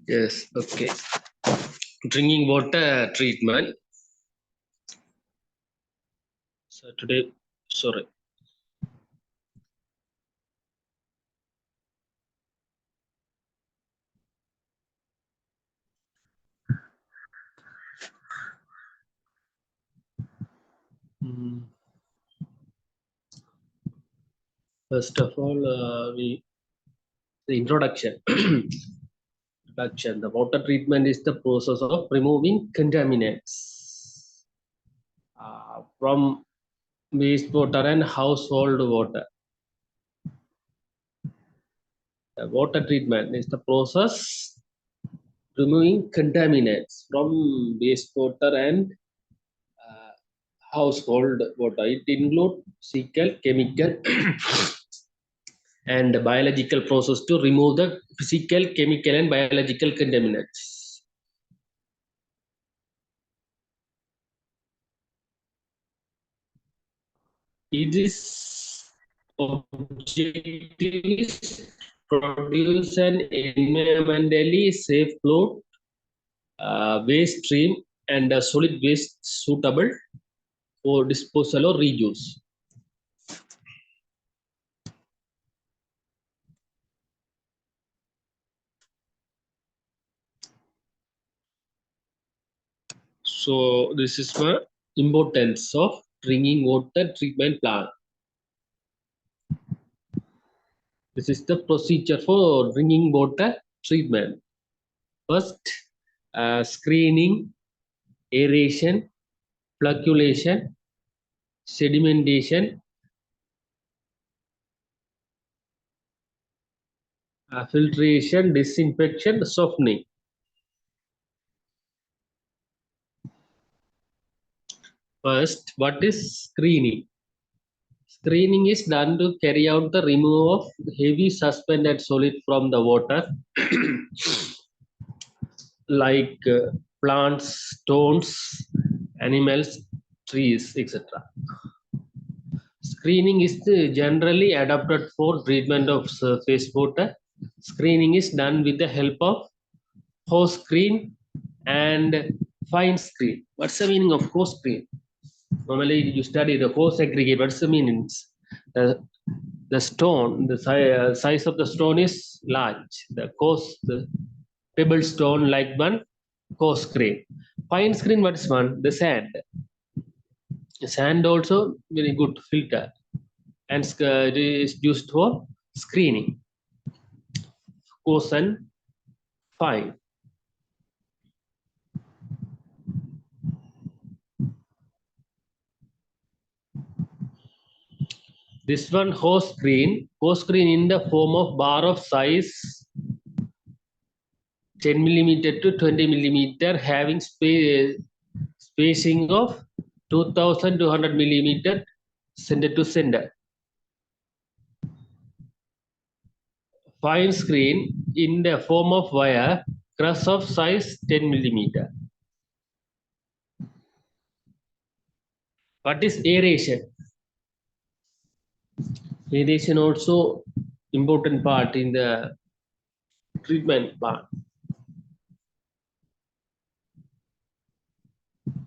Yes, okay. Drinking water treatment. So today, sorry. First of all, the introduction. Introduction. The water treatment is the process of removing contaminants from wastewater and household water. The water treatment is the process removing contaminants from wastewater and household water. It includes physical, chemical, and biological process to remove the physical, chemical, and biological contaminants. It is objective is produce an environmentally safe flow waste stream and a solid waste suitable for disposal or reuse. So this is the importance of drinking water treatment plant. This is the procedure for drinking water treatment. First, screening, aeration, flocculation, sedimentation, filtration, disinfection, softening. First, what is screening? Screening is done to carry out the removal of heavy suspended solid from the water, like plants, stones, animals, trees, etc. Screening is generally adapted for treatment of surface water. Screening is done with the help of hose screen and fine screen. What's the meaning of hose screen? Normally you study the hose aggregate. What's the meaning? The stone, the size of the stone is large. The pebble stone like one coarse grain. Fine screen, what is one? The sand. Sand also very good filter, and it is used for screening. Coarse and fine. This one hose screen in the form of bar of size 10 millimeter to 20 millimeter, having spacing of 2200 millimeter center to center. Fine screen in the form of wire, cross of size 10 millimeter. What is aeration? Aeration also important part in the treatment part.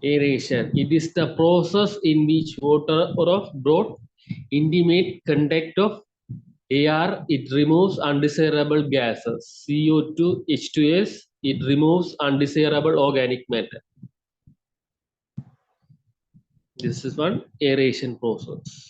Aeration. It is the process in which water or of broad intimate contact of air, it removes undesirable gases. CO2, H2S, it removes undesirable organic matter. This is one aeration process.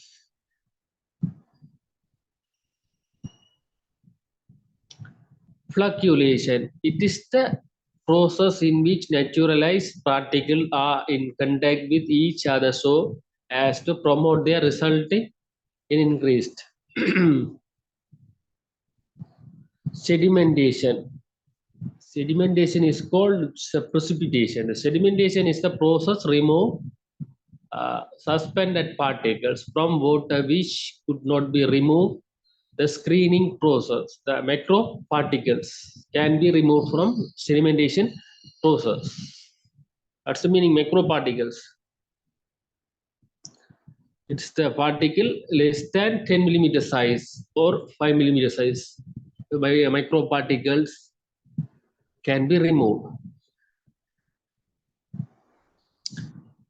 Flocculation. It is the process in which naturalized particles are in contact with each other so as to promote their resulting in increased sedimentation. Sedimentation is called precipitation. The sedimentation is the process remove suspended particles from water which could not be removed. The screening process, the macro particles can be removed from sedimentation process. That's the meaning macro particles. It's the particle less than 10 millimeter size or 5 millimeter size. By microparticles, can be removed.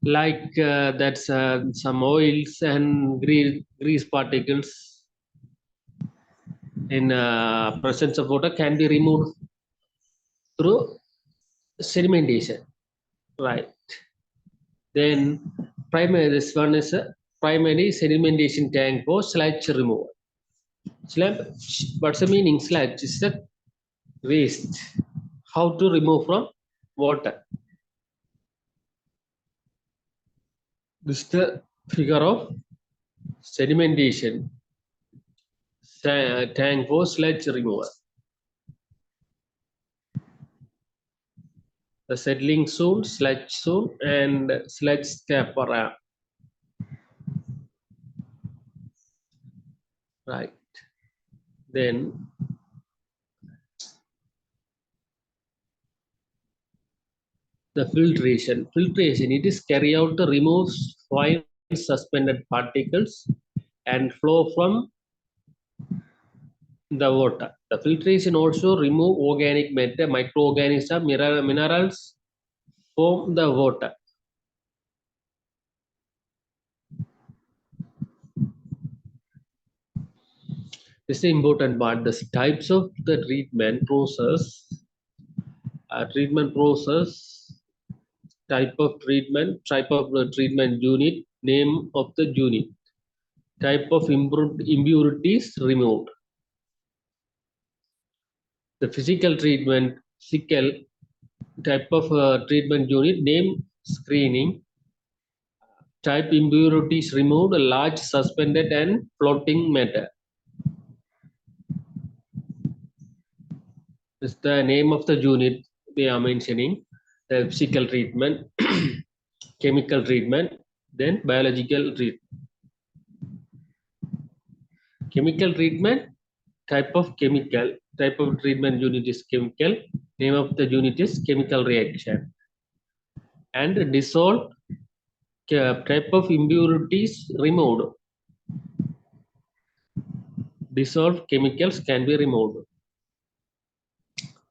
Like that's some oils and grease particles in presence of water can be removed through sedimentation, right? Then primary, this one is a primary sedimentation tank for sludge removal. What's the meaning? Sludge is the waste. How to remove from water? This is the figure of sedimentation tank for sludge removal. The settling zone, sludge zone, and sludge scapera. Right. Then the filtration. Filtration, it is carry out to remove fine suspended particles and flow from the water. The filtration also remove organic matter, microorganisms, minerals from the water. This is the important part. The types of the treatment process, type of the treatment unit, name of the unit, type of impurities removed. The physical type of treatment unit, name, screening, type impurities removed, large suspended and floating matter. This is the name of the unit they are mentioning. The physical treatment, chemical treatment, then biological treatment. Chemical treatment, type of treatment unit is chemical, name of the unit is chemical reaction. And dissolved, type of impurities removed. Dissolved chemicals can be removed.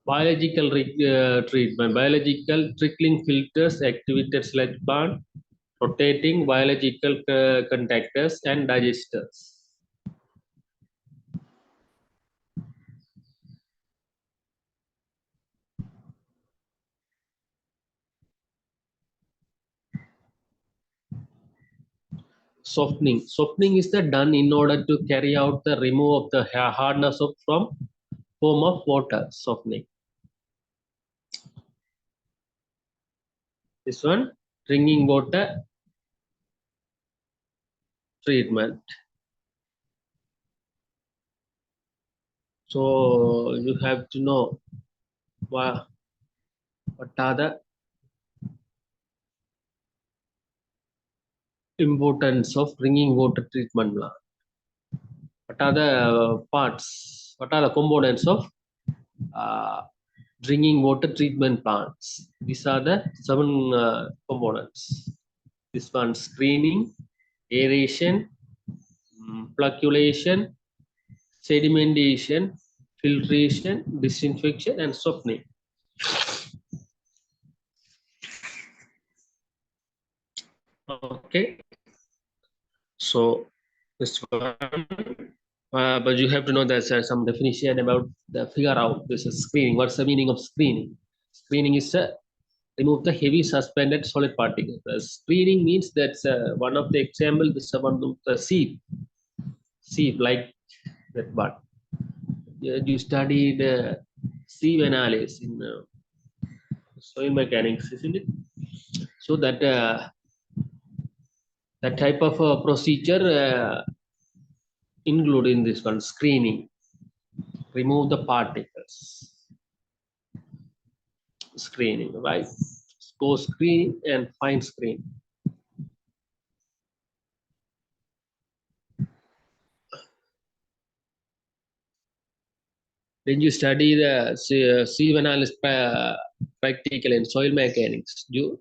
Biological treatment, biological trickling filters, activated sludge plant, rotating biological contactors and digesters. Softening. Softening is done in order to carry out the remove of the hardness from form of water. Softening. This one, drinking water treatment. So you have to know what are the importance of drinking water treatment plant. What are the parts? What are the components of drinking water treatment plants? These are the 7 components. This one, screening, aeration, flocculation, sedimentation, filtration, disinfection, and softening. Okay. So this one, but you have to know there's some definition about the figure out this is screening. What's the meaning of screening? Screening is remove the heavy suspended solid particles. Screening means that's one of the example. This is one of the sieve like that one. You studied sieve analysis in soil mechanics, isn't it? So that type of procedure include in this one, screening. Remove the particles. Screening, right? Coarse screening and fine screening. When you study the sieve analysis practical in soil mechanics, you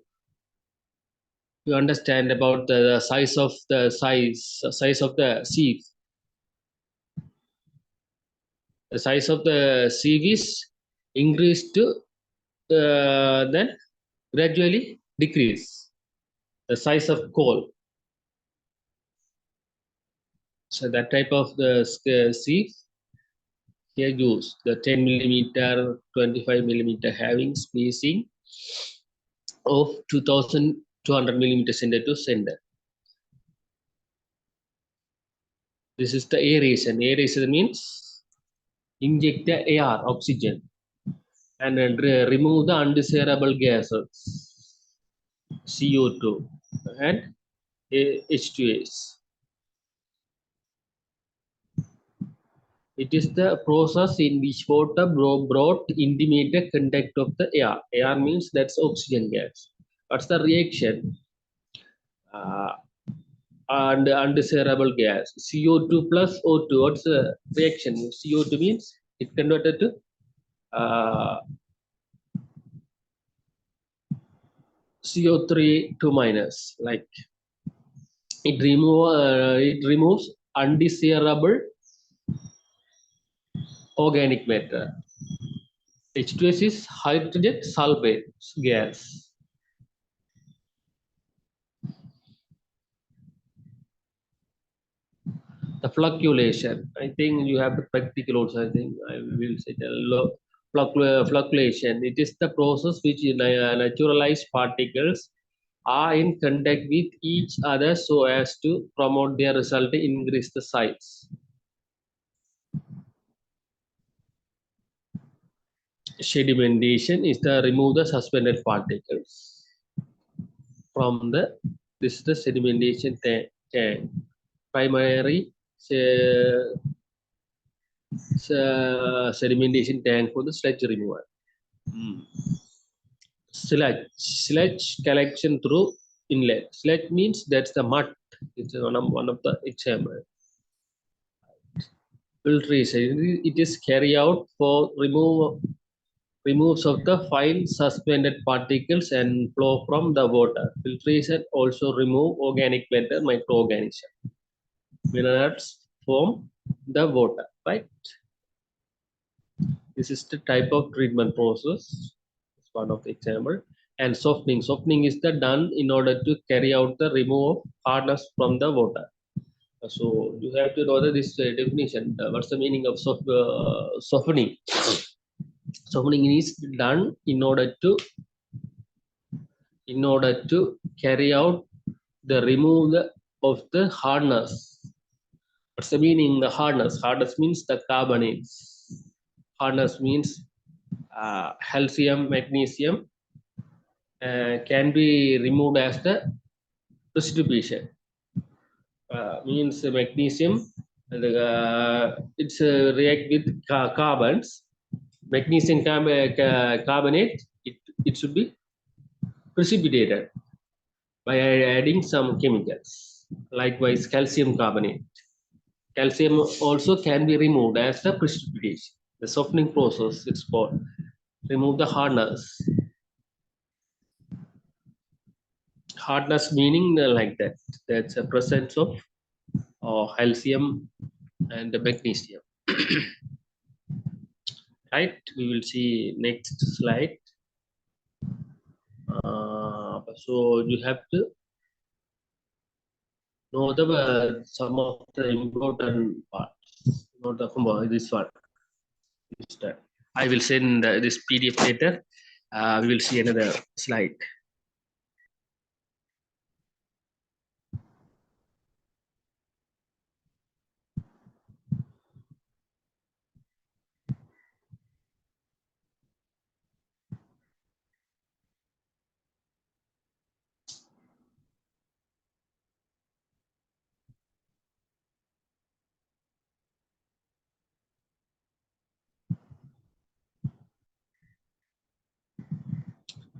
understand about the size of the sieve. The size of the sieve is increased then gradually decrease the size of coal. So that type of the seeds here use the 10 millimeter, 25 millimeter having spacing of 2200 millimeter center to center. This is the aeration. Aeration means inject the air, oxygen, and remove the undesirable gases, CO2 and H2S. It is the process in which water brought intimate the contact of the air. Air means that's oxygen gas. What's the reaction? And undesirable gas, CO2 plus O2. What's the reaction? CO2 means it converted to CO3 2 minus. Like it removes undesirable organic matter. H2S is hydrogen sulfate gas. The flocculation. I think you have the practical also. I think I will say the flocculation. It is the process which naturalized particles are in contact with each other so as to promote their result, increase the size. Sedimentation is the remove the suspended particles from the, this is the sedimentation tank. Primary sedimentation tank for the sludge removal. Sludge collection through inlet. Sludge means that's the mud. It's one of the example. Filtration. It is carried out for removes of the fine suspended particles and flow from the water. Filtration also remove organic matter, microorganisms, minerals from the water. Right. This is the type of treatment process. It's one of the example. And softening. Softening is the done in order to carry out the remove of hardness from the water. So you have to know this definition. What's the meaning of softening? Softening is done in order to carry out the remove of the hardness. What's the meaning the hardness? Hardness means the carbonates. Hardness means calcium, magnesium can be removed as the precipitation. Means magnesium, it's react with carbons. Magnesium carbonate, it should be precipitated by adding some chemicals. Likewise, calcium carbonate. Calcium also can be removed as the precipitation. The softening process, it's called remove the hardness. Hardness meaning like that. That's a presence of calcium and the magnesium. Right, we will see next slide. So you have to know the some of the important parts. Not the this one. I will send this PDF later. We will see another slide.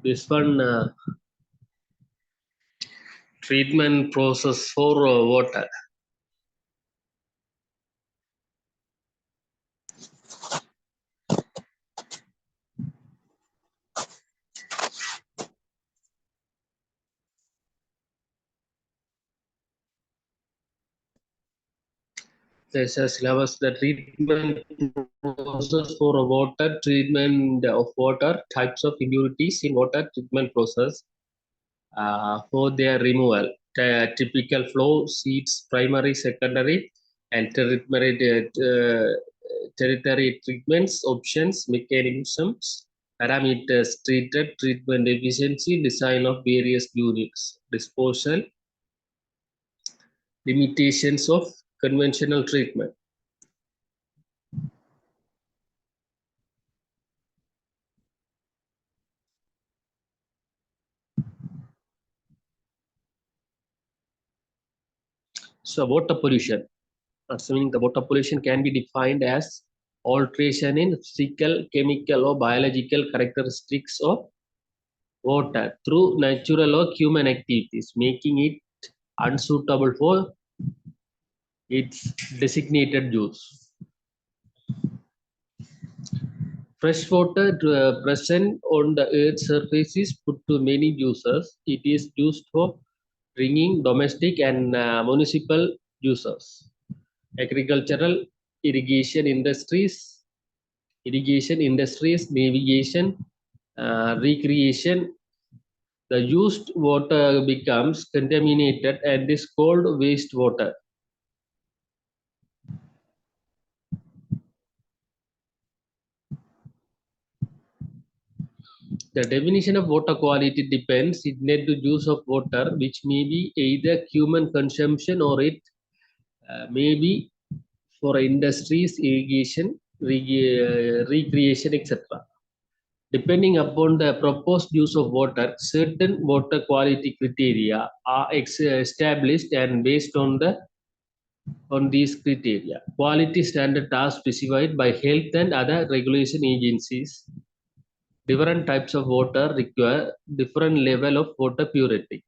This one treatment process for water. There's a syllabus, the treatment process for water, treatment of water, types of impurities in water treatment process for their removal, typical flow, sheets, primary, secondary, and tertiary treatments, options, mechanisms, parameters treated, treatment efficiency, design of various units, disposal, limitations of conventional treatment. So water pollution, assuming the water pollution can be defined as alteration in physical, chemical, or biological characteristics of water through natural or human activities, making it unsuitable for its designated use. Fresh water present on the Earth's surface is put to many uses. It is used for drinking, domestic, and municipal uses, agricultural, irrigation industries, navigation, recreation. The used water becomes contaminated and is called wastewater. The definition of water quality depends on the use of water, which may be either human consumption or it may be for industries, irrigation, recreation, etc. Depending upon the proposed use of water, certain water quality criteria are established, and based on these criteria, quality standards are specified by health and other regulation agencies. Different types of water require different level of water purity.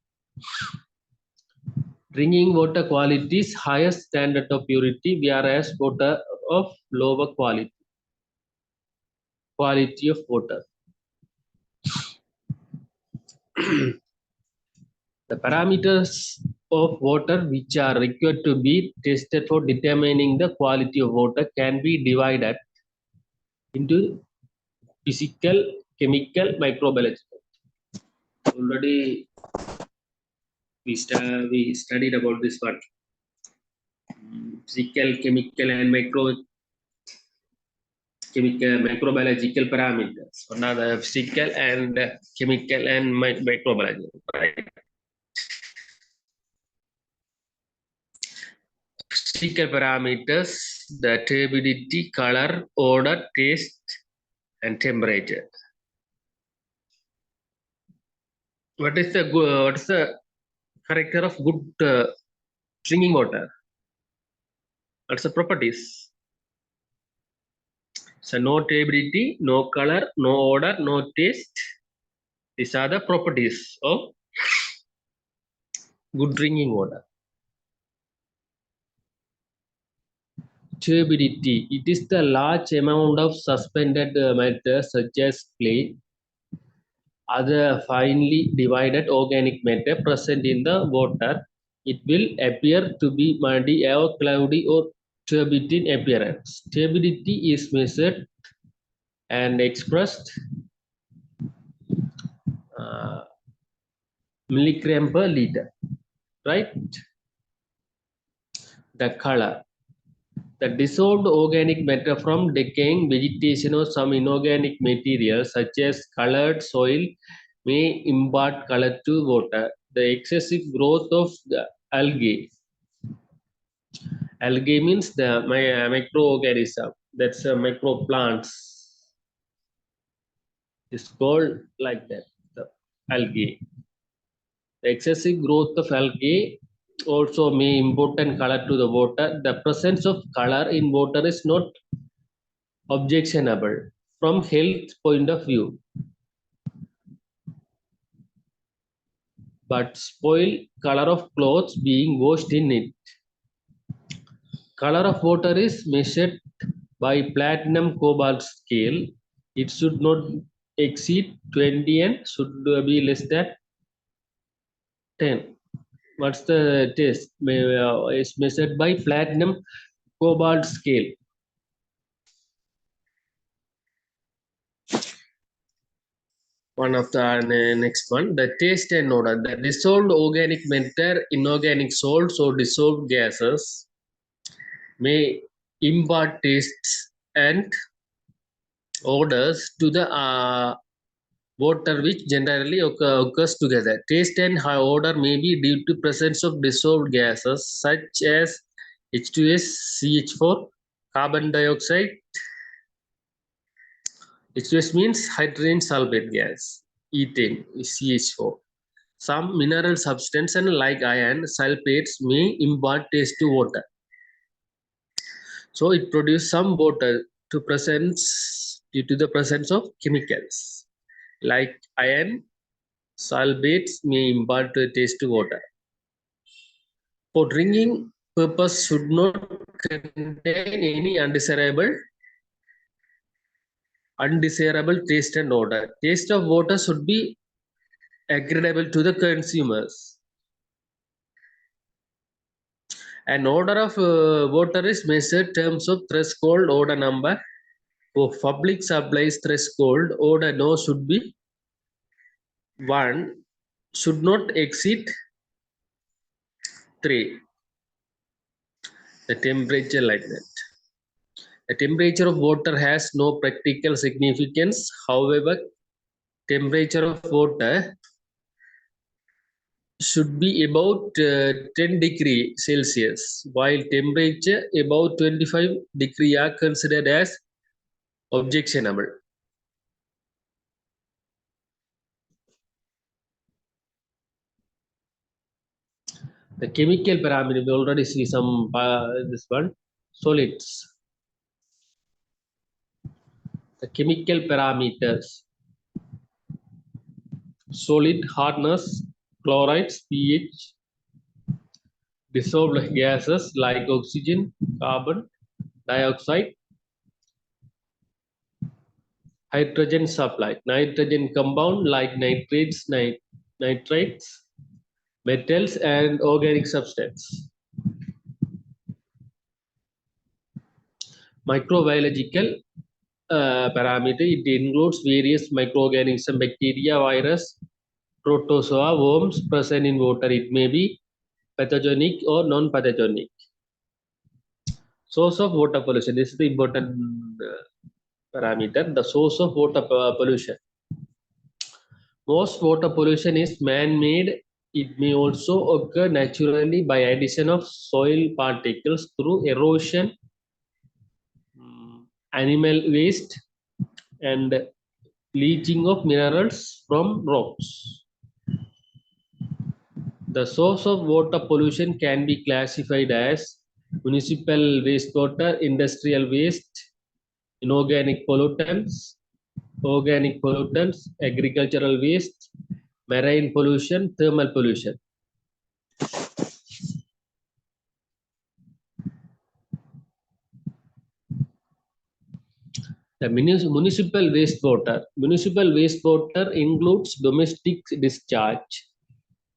Drinking water quality is highest standard of purity, whereas water of lower quality of water. The parameters of water which are required to be tested for determining the quality of water can be divided into physical, chemical, microbiological. Already we studied about this one. Physical, chemical, and microbiological parameters. One are the physical and chemical and microbiological. Right? Physical parameters: the turbidity, color, odor, taste, and temperature. What is the character of good drinking water? What's the properties? So no turbidity, no color, no odor, no taste. These are the properties of good drinking water. Turbidity. It is the large amount of suspended matter such as clay, other finely divided organic matter present in the water. It will appear to be muddy or cloudy or turbid in appearance. Turbidity is measured and expressed milligram per liter, right? The color. The dissolved organic matter from decaying vegetation or some inorganic material such as colored soil may impart color to water. The excessive growth of the algae. Algae means the microorganism. That's microplants. It's called like that, the algae. The excessive growth of algae also may impart color to the water. The presence of color in water is not objectionable from health point of view, but spoil color of clothes being washed in it. Color of water is measured by platinum cobalt scale. It should not exceed 20 and should be less than 10. What's the test? Is measured by platinum cobalt scale. One of the next one, the taste and odor. The dissolved organic matter, inorganic salts, or dissolved gases may impart tastes and odors to the water, which generally occurs together. Taste and odor may be due to presence of dissolved gases such as H2S, CH4, carbon dioxide. H2S means hydrogen sulfate gas, ethane, CH4. Some mineral substance and like iron sulfates may impart taste to water. So it produces some water to presence due to the presence of chemicals like iron sulfates may impart a taste to water. For drinking purpose should not contain any undesirable taste and odor. Taste of water should be agreeable to the consumers. An odor of water is measured in terms of threshold odor number. For public supplies threshold odor no should be 1, should not exceed 3. The temperature like that. The temperature of water has no practical significance. However, temperature of water should be about 10 degree Celsius, while temperature about 25 degree are considered as objectionable. The chemical parameter, we already see some this one, solids. The chemical parameters: solid hardness, chlorides, pH, dissolved gases like oxygen, carbon dioxide, hydrogen supply, nitrogen compound like nitrates, nitrates, metals, and organic substance. Microbiological parameter, it includes various microorganisms, bacteria, virus, protozoa, worms present in water. It may be pathogenic or non-pathogenic. Source of water pollution, this is the important parameter, the source of water pollution. Most water pollution is man-made. It may also occur naturally by addition of soil particles through erosion, animal waste, and leaching of minerals from rocks. The source of water pollution can be classified as municipal wastewater, industrial waste, inorganic pollutants, organic pollutants, agricultural waste, marine pollution, thermal pollution. The municipal wastewater. Municipal wastewater includes domestic discharge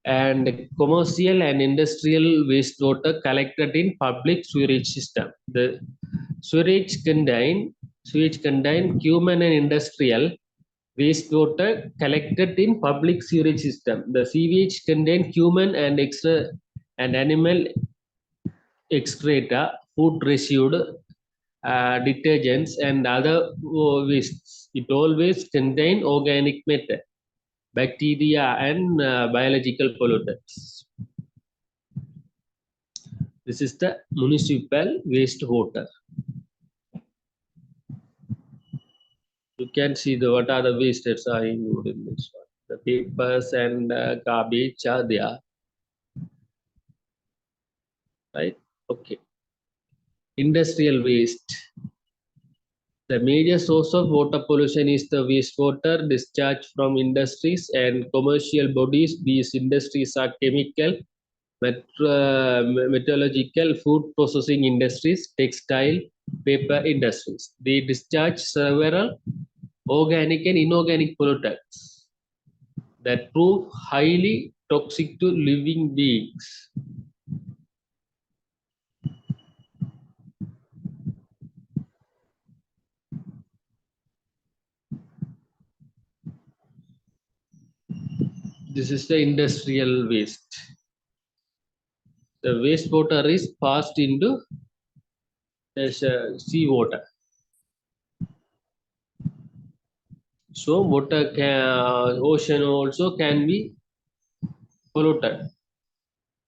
and commercial and industrial wastewater collected in public sewage system. The sewage contain human and industrial wastewater collected in public sewage system. The sewage contain human and animal excreta, food residue, detergents, and other wastes. It always contain organic matter, bacteria, and biological pollutants. This is the municipal wastewater. You can see what are the wastes are included in this one. The papers and garbage are there, right? Okay. Industrial waste. The major source of water pollution is the wastewater discharged from industries and commercial bodies. These industries are chemical, metallurgical, food processing industries, textile, paper industries. They discharge several organic and inorganic pollutants that prove highly toxic to living beings. This is the industrial waste. The wastewater is passed into seawater. So ocean also can be polluted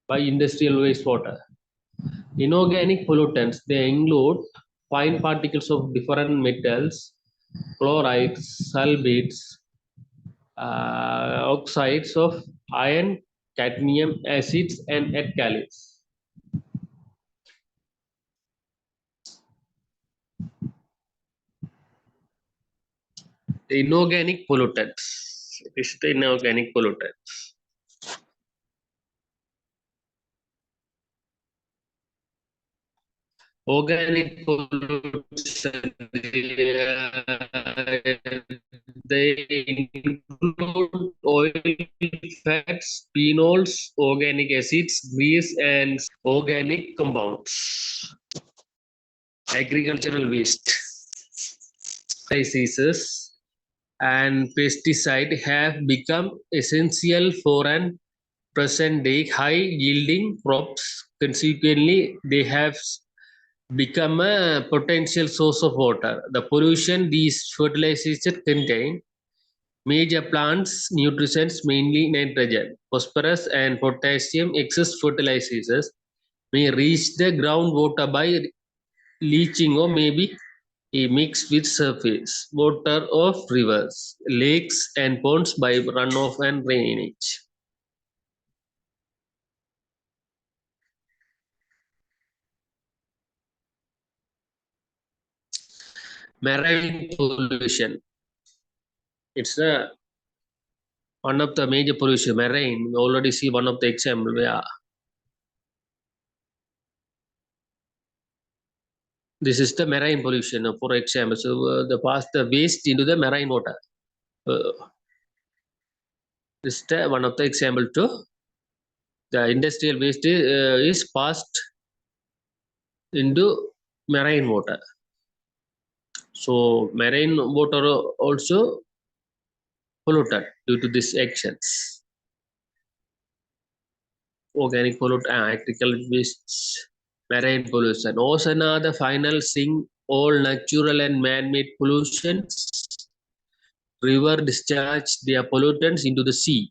by industrial wastewater. Inorganic pollutants, they include fine particles of different metals, chlorides, sulfates, oxides of iron, cadmium, acids, and alkalis. The inorganic pollutants. This is the inorganic pollutants. Organic pollutants, they include oil, fats, phenols, organic acids, grease, and organic compounds. Agricultural waste, diseases, and pesticide have become essential for an present day high yielding crops. Consequently, they have become a potential source of water. The pollution these fertilizers contain major plants nutrients, mainly nitrogen, phosphorus, and potassium. Excess fertilizers may reach the groundwater by leaching or maybe mixed with surface water of rivers, lakes, and ponds by runoff and drainage. Marine pollution. It's one of the major pollution. Marine. We already see one of the example where this is the marine pollution. For example, so the pass the waste into the marine water. Uh, this is one of the example too. The industrial waste is passed into marine water. So marine water also polluted due to these actions. Organic pollutant, agricultural wastes, marine pollution. Ocean are the final thing. All natural and man-made pollutions. River discharge their pollutants into the sea.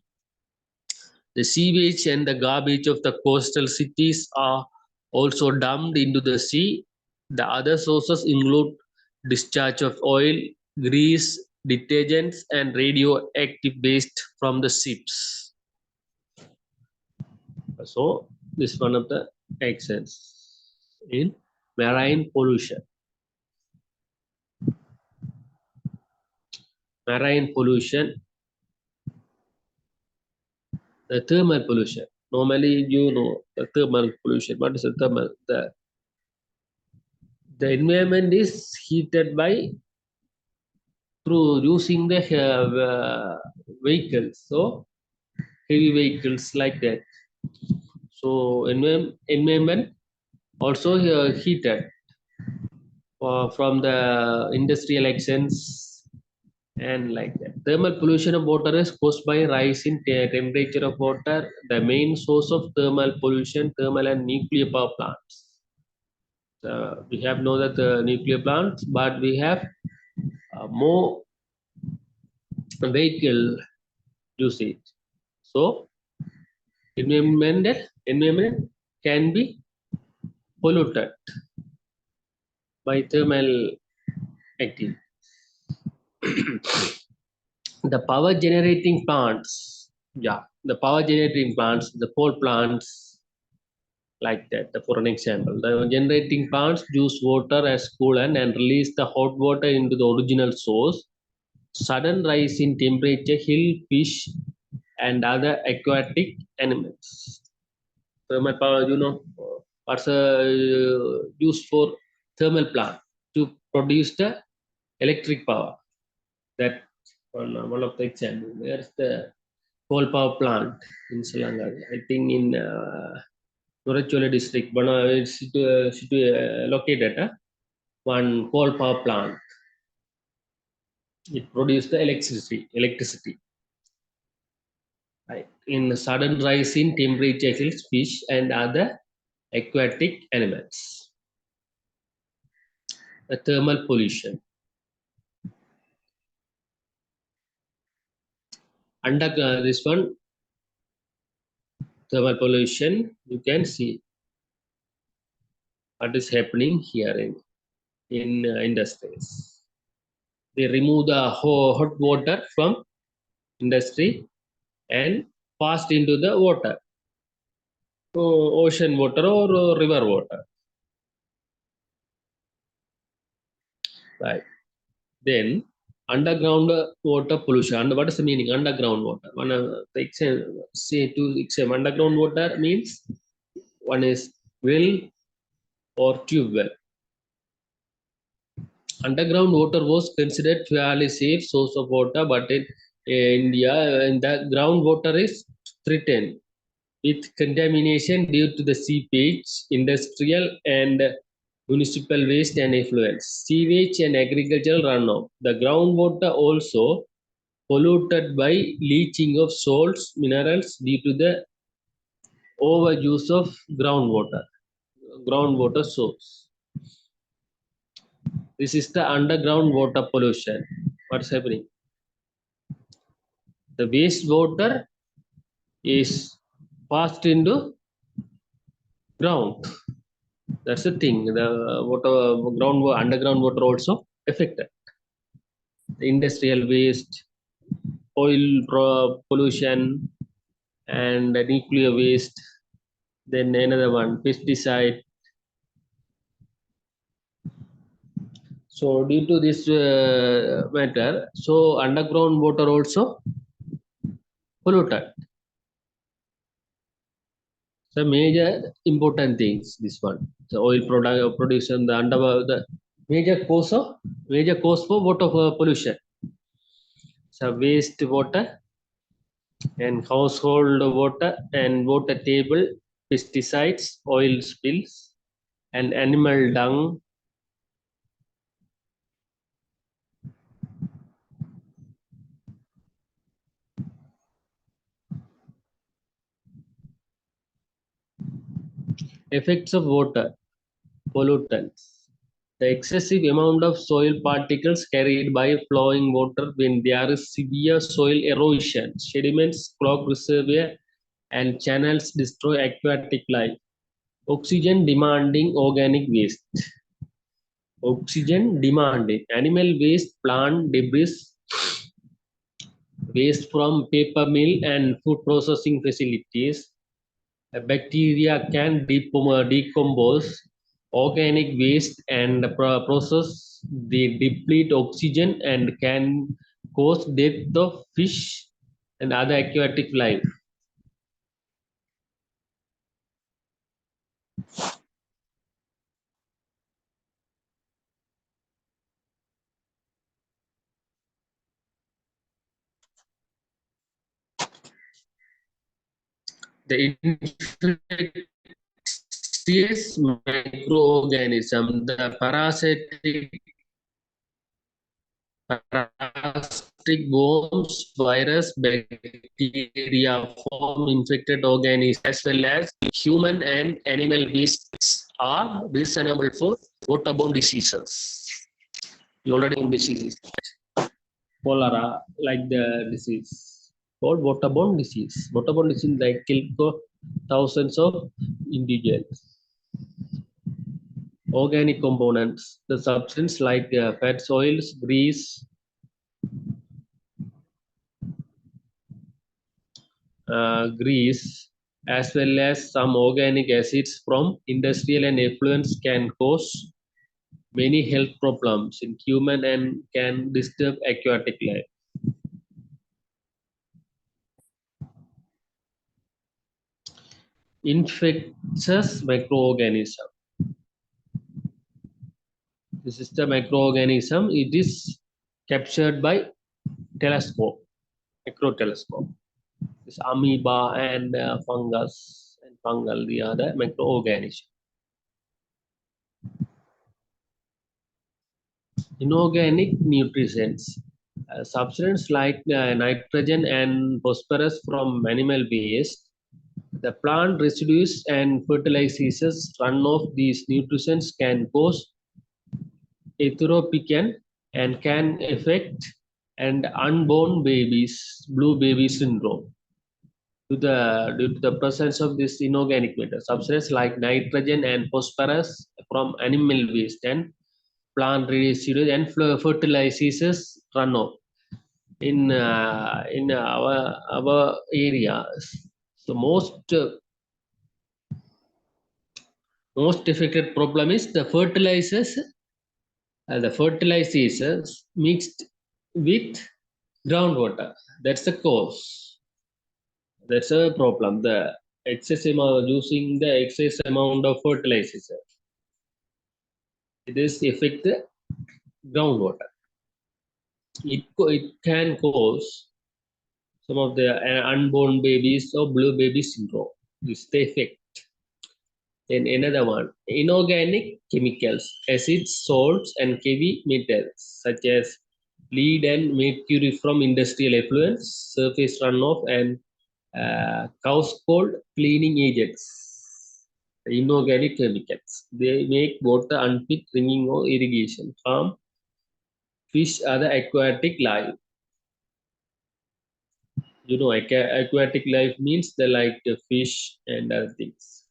The sewage and the garbage of the coastal cities are also dumped into the sea. The other sources include discharge of oil, grease, detergents, and radioactive waste from the ships. So, this is one of the actions in marine pollution. Marine pollution, the thermal pollution. Normally, you know the thermal pollution. What is the thermal? The environment is heated by through using the vehicles. So heavy vehicles like that. So environment also heated from the industrial actions and like that. Thermal pollution of water is caused by rise in temperature of water. The main source of thermal pollution, thermal and nuclear power plants. We have know that the nuclear plants, but we have more vehicle usage. So environment can be polluted by thermal activity. The power generating plants, the power generating plants, the coal plants, like that. For an example, the generating plants use water as coolant and release the hot water into the original source. Sudden rise in temperature kill fish and other aquatic animals. Thermal power, what's used for thermal plant to produce the electric power. That one of the example. Where's the coal power plant in Sri Lanka? I think in Norachola district. It's located one coal power plant. It produces the electricity. Right. In sudden rise in temperature kills fish and other aquatic animals. The thermal pollution. Under this one, thermal pollution, you can see what is happening here in industries. They remove the hot water from industry and passed into the water, ocean water or river water. Right. Then underground water pollution. What is the meaning? Underground water. One say to exam. Underground water means one is well or tube well. Underground water was considered fairly safe source of water, but in India, the groundwater is threatened with contamination due to the seepage, industrial and municipal waste and effluents, sewage and agricultural runoff. The groundwater also polluted by leaching of salts, minerals due to the overuse of groundwater source. This is the underground water pollution. What's happening? The wastewater is passed into ground. That's the thing. The underground water also affected. The industrial waste, pollution, and the nuclear waste. Then another one, pesticide. So due to this matter, so underground water also polluted. So major important things. This one, the oil production, the major cause for water pollution. So waste water and household water and water table, pesticides, oil spills, and animal dung. Effects of water pollutants. The excessive amount of soil particles carried by flowing water when there is severe soil erosion, sediments clog reservoir and channels destroy aquatic life. Oxygen demanding organic waste. Oxygen demanding animal waste, plant debris, waste from paper mill and food processing facilities. Bacteria can decompose organic waste and process. They deplete oxygen and can cause death of fish and other aquatic life. The infectious microorganism, the parasitic worms, virus, bacteria form infected organisms as well as human and animal wastes are reasonable for waterborne diseases. You already know diseases. Cholera, like the disease called waterborne disease. Waterborne disease like kill thousands of individuals. Organic components, the substance like fats, oils, grease, grease, as well as some organic acids from industrial and effluents can cause many health problems in human and can disturb aquatic life. Infectious microorganism. This is the microorganism. It is captured by telescope, microtelescope. This amoeba and fungus and fungal, the other microorganism. Inorganic nutrients. Substances like nitrogen and phosphorus from animal waste, the plant residues and fertilizers runoff. These nutrients can cause erythropican and can affect and unborn babies, blue baby syndrome. Due to the presence of this inorganic matter, substances like nitrogen and phosphorus from animal waste and plant residues and fertilizers runoff in our areas. So most affected problem is the fertilizers. The fertilizers mixed with groundwater. That's the cause. That's a problem. The excess amount using the excess amount of fertilizers. It is affect the groundwater. It can cause some of the unborn babies or blue baby syndrome. This is the effect. Then another one, inorganic chemicals, acids, salts, and heavy metals such as lead and mercury from industrial effluents, surface runoff, and household cleaning agents. Inorganic chemicals. They make water unfit drinking or irrigation, harm fish, other aquatic life. You know, aquatic life means the like the fish and other things.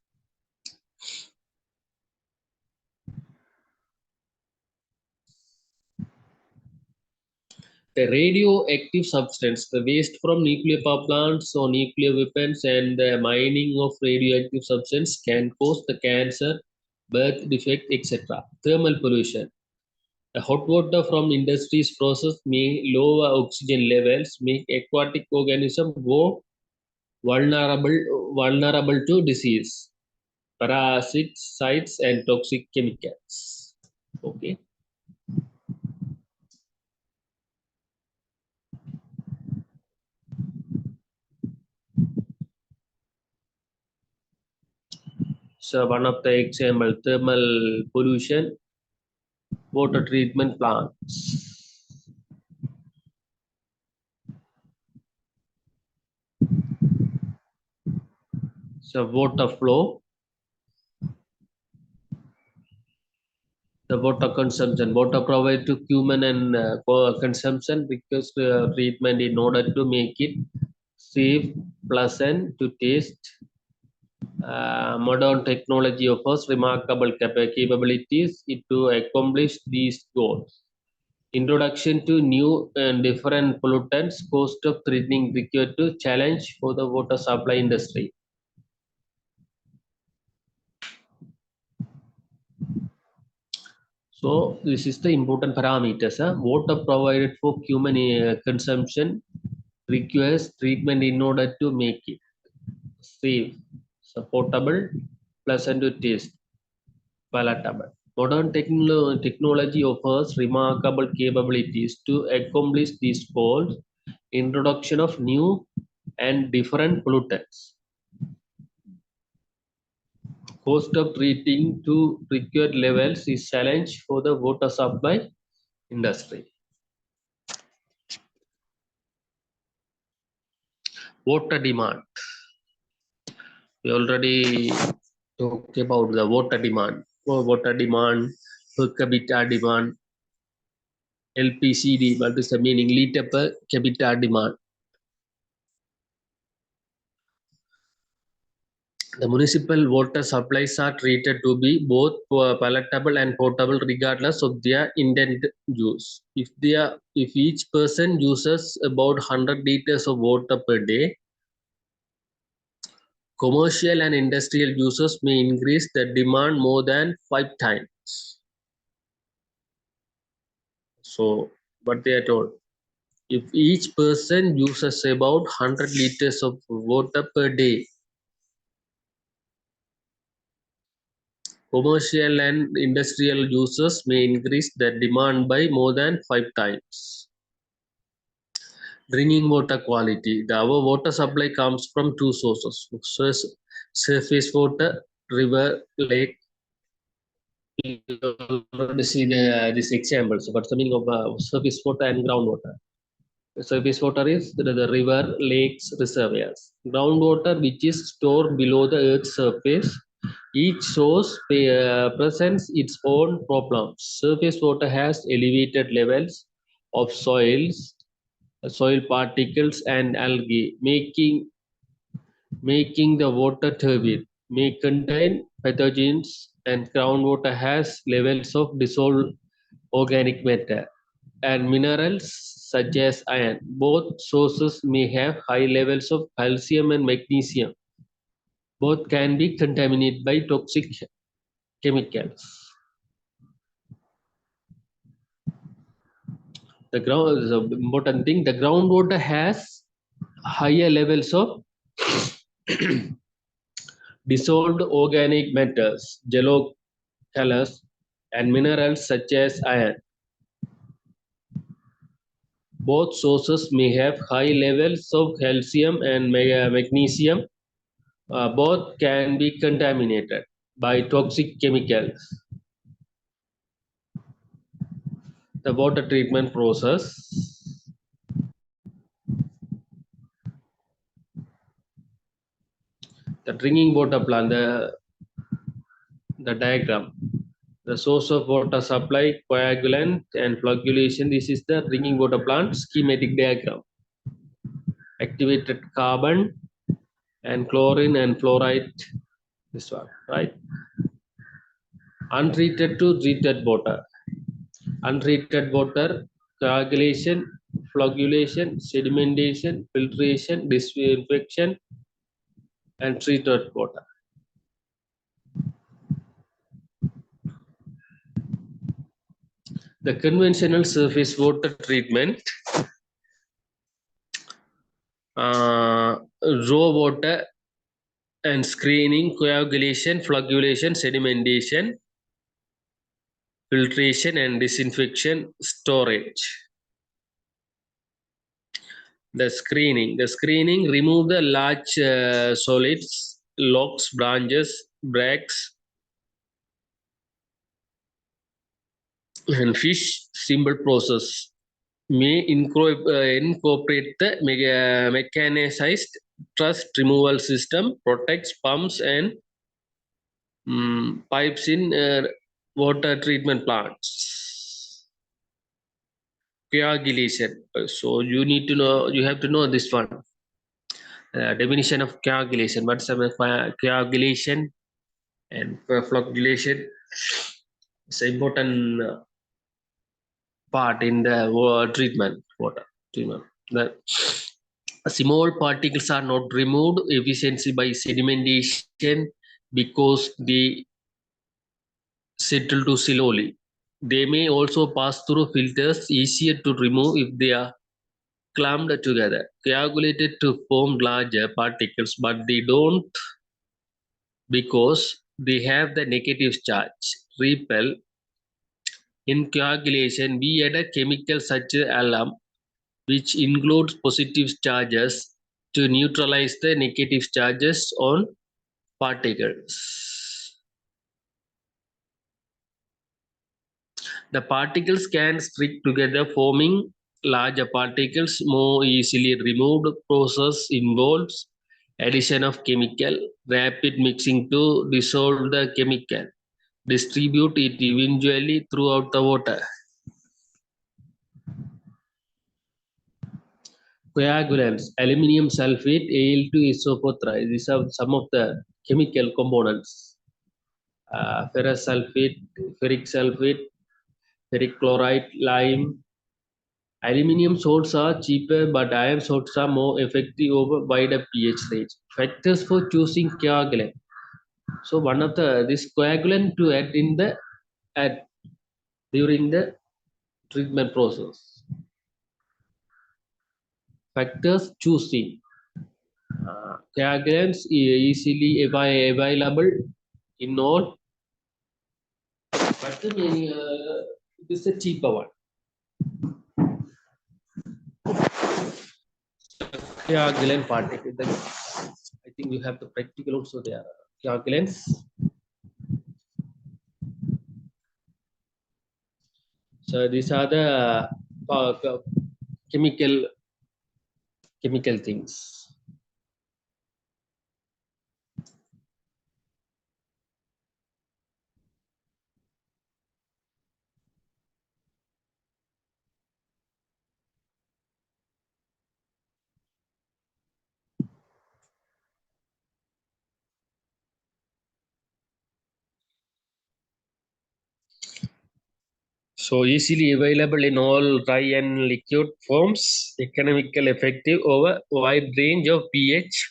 The radioactive substance, the waste from nuclear power plants or nuclear weapons and the mining of radioactive substance can cause the cancer, birth defect, etc. Thermal pollution. The hot water from industries process may lower oxygen levels, make aquatic organisms more vulnerable to disease, parasites, and toxic chemicals. Okay. So one of the example, thermal pollution, water treatment plants. So water flow, the water consumption, water provided to human and for consumption requires treatment in order to make it safe, pleasant to taste. Modern technology offers remarkable capabilities to accomplish these goals. Introduction to new and different pollutants, cost of treating required to challenge for the water supply industry. So this is the important parameters. Water provided for human consumption requires treatment in order to make it safe, supportable, pleasant to taste, palatable. Modern technology offers remarkable capabilities to accomplish these goals. Introduction of new and different pollutants. Cost of treating to required levels is challenge for the water supply industry. Water demand. We already talked about the water demand. Water demand, per capita demand, LPCD, what is the meaning? Liter per capita demand. The municipal water supplies are treated to be both palatable and potable regardless of their intended use. If each person uses about 100 liters of water per day, commercial and industrial users may increase the demand more than 5 times. So, what they are told, if each person uses about 100 liters of water per day, commercial and industrial users may increase the demand by more than 5 times. Drinking water quality. Our water supply comes from two sources. Surface water, river, lake. You already see this example. So what's the meaning of surface water and groundwater? Surface water is the river, lakes, reservoirs. Groundwater, which is stored below the Earth's surface. Each source presents its own problems. Surface water has elevated levels of soil particles, and algae, making the water turbid. May contain pathogens, and groundwater has levels of dissolved organic matter and minerals such as iron. Both sources may have high levels of calcium and magnesium. Both can be contaminated by toxic chemicals. The ground is an important thing. The groundwater has higher levels of dissolved organic matters, yellow colors, and minerals such as iron. Both sources may have high levels of calcium and magnesium. Both can be contaminated by toxic chemicals. The water treatment process. The drinking water plant, the diagram. The source of water supply, coagulant, and flocculation. This is the drinking water plant schematic diagram. Activated carbon and chlorine and fluoride. This one, right? Untreated to treated water. Untreated water, coagulation, flocculation, sedimentation, filtration, disinfection, and treated water. The conventional surface water treatment, raw water and screening, coagulation, flocculation, sedimentation, filtration, and disinfection, storage. The screening, remove the large solids, logs, branches, bracts, and fish. Simple process may incorporate the mechanized truss removal system, protects pumps and pipes in water treatment plants. Coagulation. So you need to know, you have to know this one. Definition of coagulation. What's coagulation and flocculation? It's an important part in the water treatment. The small particles are not removed efficiently by sedimentation because they settle too slowly. They may also pass through filters, easier to remove if they are clumped together, coagulated to form larger particles, but they don't because they have the negative charge. Repel. In coagulation, we add a chemical such as alum, which includes positive charges to neutralize the negative charges on particles. The particles can stick together, forming larger particles more easily removed. Process involves addition of chemical, rapid mixing to dissolve the chemical, distribute it eventually throughout the water. Coagulants, aluminum sulfate, Al2-isophosphorite. These are some of the chemical components. Ferrous sulfate, ferric sulfate, ferric chloride, lime. Aluminium salts are cheaper, but iron salts are more effective over wider pH range. Factors for choosing coagulant. So one of this coagulant to add in the during the treatment process. Factors choosing. Coagulants easily available in all, but it is a cheaper one. Coagulant particle. I think you have the practical also there. Coagulants. So these are the chemical chemical things. So easily available in all dry and liquid forms, economical effective over wide range of pH,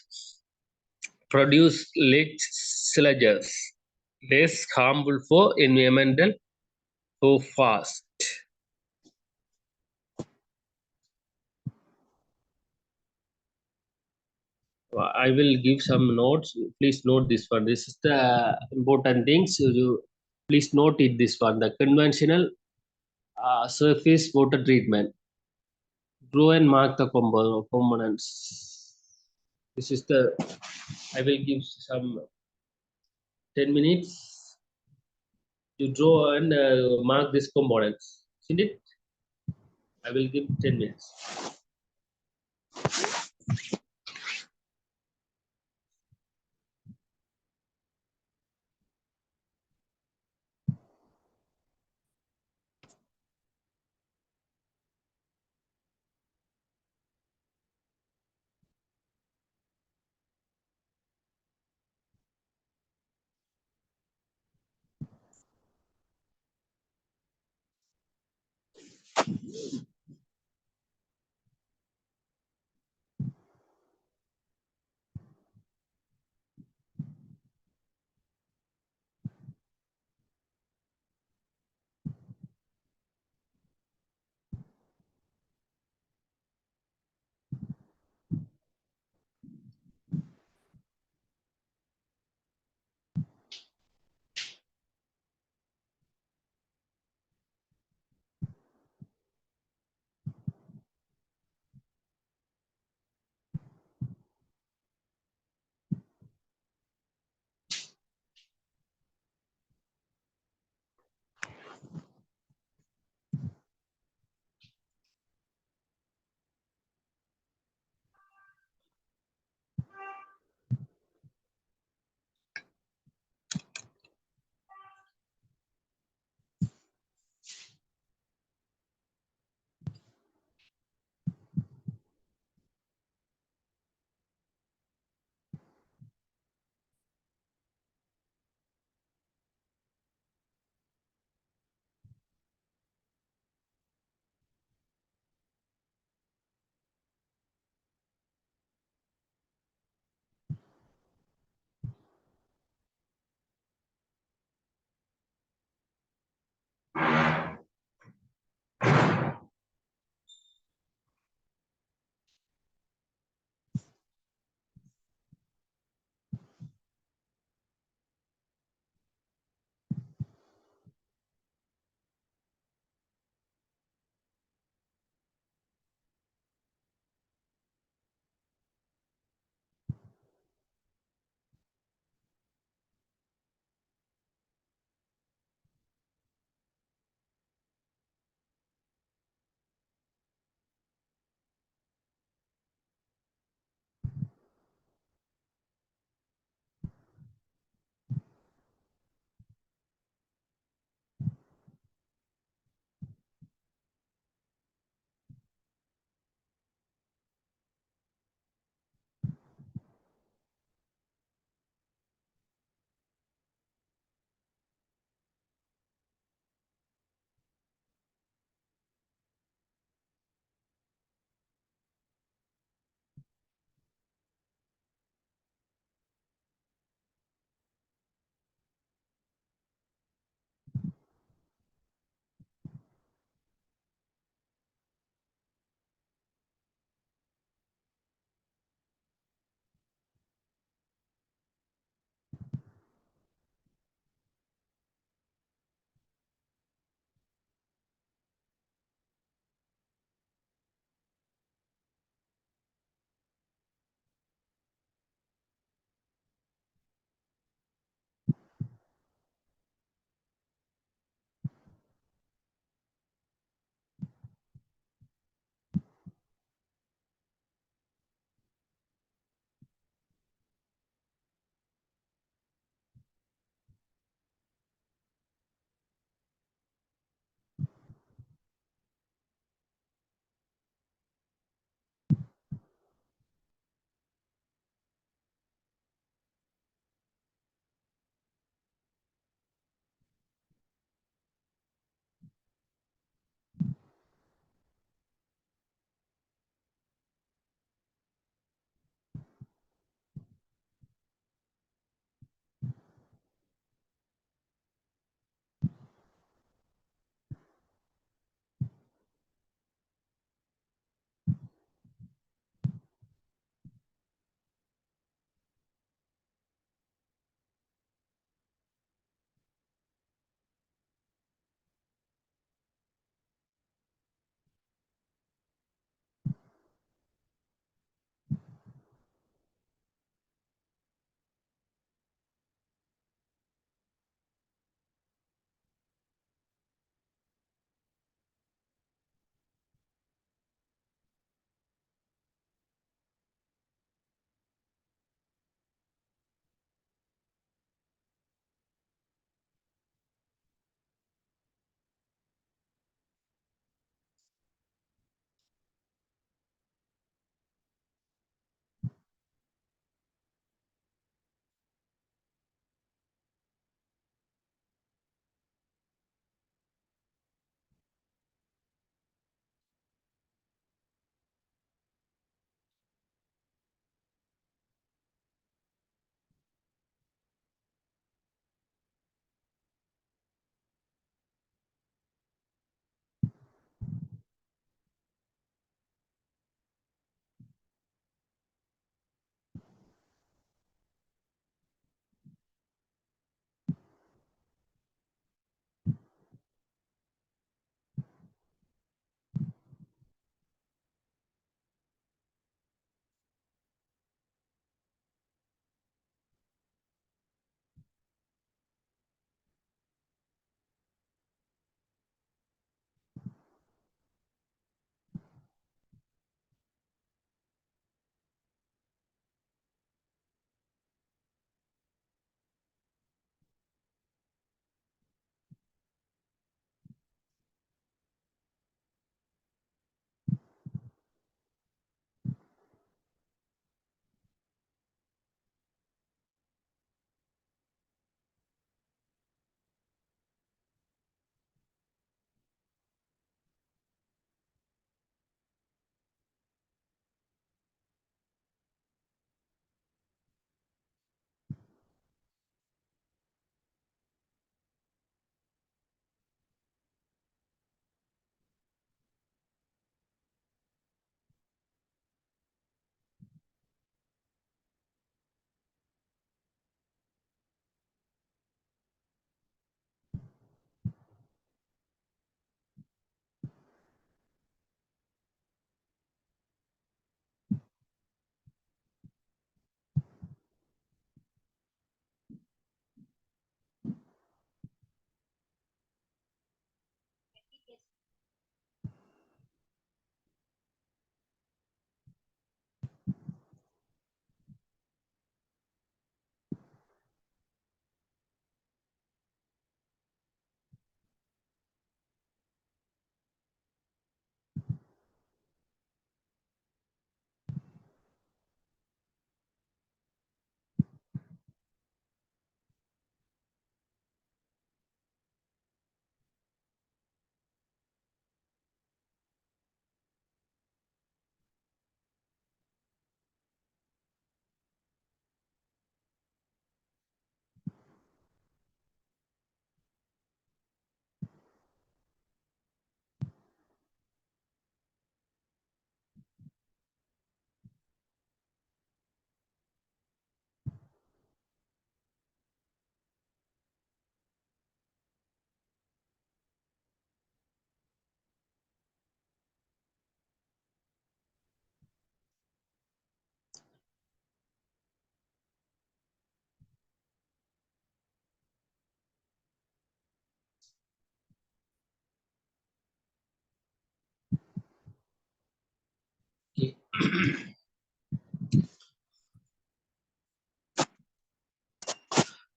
produce less sludges, less harmful for environmental, so fast. I will give some notes. Please note this one. This is the important things. You please note it. This one, the conventional surface water treatment. Draw and mark the components. This is the. I will give some 10 minutes. You draw and mark these components. See it? I will give 10 minutes.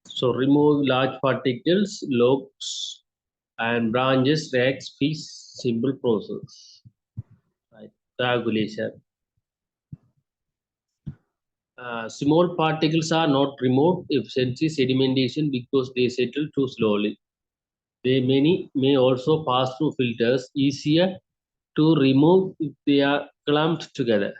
So remove large particles, lobes, and branches reacts with simple process. Right. Coagulation. Small particles are not removed efficiently sedimentation because they settle too slowly. They may also pass through filters easier to remove if they are clumped together.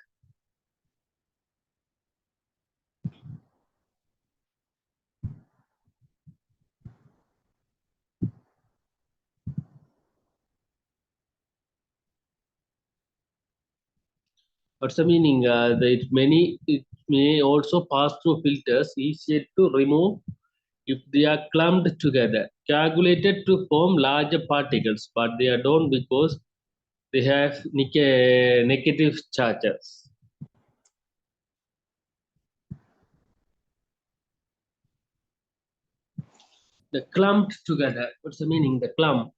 What's the meaning? It may also pass through filters easier to remove if they are clumped together, coagulated to form larger particles, but they are don't because they have negative charges. The clumped together. What's the meaning? The clump.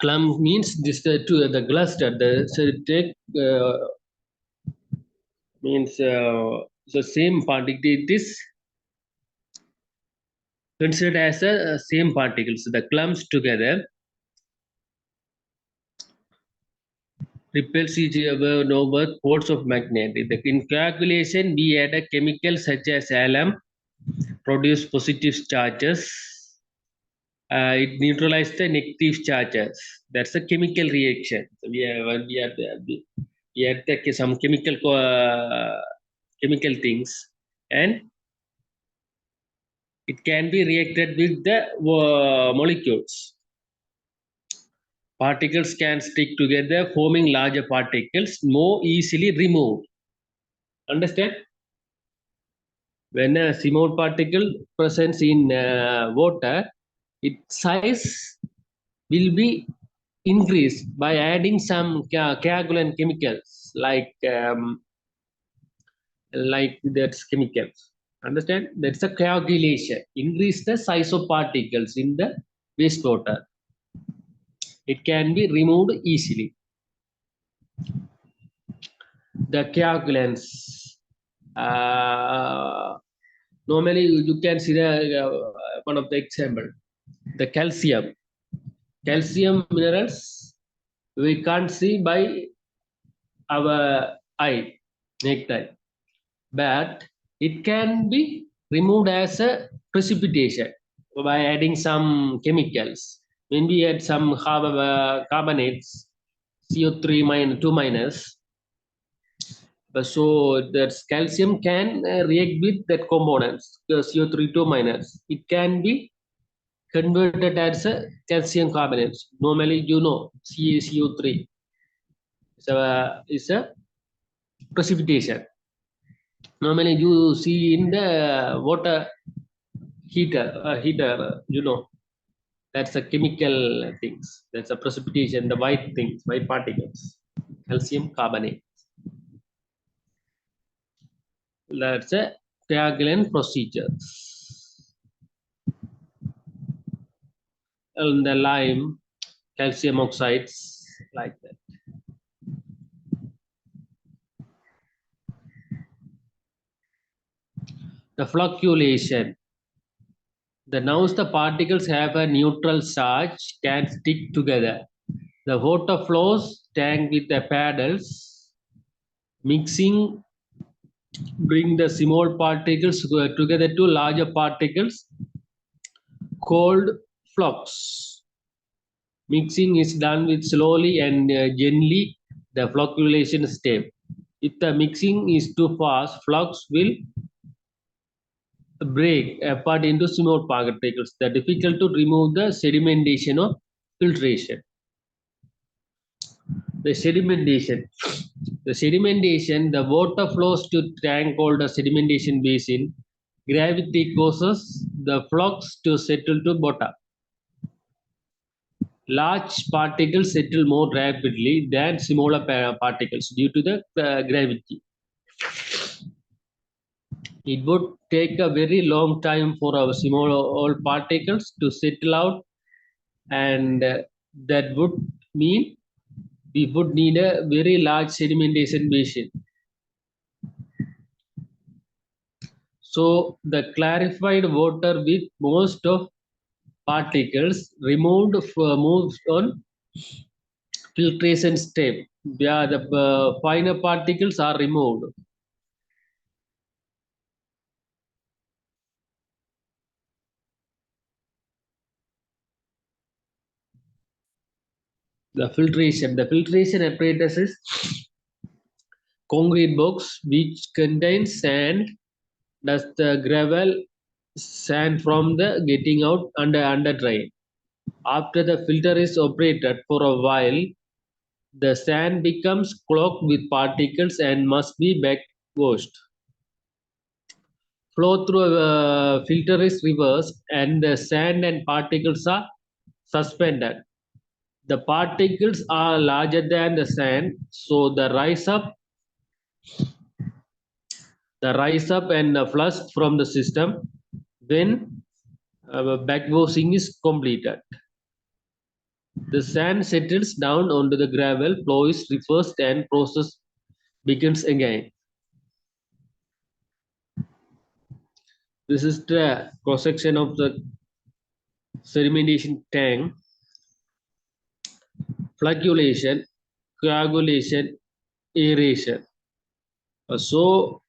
Clump means this to the cluster. The so take means the same particle. It is considered as a same particles. The clumps together repels each other over force of magnet. In calculation, we add a chemical such as alum, produce positive charges. It neutralizes the negative charges. That's a chemical reaction. So we add some chemical things, and it can be reacted with the molecules. Particles can stick together, forming larger particles more easily removed. Understand? When a small particle presents in water, its size will be increased by adding some coagulant chemicals like that's chemicals. Understand? That's a coagulation. Increase the size of particles in the wastewater. It can be removed easily. The coagulants. Normally, you can see one of the example. The calcium. Calcium minerals we can't see by our eye, naked eye, but it can be removed as a precipitation by adding some chemicals. When we add some carbonates, CO3 minus 2 minus, so that calcium can react with that components, CO3 2 minus. It can be converted as a calcium carbonates. Normally, you know, CaCO3 is a precipitation. Normally, you see in the water heater, you know, that's a chemical things. That's a precipitation, the white things, white particles, calcium carbonate. That's a coagulant procedure. And the lime, calcium oxides, like that. The flocculation. The now the particles have a neutral charge can stick together. The water flows tank with the paddles. Mixing bring the small particles together to larger particles called flux. Mixing is done with slowly and gently the flocculation step. If the mixing is too fast, flux will break apart into small particles. They're difficult to remove the sedimentation or filtration. The sedimentation. The sedimentation, the water flows to tank called a sedimentation basin. Gravity causes the flux to settle to bottom. Large particles settle more rapidly than smaller particles due to the gravity. It would take a very long time for our small particles to settle out, and that would mean we would need a very large sedimentation basin. So the clarified water with most of particles removed moves on filtration step. Yeah, the finer particles are removed. The filtration apparatus is concrete box which contains sand, dust, gravel, sand from the getting out under drain. After the filter is operated for a while, the sand becomes clogged with particles and must be backwashed. Flow through a filter is reversed and the sand and particles are suspended. The particles are larger than the sand, so the rise up and flush from the system when backwashing is completed. The sand settles down onto the gravel, flow is reversed, and process begins again. This is the cross section of the sedimentation tank. Flocculation, coagulation, aeration. So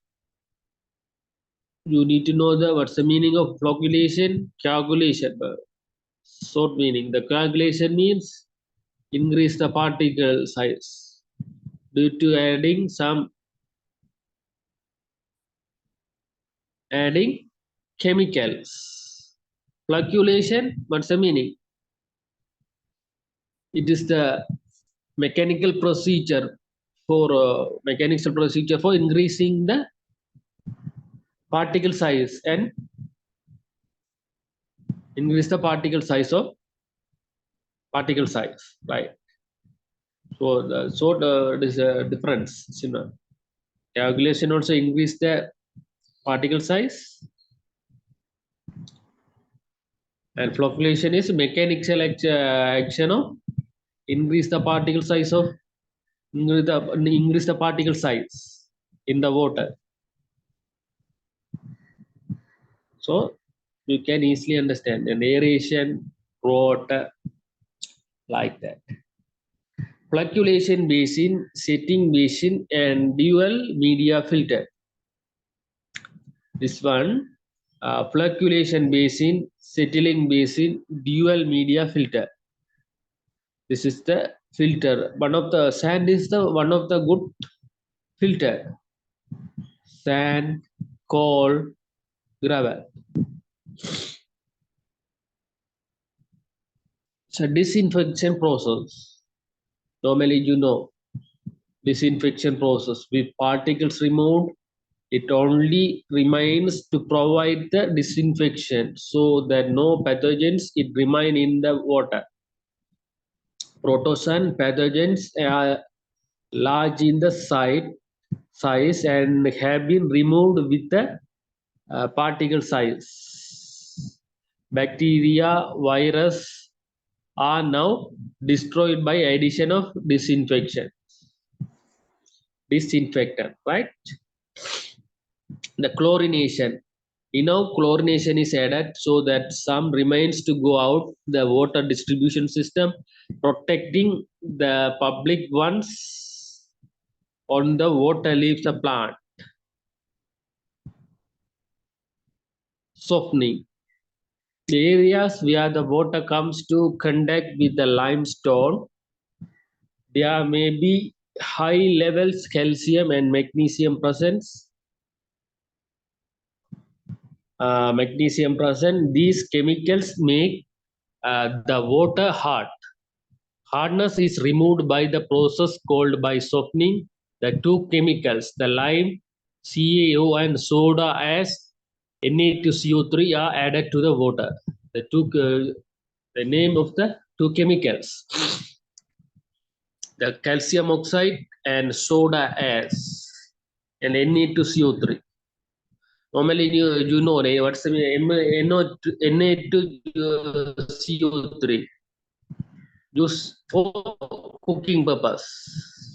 you need to know what's the meaning of flocculation, coagulation. Short meaning. The coagulation means increase the particle size due to adding chemicals. Flocculation, what's the meaning? It is the mechanical procedure for increasing the particle size and increase the particle size of particle size, right? So there's a difference. Coagulation also increase the particle size, and flocculation is mechanical action of increase the particle size of increase the particle size in the water. So you can easily understand an aeration, water, like that. Flocculation basin, setting basin, and dual media filter. This one, flocculation basin, settling basin, dual media filter. This is the filter. Sand is the one of the good filter. Sand, coal, gravel. So disinfection process. Normally, disinfection process with particles removed, it only remains to provide the disinfection so that no pathogens it remain in the water. Protozoan pathogens are large in the size and have been removed with the particle size. Bacteria, virus are now destroyed by addition of disinfectant, right? The chlorination. Chlorination is added so that some remains to go out the water distribution system, protecting the public ones on the water leaves the plant. Softening. The areas where the water comes to contact with the limestone, there may be high levels calcium and magnesium presence. Magnesium present. These chemicals make the water hard. Hardness is removed by the process called by softening. The two chemicals, the lime, CaO, and soda as Na2CO3 are added to the water. The name of the two chemicals, the calcium oxide and soda ash and Na2CO3. Normally, you know what's the Na2CO3 used for cooking purpose.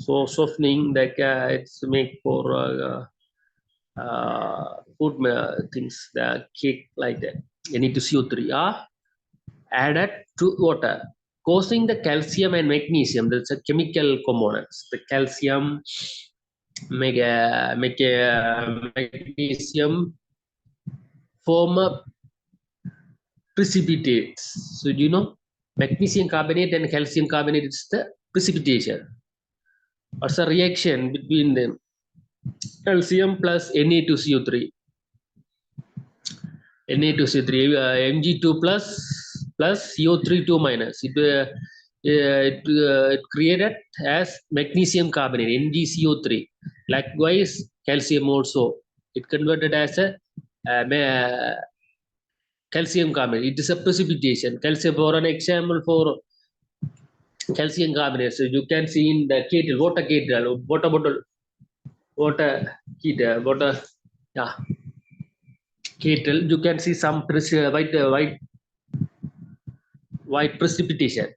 So softening, like it's made for food things, the cake like that. Na2CO3 are added to water, causing the calcium and magnesium. That's a chemical components. The calcium magnesium form a precipitates. So do you know magnesium carbonate and calcium carbonate is the precipitation. What's the reaction between them? Calcium plus Na2CO3. Na2CO3, Mg2 plus CO3 2 minus. It created as magnesium carbonate, MgCO3. Likewise, calcium also. It converted as a calcium carbonate. It is a precipitation. Calcium, for an example, for calcium carbonate, so you can see in the kettle, water kettle, water bottle, water heater, water, yeah, kettle. You can see some white precipitation.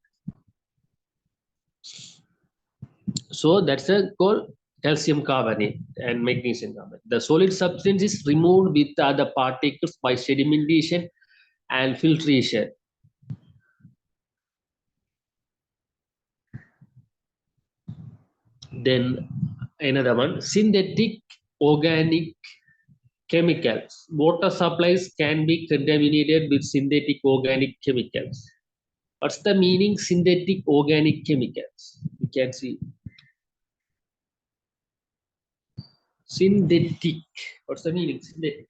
So that's a called calcium carbonate and magnesium carbonate. The solid substance is removed with other particles by sedimentation and filtration. Then another one, synthetic organic chemicals. Water supplies can be contaminated with synthetic organic chemicals. What's the meaning synthetic organic chemicals? You can see synthetic. What's the meaning synthetic?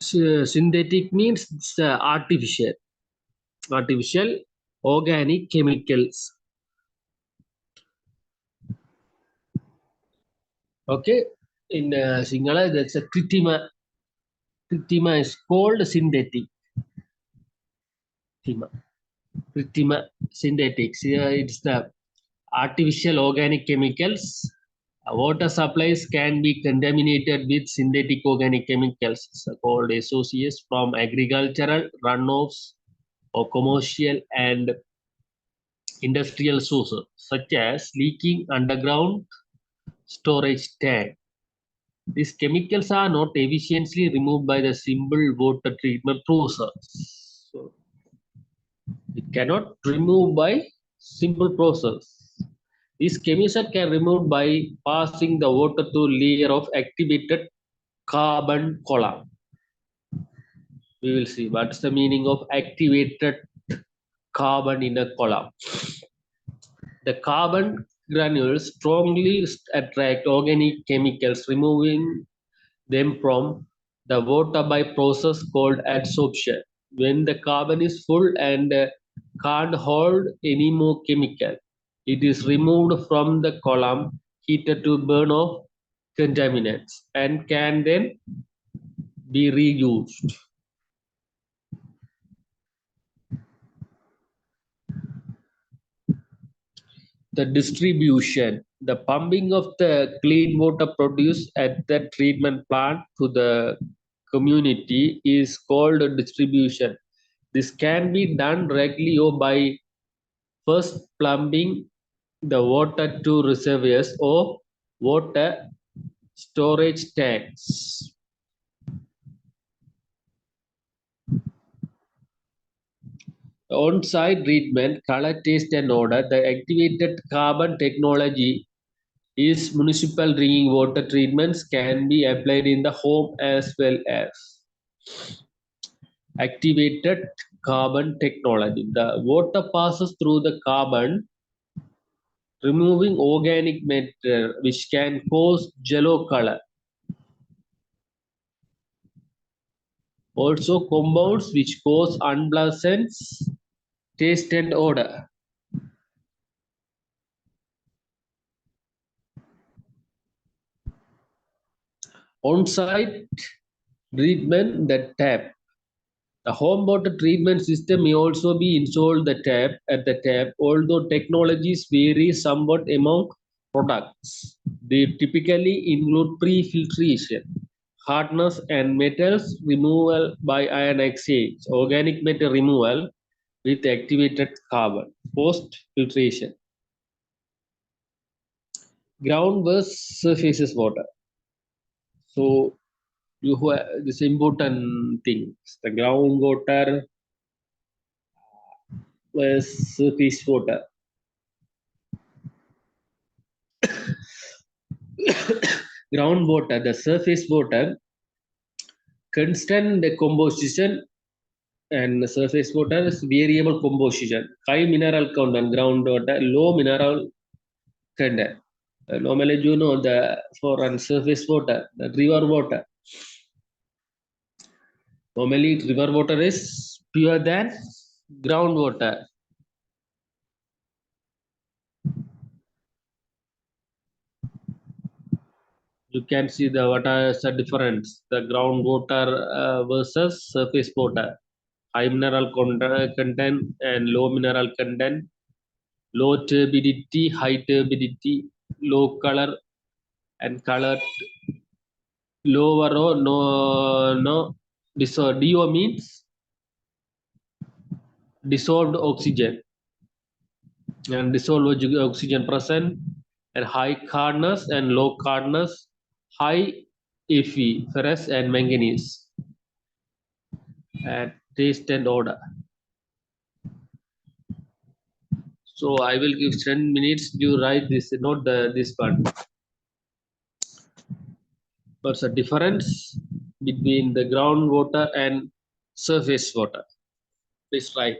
Synthetic means it's artificial organic chemicals. Okay, in Sinhala that's a kritima. Kritima is called synthetic. Kritima synthetics. It's the artificial organic chemicals. Water supplies can be contaminated with synthetic organic chemicals called SOCs from agricultural runoffs or commercial and industrial sources, such as leaking underground storage tank. These chemicals are not efficiently removed by the simple water treatment process. So it cannot remove by simple process. This chemical can remove by passing the water through layer of activated carbon column. We will see what's the meaning of activated carbon in a column. The carbon granules strongly attract organic chemicals, removing them from the water by process called adsorption. When the carbon is full and can't hold any more chemical, it is removed from the column, heated to burn off contaminants, and can then be reused. The distribution, the pumping of the clean water produced at the treatment plant to the community is called distribution. This can be done directly or by first pumping the water to reservoirs or water storage tanks. On-site treatment, color, taste, and odor. The activated carbon technology is municipal drinking water treatments can be applied in the home as well as activated carbon technology. The water passes through the carbon, removing organic matter which can cause yellow color. Also, compounds which cause unpleasant taste and odor. On-site treatment, the tap. The home water treatment system may also be installed at the tap, although technologies vary somewhat among products. They typically include pre-filtration, hardness and metals removal by ion exchange, organic matter removal with activated carbon, post-filtration. Ground versus surfaces water. So you have this important things. The groundwater versus surface water. Groundwater, the surface water, constant composition, and surface water is variable composition. High mineral content groundwater, low mineral content. Normally, you know the for and surface water, the river water. Normally, river water is pure than groundwater. You can see the what is the difference. The groundwater versus surface water. High mineral content and low mineral content, low turbidity, high turbidity, low color and color, lower or no dissolved. DO means dissolved oxygen and dissolved oxygen present, and high hardness and low hardness, high Fe, ferrous and manganese, and taste and odor. So I will give 10 minutes. You write this, not this one. What's the difference between the groundwater and surface water? Please write.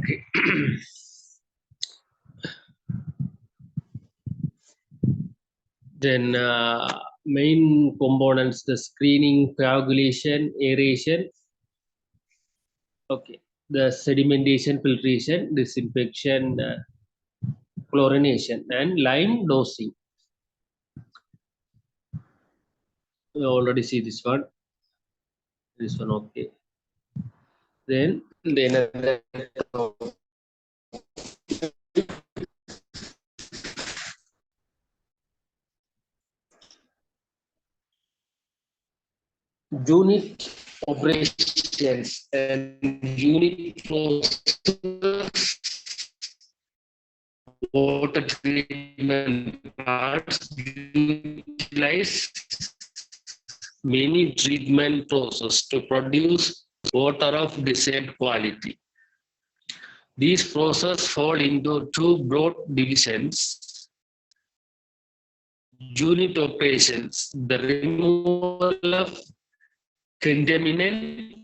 Okay. Then main components: the screening, coagulation, aeration. Okay. The sedimentation, filtration, disinfection, chlorination, and lime dosing. We already see this one. This one, okay. Then another unit operations and unit process, water treatment parts utilize many treatment processes to produce water of desired quality. These processes fall into two broad divisions: unit operations, the removal of contaminants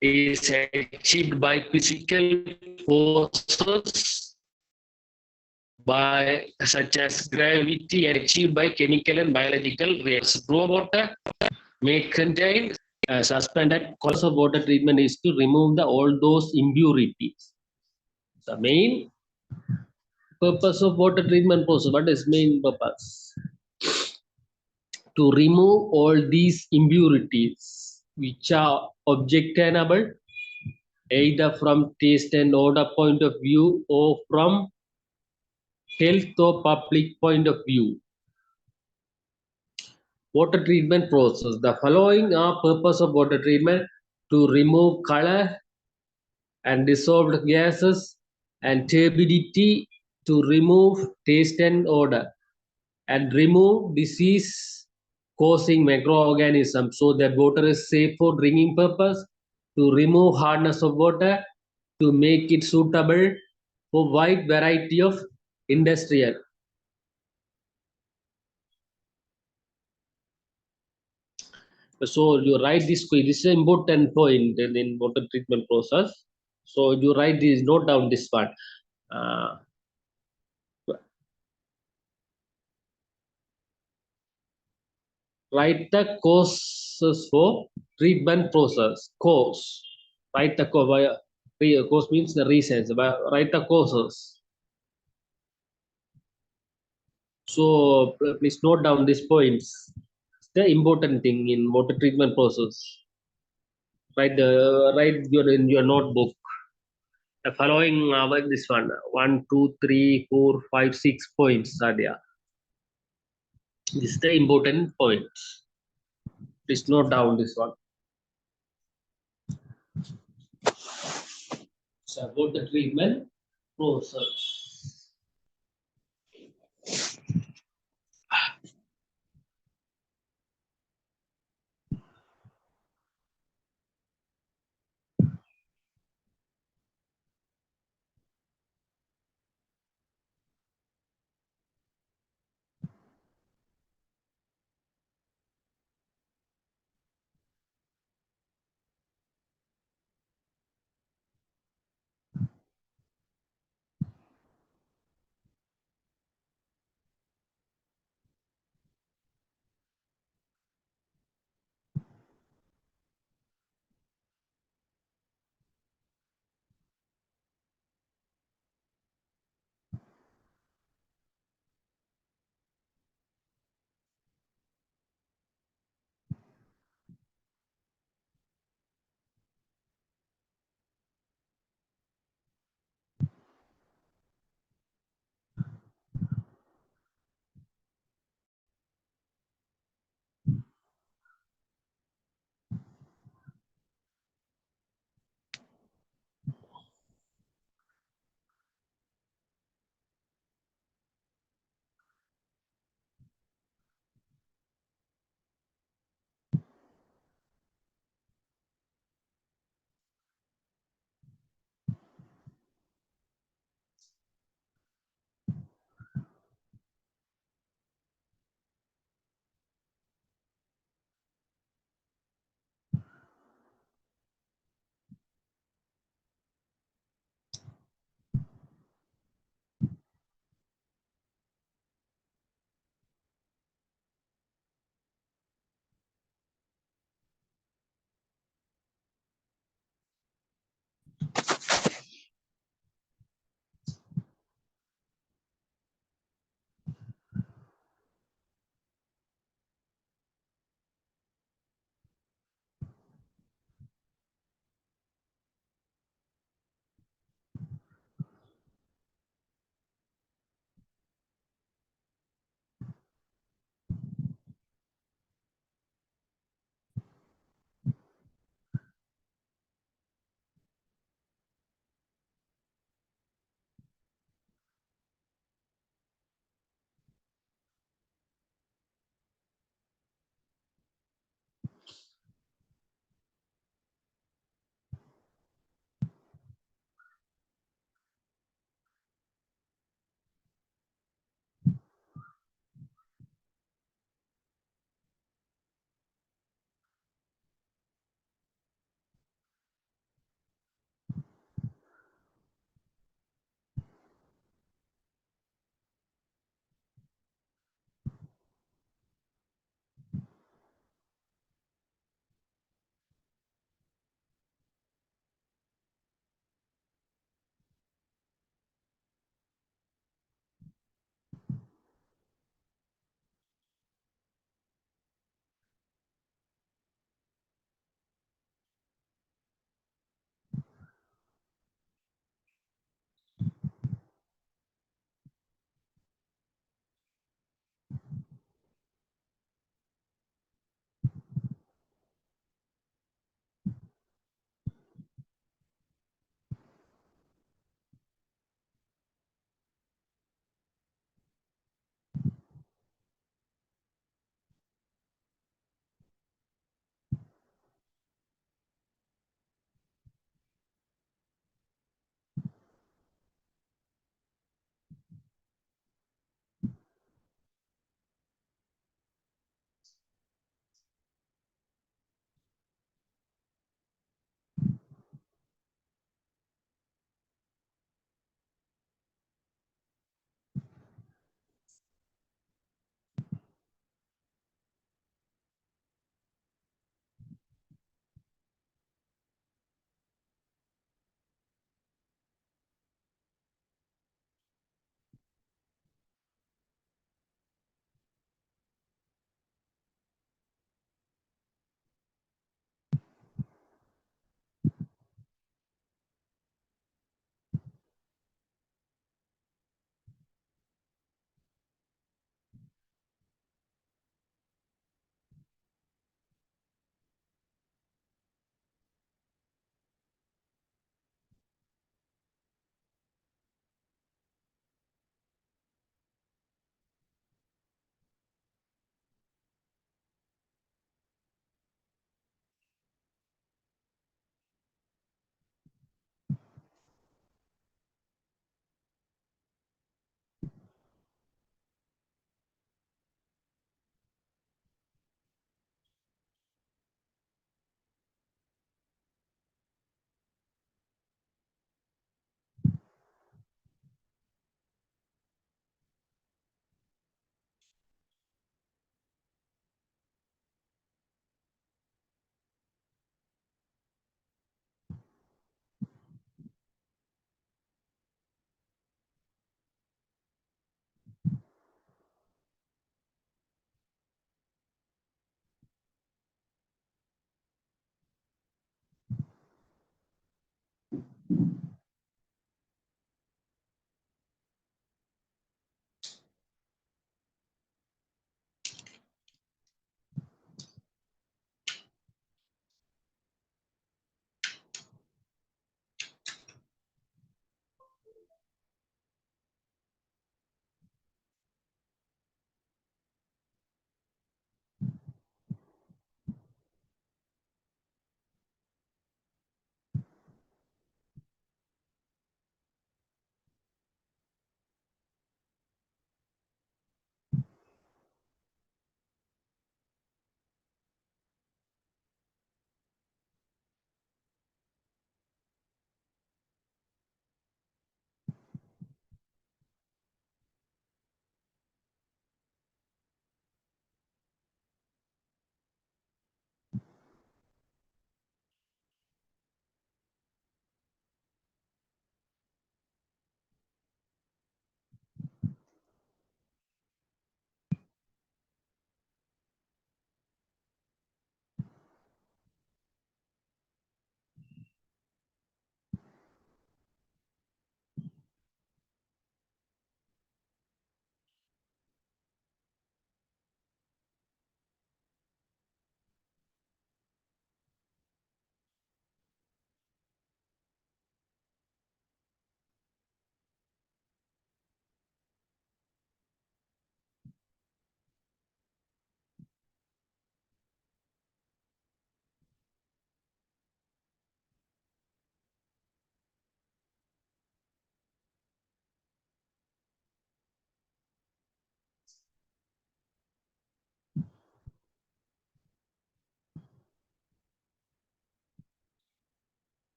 is achieved by physical forces by such as gravity, and achieved by chemical and biological reactions. Raw water may contain suspended. Cause of water treatment is to remove all those impurities. The main purpose of water treatment process. What is main purpose? To remove all these impurities which are objectionable either from taste and odor point of view or from health or public point of view. Water treatment process. The following are purpose of water treatment: to remove color and dissolved gases and turbidity, to remove taste and odor, and remove disease causing microorganisms so that water is safe for drinking purpose, to remove hardness of water, to make it suitable for wide variety of industrial. So you write this quick. This is an important point in water treatment process. So you write this, note down this part. Uh, write the causes for treatment process. Cause. Write the cause. Cause means the reasons. Write the causes. So please note down these points. It's the important thing in water treatment process. Write your in your notebook. The following this one: 1, 2, 3, 4, 5, 6 points are there. This is the important points. Please note down this one. So about the treatment process.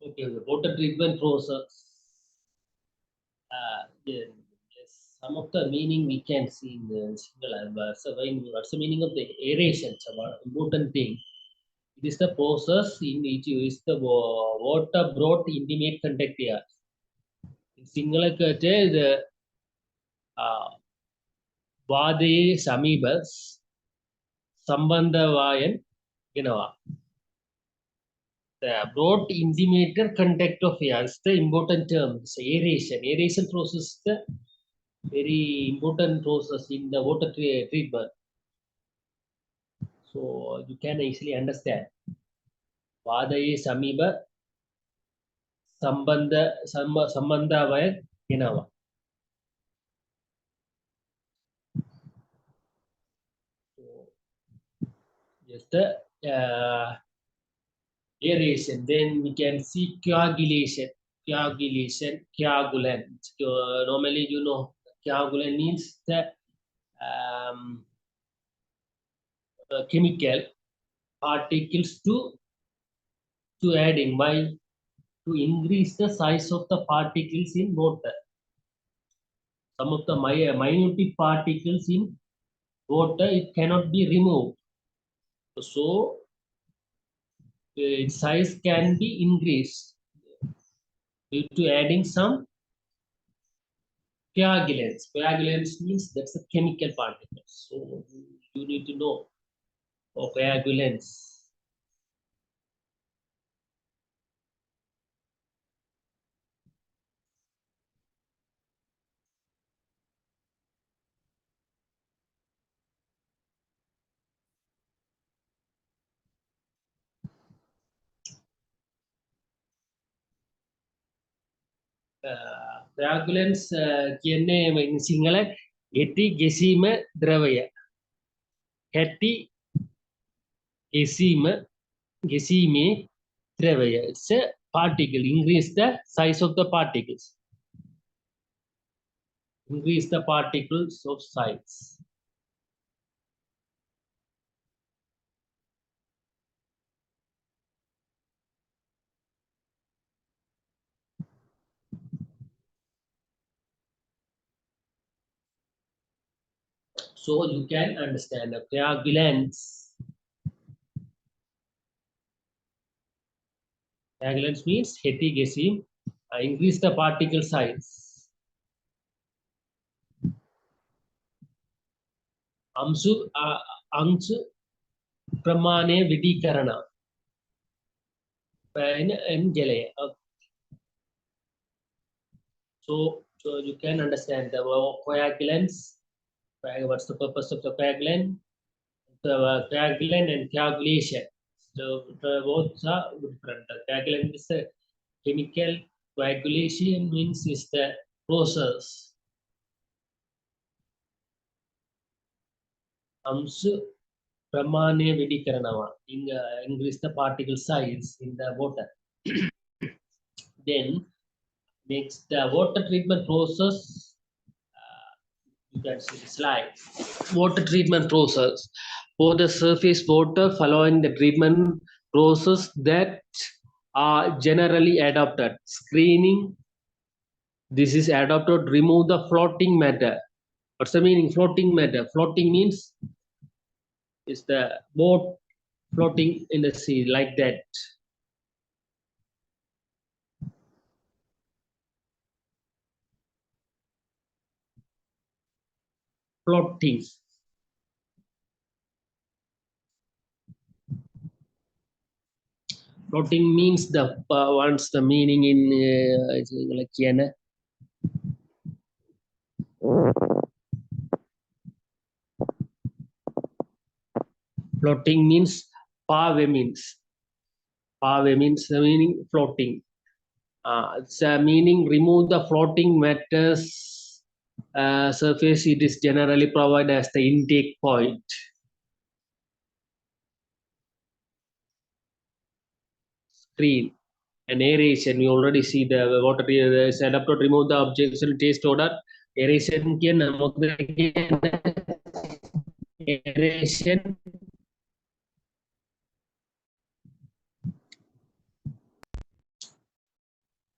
Okay, the water treatment process. Yes, some of the meaning we can see in the single. So what's the meaning of the aeration? It's an important thing. It is the process in which is the water brought intimate contact here. In single the Vade Samibas Sambandhavayan Ginava. The broad intimated contact of air is the important term. It's aeration. Aeration process is the very important process in the water treatment. So you can easily understand. Vadaye Samiba Sambandhavaya Ginava. So just the aeration. Then we can see coagulation. Coagulant. So, normally, coagulant means the um, chemical particles to adding by to increase the size of the particles in water. Some of the minute particles in water it cannot be removed. So its size can be increased due to adding some coagulants. Coagulants means that's a chemical particles. So you need to know of coagulants. coagulants කියන්නේ Sinhala හෙටි ගෙසීම ද්‍රවය. හෙටි ගෙසීමේ ද්‍රවය. It's a particle. Increase the size of the particles. Increase the particles of size. So you can understand the coagulants. Coagulants means හෙටි ගෙසීම්, increase the particle size. අංශු ප්‍රමාණය වැඩි කරන ජලය. So you can understand the coagulants. What's the purpose of the coagulant? The coagulant and coagulation. So both are different. The coagulant is a chemical. Coagulation means is the process. අංශු ප්‍රමාණය වැඩි කරනවා. Increase the particle size in the water. Then next the water treatment process. You can see the slide. Water treatment process. For the surface water following the treatment process that are generally adopted. Screening. This is adopted to remove the floating matter. What's the meaning floating matter? Floating means is the boat floating in the sea like that. Floating. Floating means the once the meaning in like floating means pave means the meaning floating. It's meaning remove the floating matters surface. It is generally provided as the intake point. Screen and aeration. You already see the water is adapted to remove the objectionable taste odor. Aeration aeration.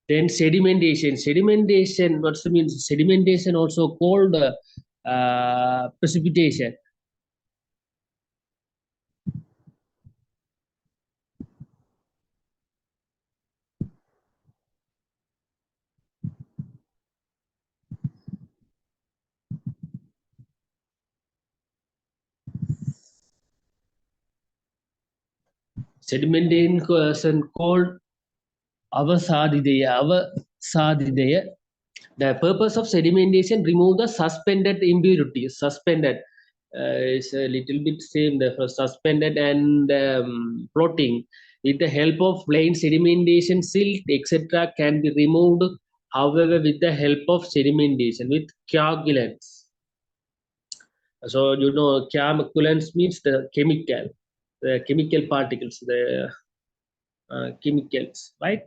Then sedimentation. Sedimentation, what's the means? Sedimentation also called precipitation. Sedimentation called අවසාදිතය. The purpose of sedimentation remove the suspended impurities. Suspended is a little bit same. The suspended and floating with the help of plain sedimentation, silt, etc. can be removed. However, with the help of sedimentation with coagulants. So you know, coagulants means the chemical particles, the chemicals, right?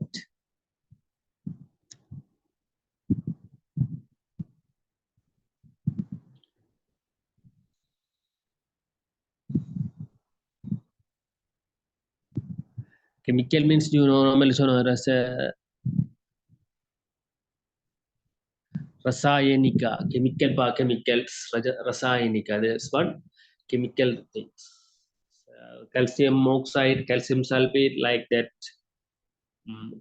Chemical means you know normally rasayanika, chemicals, rasayanika. There's one chemical things. Calcium oxide, calcium sulfate, like that.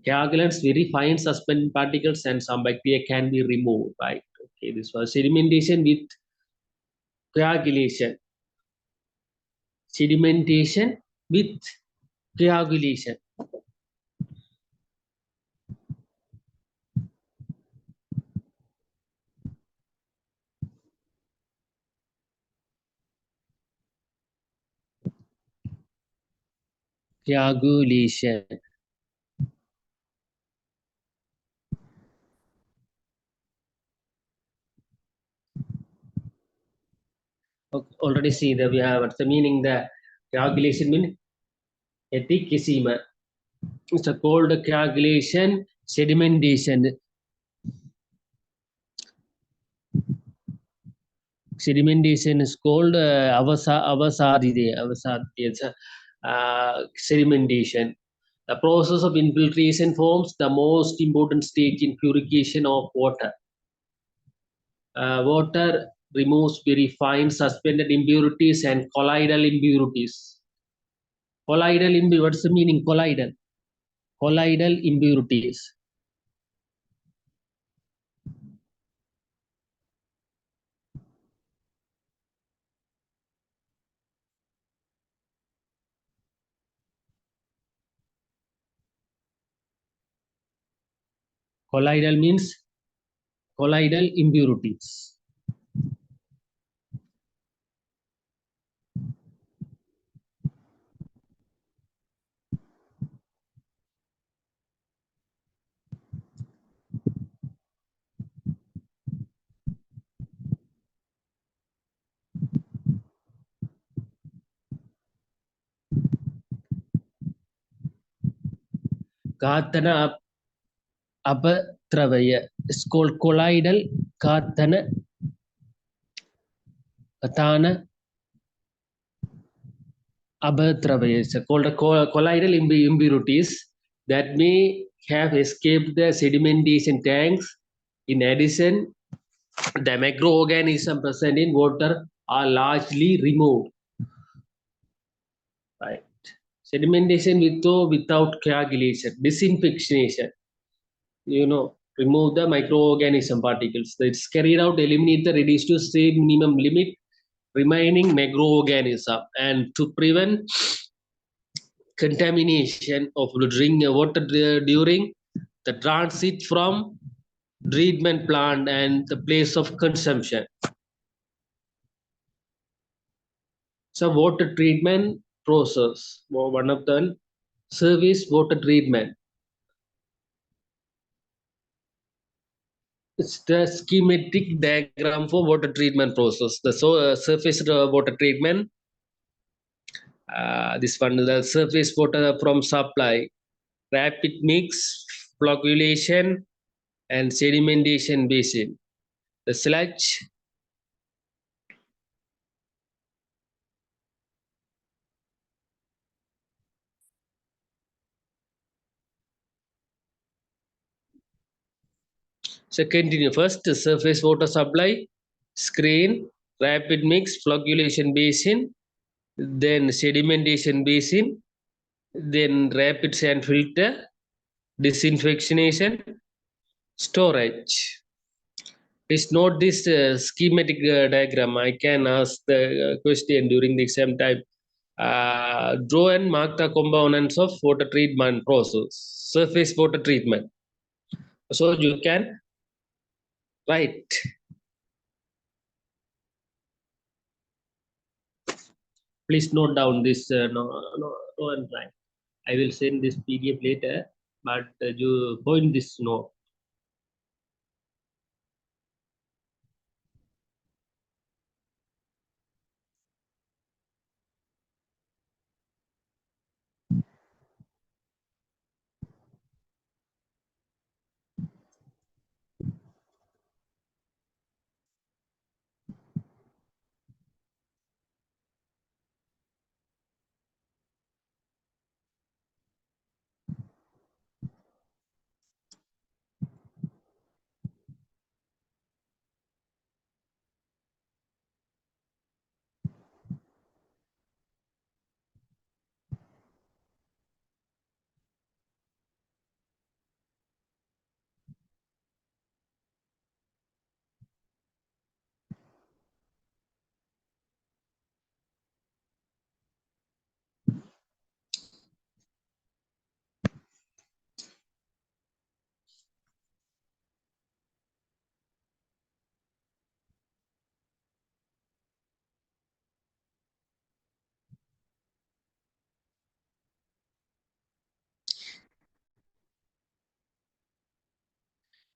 Coagulants, very fine suspended particles, and some bacteria can be removed, right? Okay, this was sedimentation with coagulation. Sedimentation with coagulation. Coagulation. Okay, already see that we have what's the meaning. The coagulation mean epichyma. It's a called coagulation sedimentation. Sedimentation is called avasaride. It's a sedimentation. The process of infiltration forms the most important stage in purification of water. Water removes very fine suspended impurities and colloidal impurities. Colloidal impurities, what's the meaning colloidal? Colloidal impurities. Colloidal means colloidal impurities. Kathana Apatravaya is called colloidal Kathana Kathana Apatravaya. It's called a colloidal impurities that may have escaped the sedimentation tanks. In addition, the microorganisms present in water are largely removed. Right. Sedimentation with or without coagulation, disinfection. Remove the microorganism particles. It's carried out, eliminate the reduced to say minimum limit remaining microorganism, and to prevent contamination of drinking water during the transit from treatment plant and the place of consumption. So water treatment process, one of the surface water treatment. It's the schematic diagram for water treatment process. The surface water treatment. This one, the surface water from supply, rapid mix, flocculation, and sedimentation basin. The sludge. So continue. First, the surface water supply, screen, rapid mix, flocculation basin, then sedimentation basin, then rapid sand filter, disinfection, storage. Please note this schematic diagram. I can ask the question during the exam time. Draw and mark the components of water treatment process, surface water treatment. So you can write. Please note down this. No, and write. I will send this PDF later, but you point this note.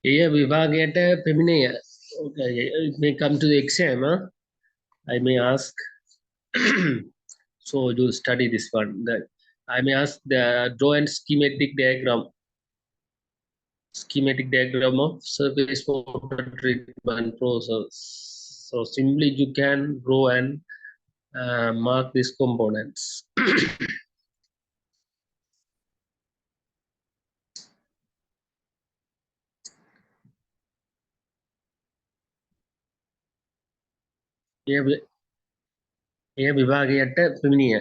Yeah, Vivageta Pemineya. Okay, it may come to the exam. I may ask. So you study this one. That I may ask the draw and schematic diagram of surface water treatment process. So simply you can draw and mark these components. ඒ විභාගයට පැමිණිය.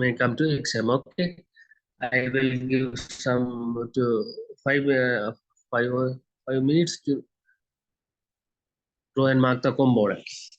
May come to exam. Okay, I will give some to 5 minutes to draw and mark the components.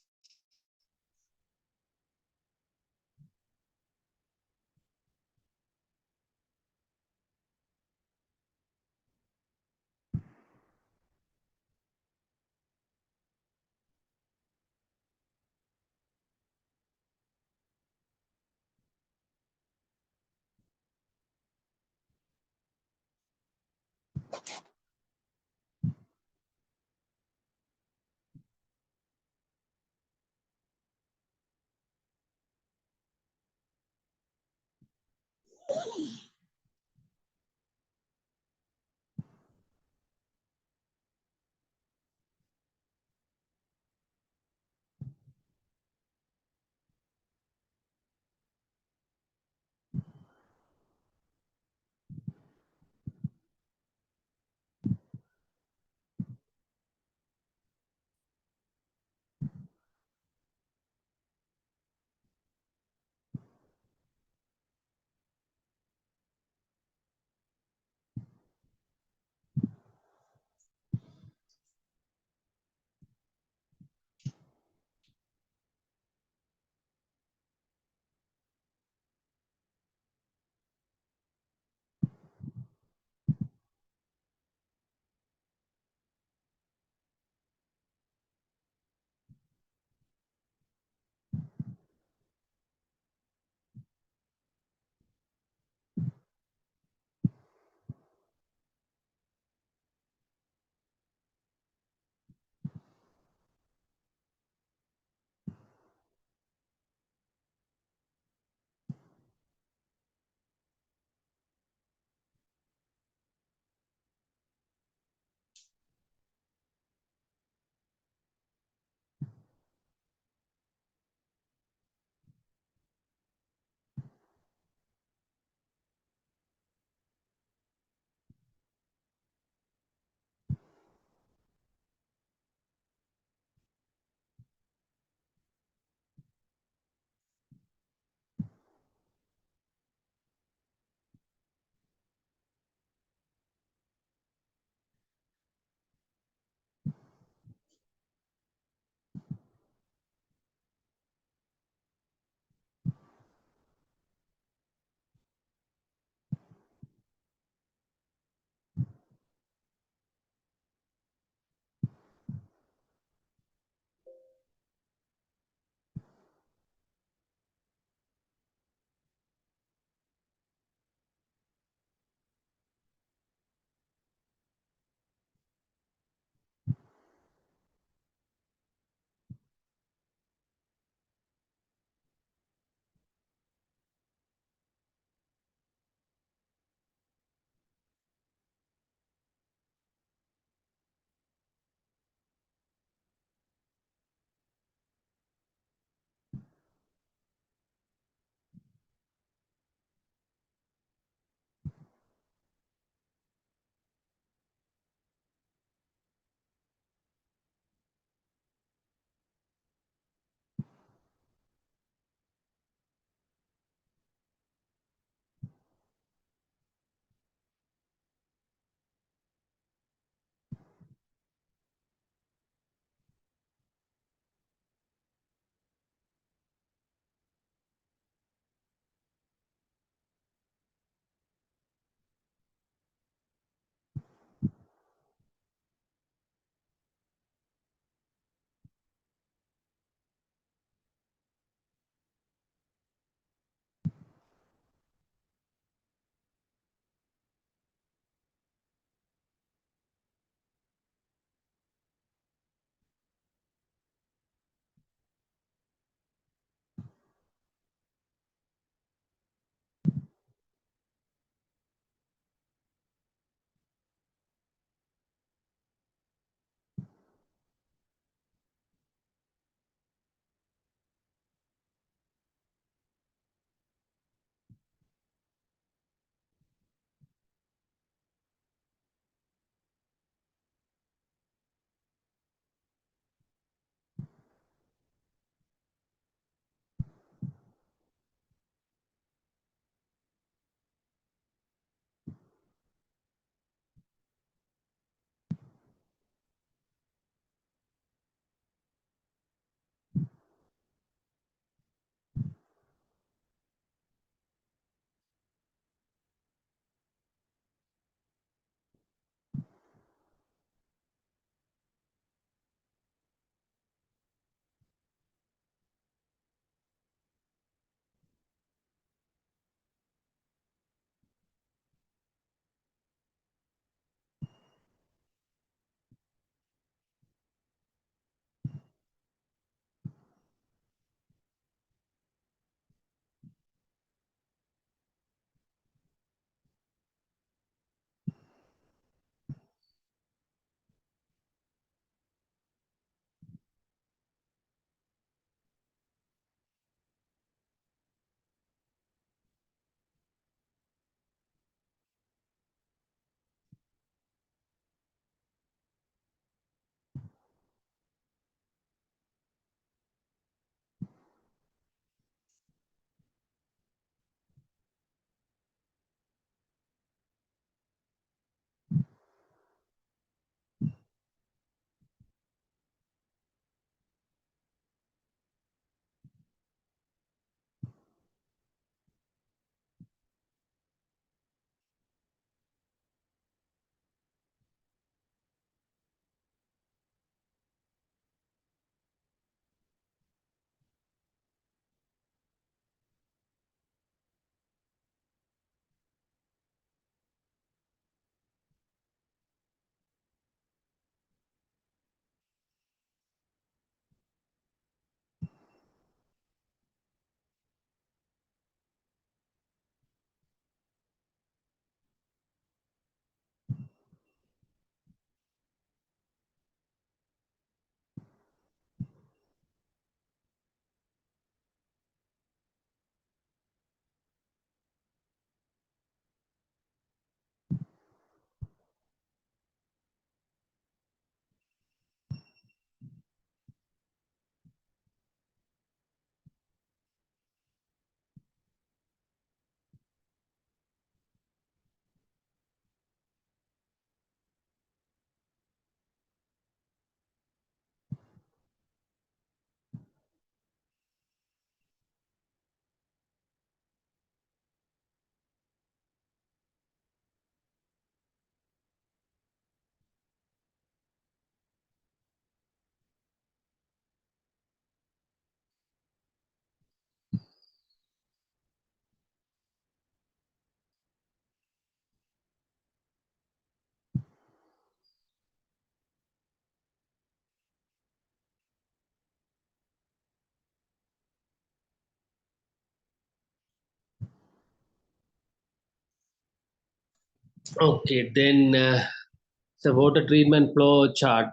Okay, then the water treatment flow chart.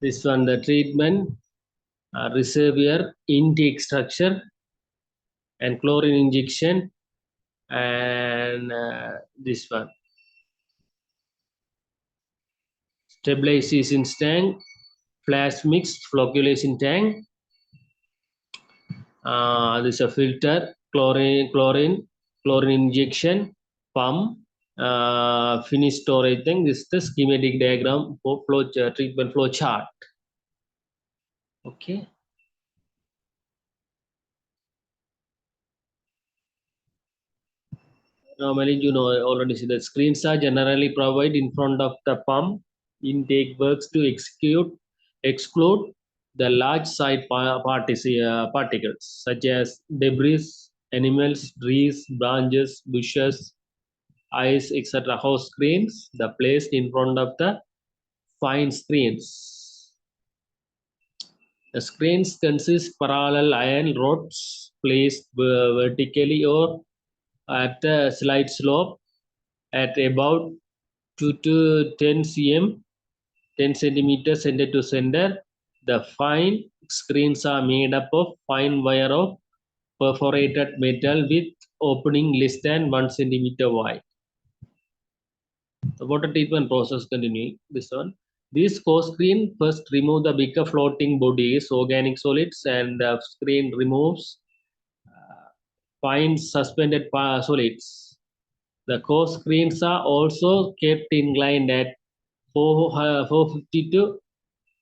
This one, the treatment, reservoir, intake structure, and chlorine injection, and this one, stabilization tank, flash mix, flocculation tank. This is a filter, chlorine injection, pump, finished storage thing. This is the schematic diagram for treatment flow chart. Okay. Normally, you know, already see the screens are generally provided in front of the pump. Intake works to exclude the large side particles such as debris, animals, trees, branches, bushes, ice, etc. House screens, the placed in front of the fine screens. The screens consist parallel iron rods placed vertically or at a slight slope at about 2 to 10 cm, 10 centimeters center to center. The fine screens are made up of fine wire of perforated metal with opening less than 1 centimeter wide. The water treatment process continuing. This one. This core screen first remove the bigger floating bodies, organic solids, and the screen removes fine suspended solids. The core screens are also kept inclined at 450 to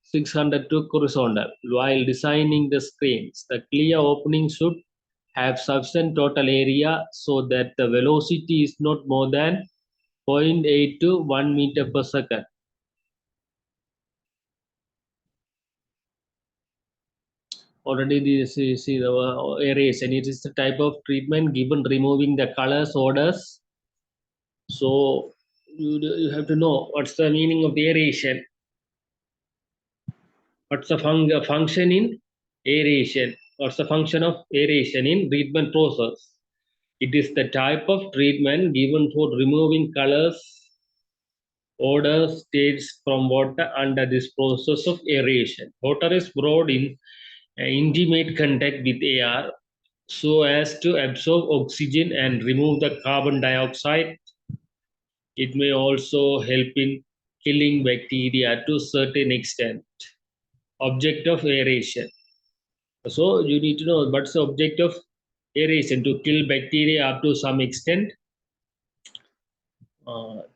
600 to horizontal. While designing the screens, the clear opening should have sufficient total area so that the velocity is not more than 0.8 to 1 meter per second. Already this is the aeration. It is the type of treatment given removing the colors, odors. So you have to know what's the meaning of the aeration. What's the function in aeration? What's the function of aeration in treatment process? It is the type of treatment given for removing colors, odors, states from water under this process of aeration. Water is brought in intimate contact with air so as to absorb oxygen and remove the carbon dioxide. It may also help in killing bacteria to a certain extent. Object of aeration. So you need to know what's the object of aeration: to kill bacteria up to some extent,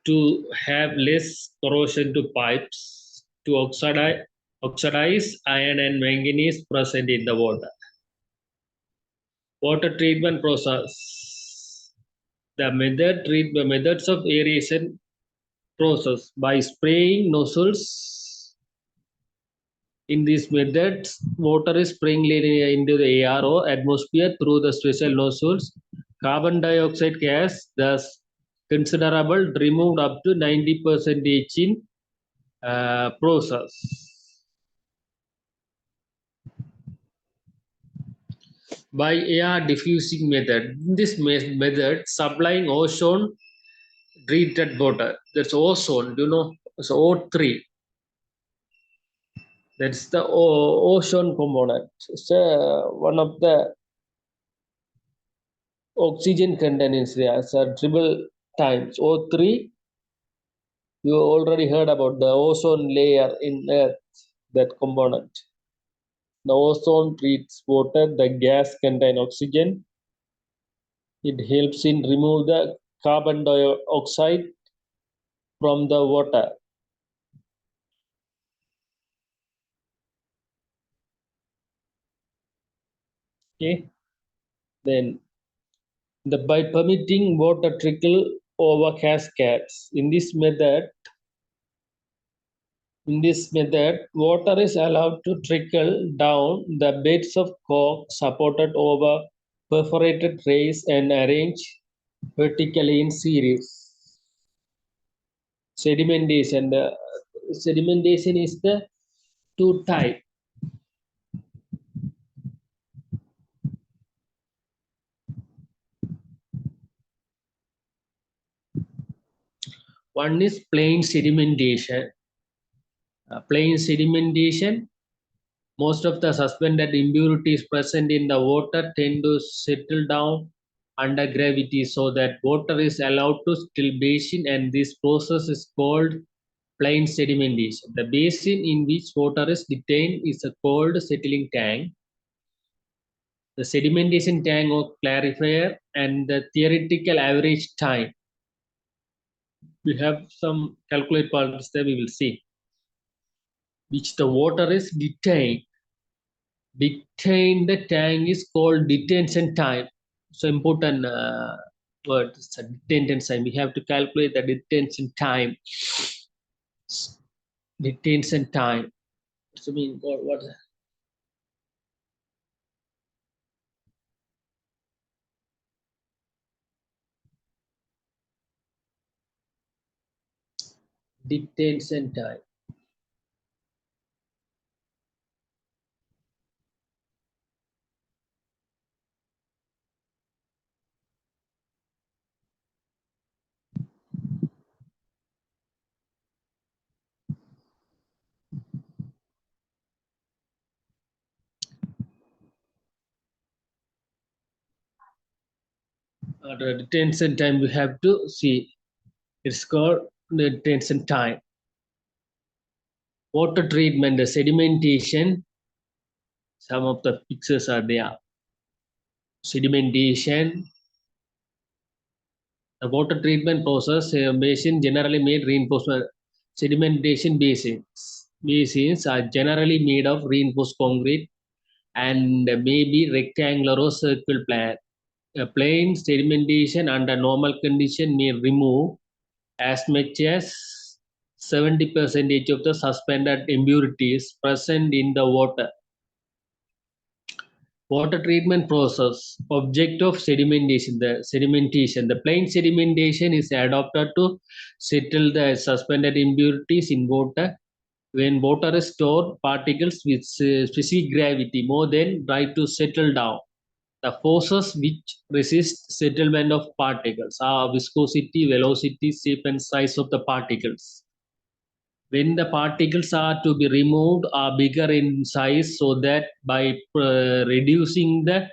to have less corrosion to pipes, to oxidize iron and manganese present in the water. Water treatment process. The methods of aeration process by spraying nozzles. In these methods, water is spraying into the air or atmosphere through the special nozzles. Carbon dioxide gas, thus considerable, removed up to 90% in process. By air diffusing method, in this method, supplying ozone treated water. That's ozone, you know, so O3. That's the ozone component. It's one of the oxygen contains as a triple times O3. You already heard about the ozone layer in Earth, that component. The ozone treats water, the gas contain oxygen. It helps in remove the carbon dioxide from the water. Okay, then by permitting water trickle over cascades. In this method, water is allowed to trickle down the beds of cork supported over perforated trays and arranged vertically in series. Sedimentation. The sedimentation is the two type. One is plain sedimentation. Plain sedimentation, most of the suspended impurities present in the water tend to settle down under gravity so that water is allowed to still basin, and this process is called plain sedimentation. The basin in which water is detained is called settling tank. The sedimentation tank or clarifier, and the theoretical average time. We have some calculate parts there we will see, which the water is detained. Detain the tank is called detention time. So important word, detention time. We have to calculate the detention time. Detention time. So mean what? Detention time. The detention time we have to see. It's called the detention time. Water treatment, the sedimentation. Some of the pictures are there. Sedimentation. The water treatment process basin generally made reinforcement. Sedimentation basins. Basins are generally made of reinforced concrete and may be rectangular or circular plan. A plain sedimentation under normal condition may remove as much as 70% of the suspended impurities present in the water. Water treatment process. Object of sedimentation. The plain sedimentation is adopted to settle the suspended impurities in water. When water is stored, particles with specific gravity more than try to settle down. The forces which resist settlement of particles are viscosity, velocity, shape, and size of the particles. When the particles are to be removed are bigger in size, so that by reducing the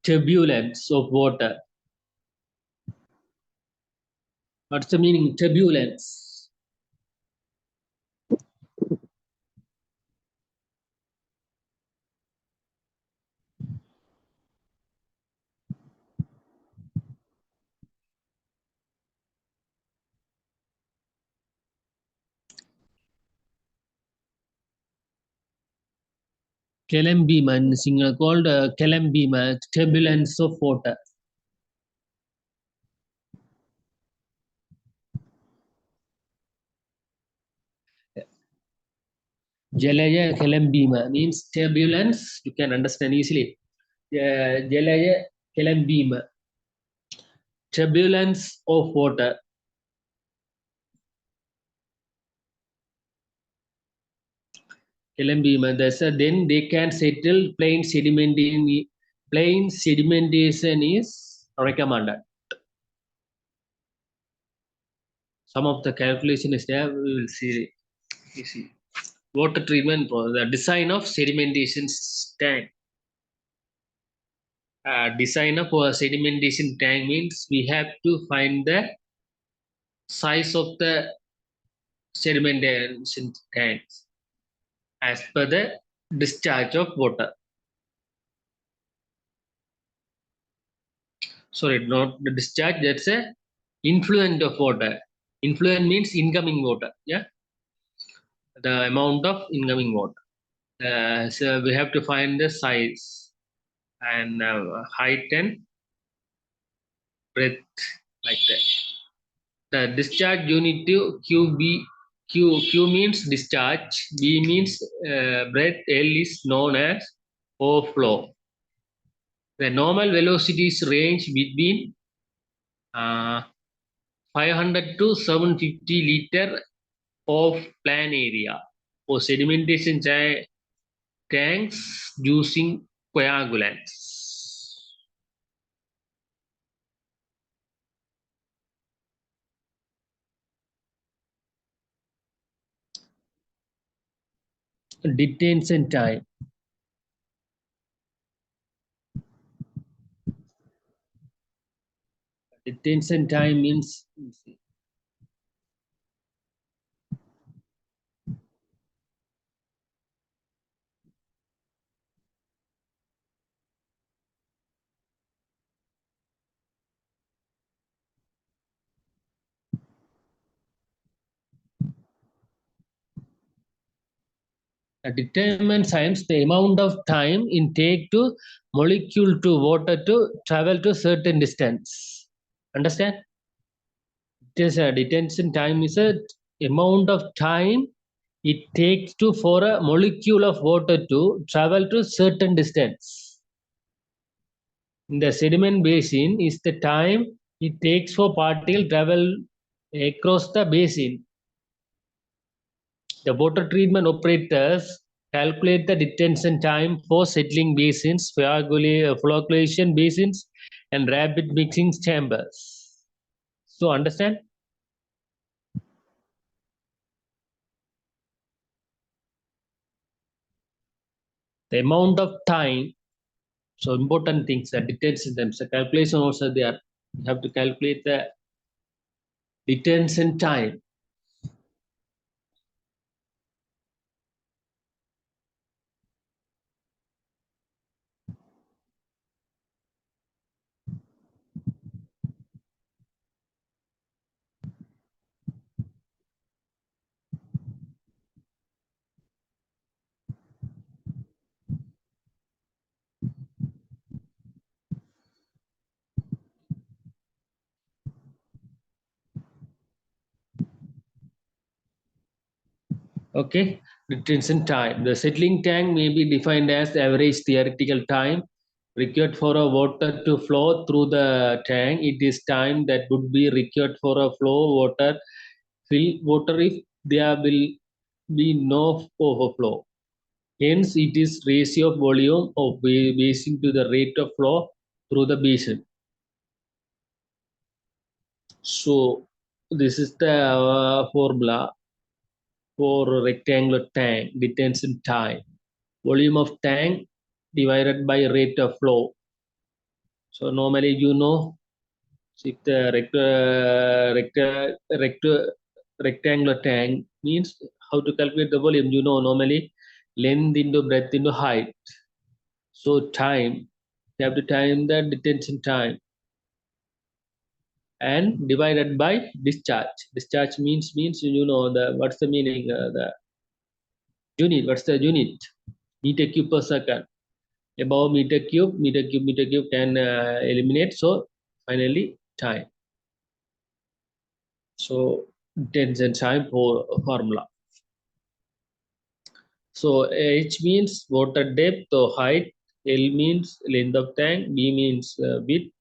turbulence of water. What's the meaning turbulence? Kelembima in Sinhala called Kelembima, turbulence of water. Jalaya Kelembima means turbulence. You can understand easily. Jalaya Kelembima, turbulence of water. Kelembima. Then they can settle plain sedimentation. Plain sedimentation is recommended. Some of the calculation is there. We will see. Water treatment for the design of sedimentation tank. Design of a sedimentation tank means we have to find the size of the sedimentation tanks as per the discharge of water. Sorry, not the discharge, that's a influent of water. Influent means incoming water. Yeah, the amount of incoming water. So we have to find the size and height and breadth, like that. The discharge unit to Q means discharge, B means breadth, L is known as overflow. The normal velocities range between 500 to 750 liter of plan area for sedimentation tanks using coagulants. detention time. Detention time means determines science the amount of time it take to molecule to water to travel to certain distance. Understand? It is a detention time is a amount of time it takes to for a molecule of water to travel to certain distance. In the sediment basin is the time it takes for particle travel across the basin. The water treatment operators calculate the detention time for settling basins, flocculation basins, and rapid mixing chambers. So understand? The amount of time, so important things, the detention time. So calculation also there. You have to calculate the detention time. Okay, detention time. The settling time may be defined as the average theoretical time required for a water to flow through the tank. It is time that would be required for a flow water fill water if there will be no overflow. Hence, it is ratio of volume of basin to the rate of flow through the basin. So, this is the formula for rectangular tank detention time. Volume of tank divided by rate of flow. So normally if the rectangular tank means how to calculate the volume. Normally length into breadth into height. So time, you have to time the detention time and divided by discharge. Discharge means the what's the meaning the unit. What's the unit? Meter cube per second. Above meter cube can eliminate. So finally time. So detention time for formula. So H means water depth or height, L means length of tank, B means width,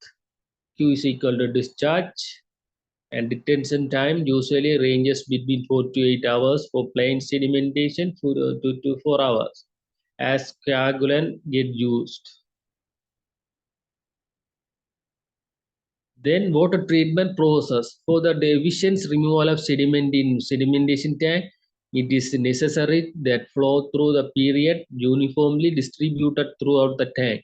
Q is equal to discharge, and detention time usually ranges between 4 to 8 hours for plain sedimentation, 2 to 4 hours as coagulant get used. Then water treatment process. For the efficient removal of sediment in sedimentation tank, it is necessary that flow through the period uniformly distributed throughout the tank.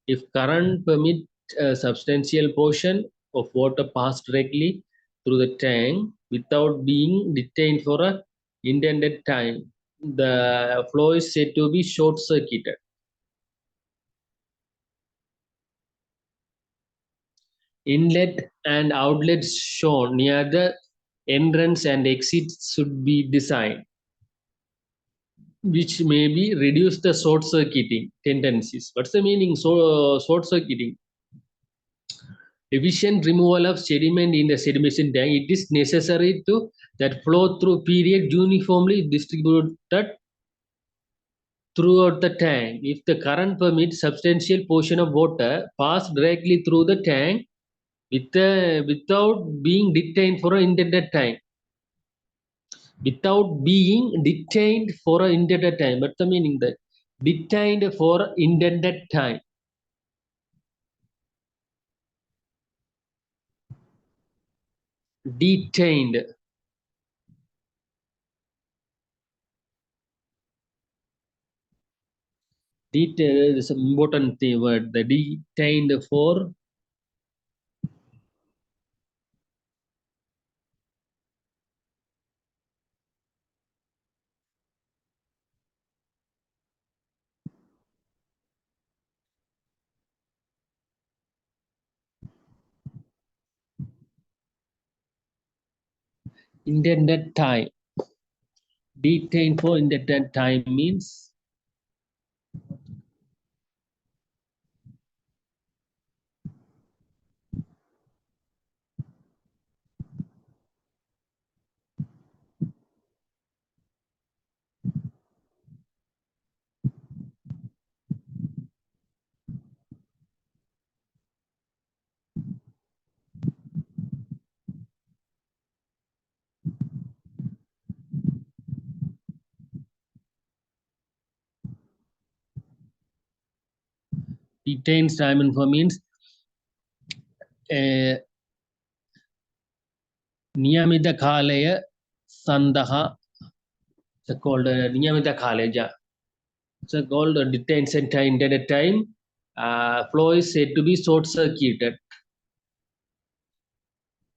If current permit a substantial portion of water pass directly through the tank without being detained for a intended time, the flow is said to be short-circuited. Inlet and outlets shown near the entrance and exits should be designed, which may be reduce the short circuiting tendencies. What's the meaning? So short circuiting. Efficient removal of sediment in the sedimentation tank. It is necessary to that flow through period uniformly distributed throughout the tank. If the current permits substantial portion of water pass directly through the tank without being detained for an intended time. Without being detained for an intended time. What's the meaning that? Detained for intended time. Detained. Detained is an important word. The detained for intended time. Detained for intended time means detained time info means Niyamita Kalaya Sandaha. It's called Niyamita Kaleja. It's called detention time. Intended time. Flow is said to be short circuited.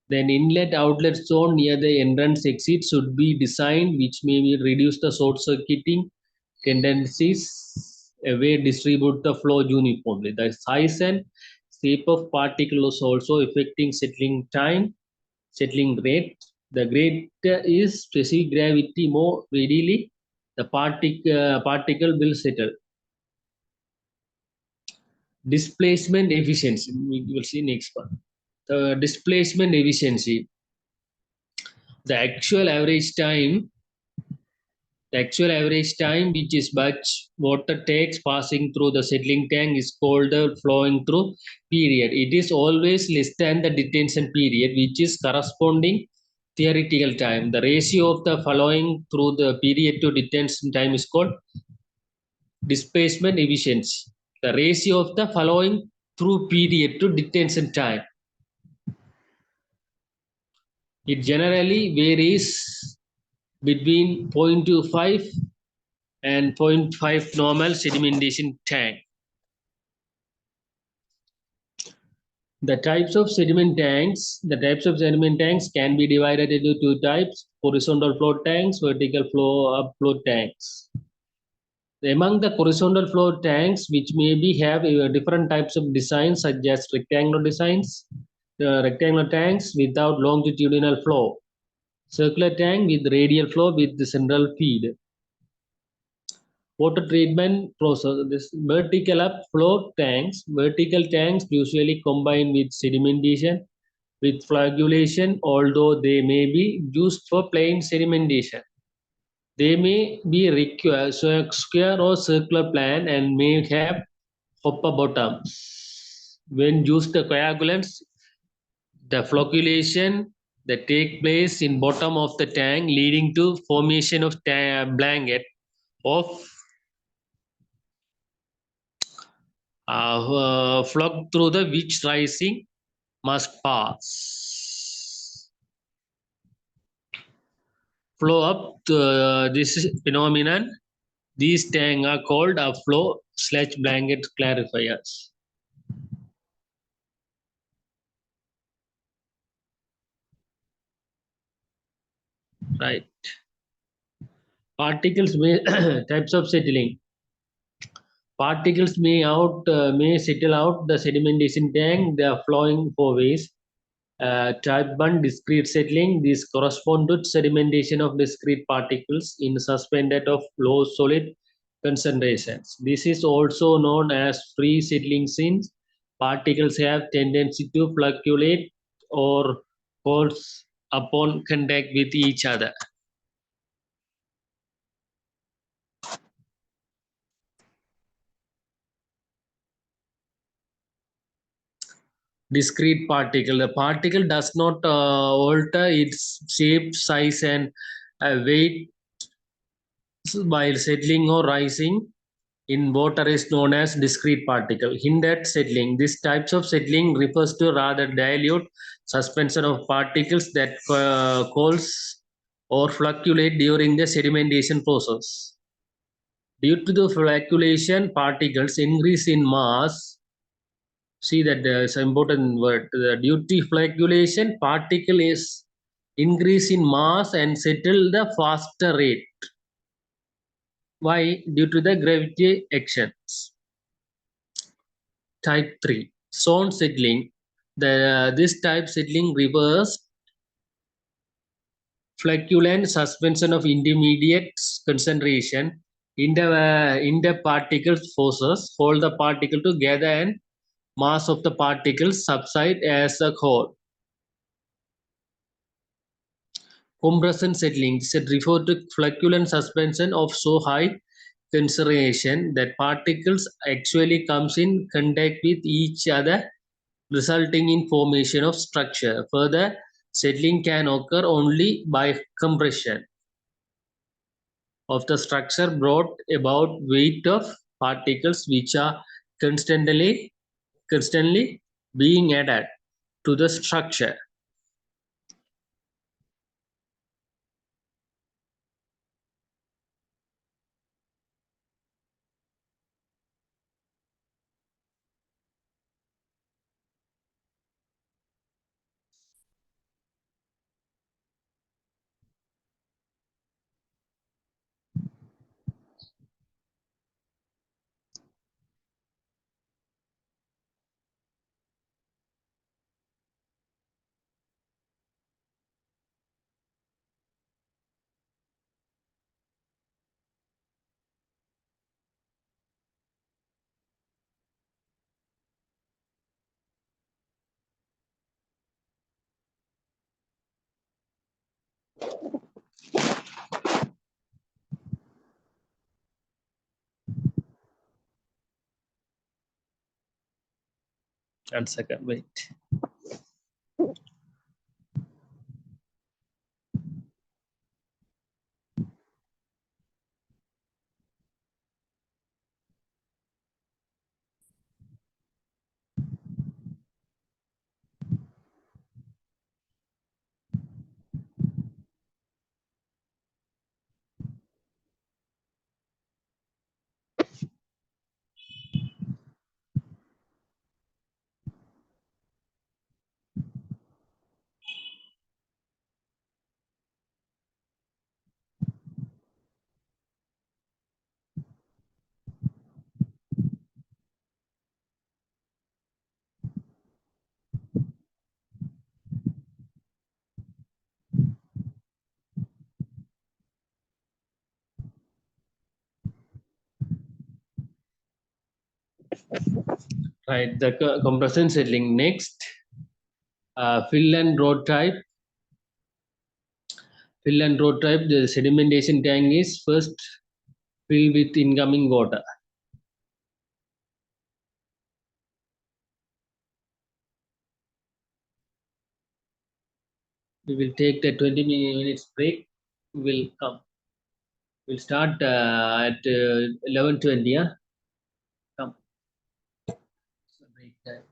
Then inlet outlet zone near the entrance exit should be designed, which may reduce the short circuiting tendencies away, distribute the flow uniformly. The size and shape of particles also affecting settling time, settling rate. The greater is specific gravity, more readily the particle will settle. Displacement efficiency. We will see next one. The displacement efficiency. The actual average time which is much water takes passing through the settling tank is called the flowing through period. It is always less than the detention period, which is corresponding theoretical time. The ratio of the flowing through the period to detention time is called displacement efficiency. The ratio of the flowing through period to detention time. It generally varies between 0.25 and 0.5 normal sedimentation tank. The types of sediment tanks can be divided into two types: horizontal flow tanks, vertical flow tanks. Among the horizontal flow tanks, which maybe have different types of designs, such as rectangular designs, the rectangular tanks without longitudinal flow, circular tank with radial flow with the central feed. Water treatment process. This vertical tanks usually combine with sedimentation with flagellation, although they may be used for plain sedimentation. They may be require square or circular plan and may have hopper bottoms. When used the coagulants, the flocculation that take place in bottom of the tank, leading to formation of blanket of flock through the which rising must pass. Flow up this phenomenon. These tanks are called a flow / blanket clarifiers. Right. Particles may types of settling. Particles may settle out the sedimentation tank. They are flowing four ways. Type 1 discrete settling. These correspond to sedimentation of discrete particles in suspended of low solid concentrations. This is also known as free settling since particles have tendency to flocculate or course upon contact with each other. Discrete particle. The particle does not alter its shape, size, and weight while settling or rising in water is known as discrete particle. Hindered settling. This types of settling refers to rather dilute suspension of particles that cools or flocculate during the sedimentation process. Due to the flocculation, particles increase in mass. See that it's an important word. Due to flocculation, particle is increase in mass and settle the faster rate. Why? Due to the gravity actions. Type 3. Zone settling. This type settling reverse flocculant suspension of intermediate concentration in the particle forces hold the particle together and mass of the particles subside as a whole. Compression settling is referred to flocculant suspension of so high concentration that particles actually comes in contact with each other, resulting in formation of structure. Further, settling can occur only by compression of the structure brought about weight of particles which are constantly being added to the structure. One second, wait. Right, the compression settling next. Fill and road type. Fill and road type. The sedimentation tank is first filled with incoming water. We will take the 20 minutes break. We will come. We'll start at 11:20. Yeah, come. Break time.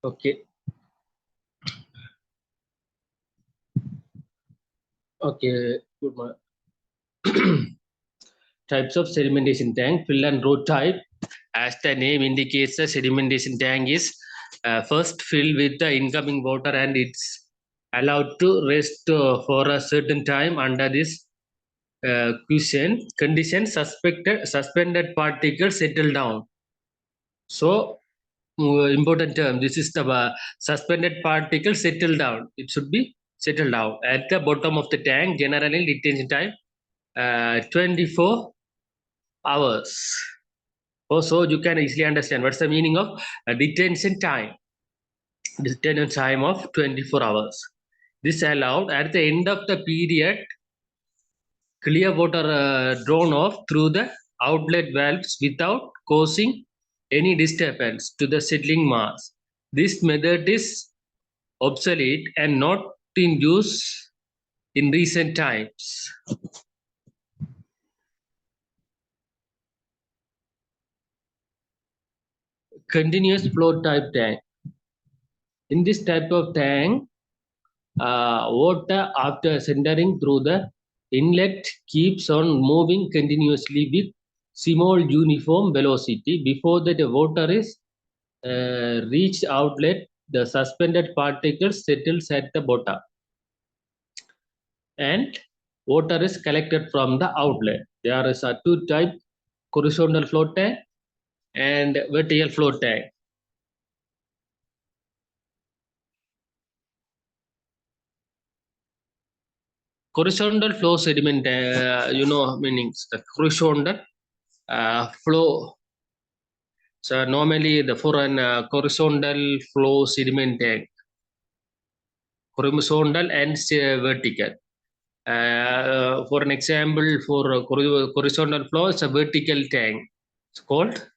Okay. Okay. Good morning. Types of sedimentation tank, fill and road type. As the name indicates, the sedimentation tank is first filled with the incoming water and it's allowed to rest for a certain time under this condition. Suspended particles settle down. So, important term. This is the suspended particles settle down. It should be settled down at the bottom of the tank. Generally, detention time 24 hours. Also, you can easily understand what's the meaning of detention time. Detention time of 24 hours. This allowed at the end of the period, clear water drawn off through the outlet valves without causing any disturbance to the settling mass. This method is obsolete and not in use in recent times. Continuous flow type tank. In this type of tank, water after centering through the inlet keeps on moving continuously with small uniform velocity. Before that the water is reached outlet, the suspended particles settles at the bottom and water is collected from the outlet. There is a two type, horizontal flow tank and vertical flow tank. Horizontal flow sediment, meanings. The horizontal flow. So normally the for an horizontal flow sediment tank, horizontal and vertical. For an example, for horizontal flow, it's a vertical tank. It's called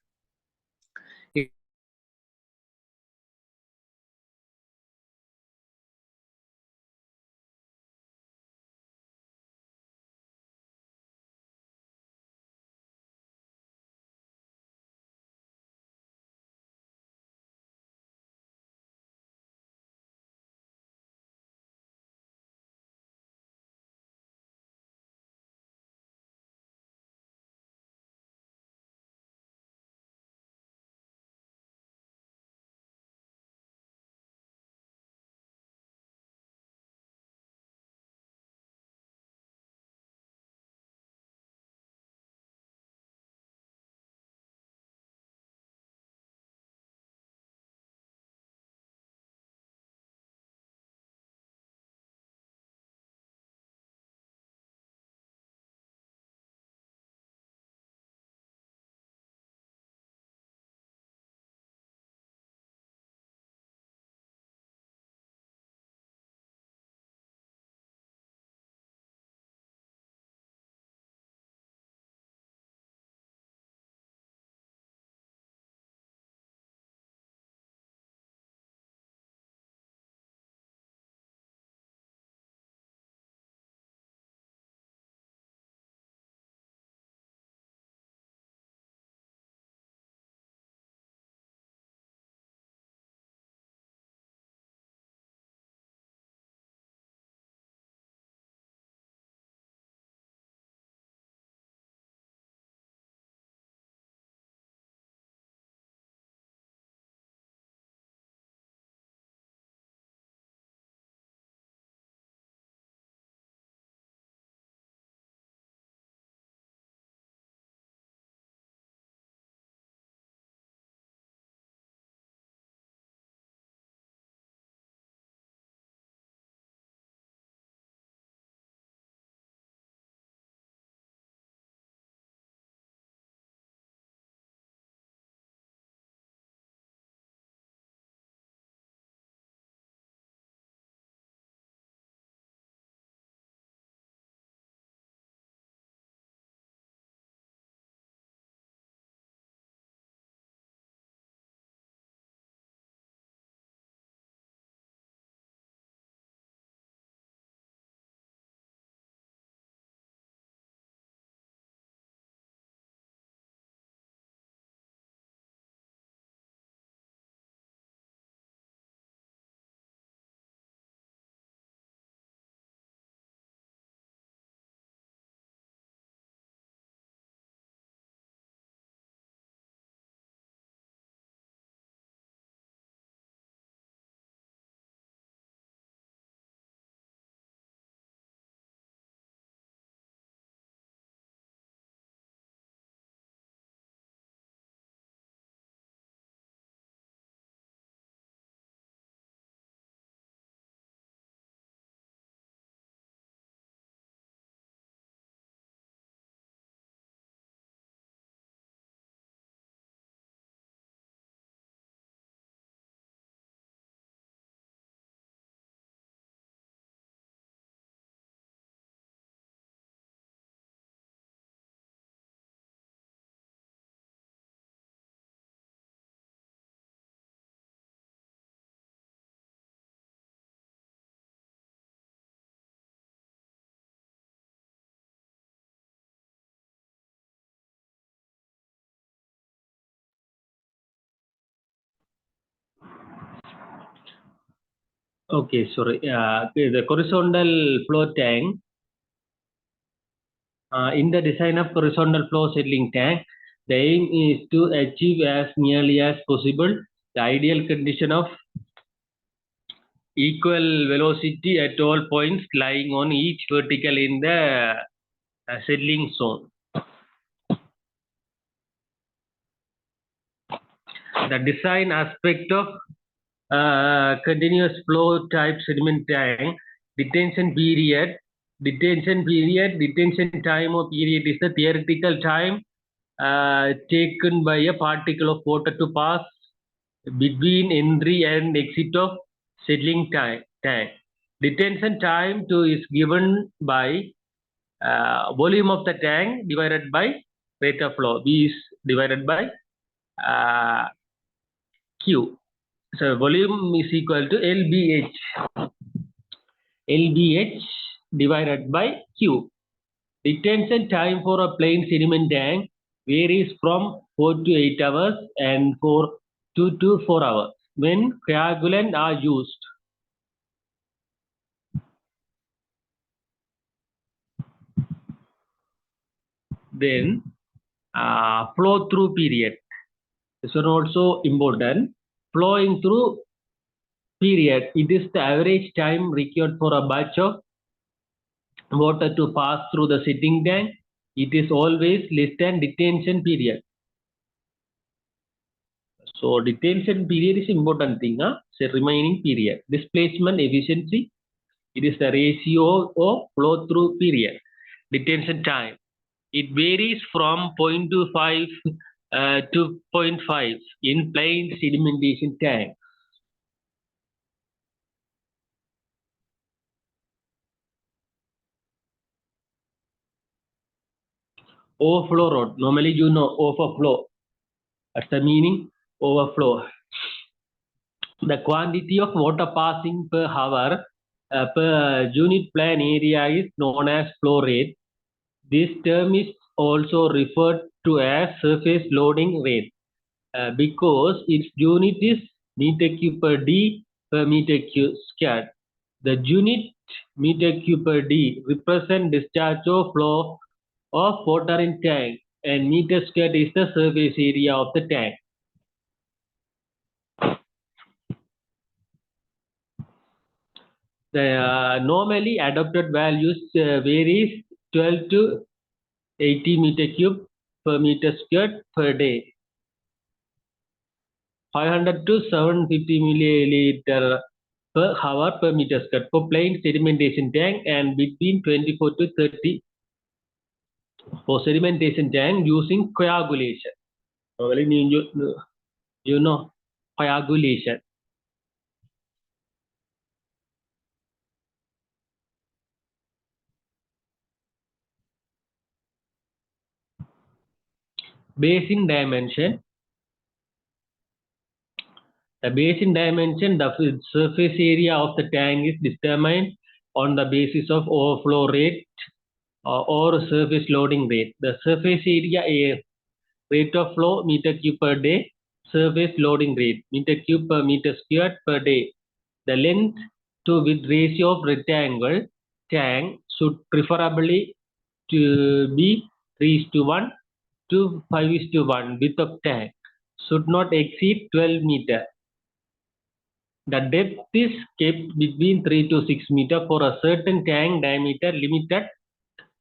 Okay, sorry. The horizontal flow tank. In the design of horizontal flow settling tank, the aim is to achieve as nearly as possible the ideal condition of equal velocity at all points lying on each vertical in the settling zone. The design aspect of continuous flow type sediment tank, detention time or period is the theoretical time taken by a particle of water to pass between entry and exit of settling tank. Detention time is given by volume of the tank divided by rate of flow. V is divided by uh, Q. So volume is equal to LBH divided by Q. Detention time for a plain sediment tank varies from 4 to 8 hours and for 2 to 4 hours when coagulant are used. Then flow through period. This one also important. Flowing through period, it is the average time required for a batch of water to pass through the setting tank. It is always less than detention period. So detention period is important thing. So remaining period. Displacement efficiency, it is the ratio of flow through period. Detention time, it varies from 0.25 to 0.5 in plain sedimentation tank. Overflow rate, normally you know overflow. That's the meaning, overflow. The quantity of water passing per hour per unit plan area is known as flow rate. This term is also referred to as surface loading rate because its unit is meter cube per d per meter cube squared. The unit meter cube per d represent discharge or flow of water in tank, and meter squared is the surface area of the tank. The normally adopted values varies 12 to 80 meter cube per meter squared per day. 500 to 750 milliliter per hour per meter squared for plain sedimentation tank, and between 24 to 30 for sedimentation tank using coagulation. Normally, you know coagulation. Basin dimension. The basin dimension, the surface area of the tank is determined on the basis of overflow rate or surface loading rate. The surface area is rate of flow meter cube per day, surface loading rate meter cube per meter squared per day. The length to width ratio of rectangle tank should preferably to be 3:1 to 5:1. Width of tank should not exceed 12 meter. The depth is kept between 3 to 6 meter for a certain tank diameter limited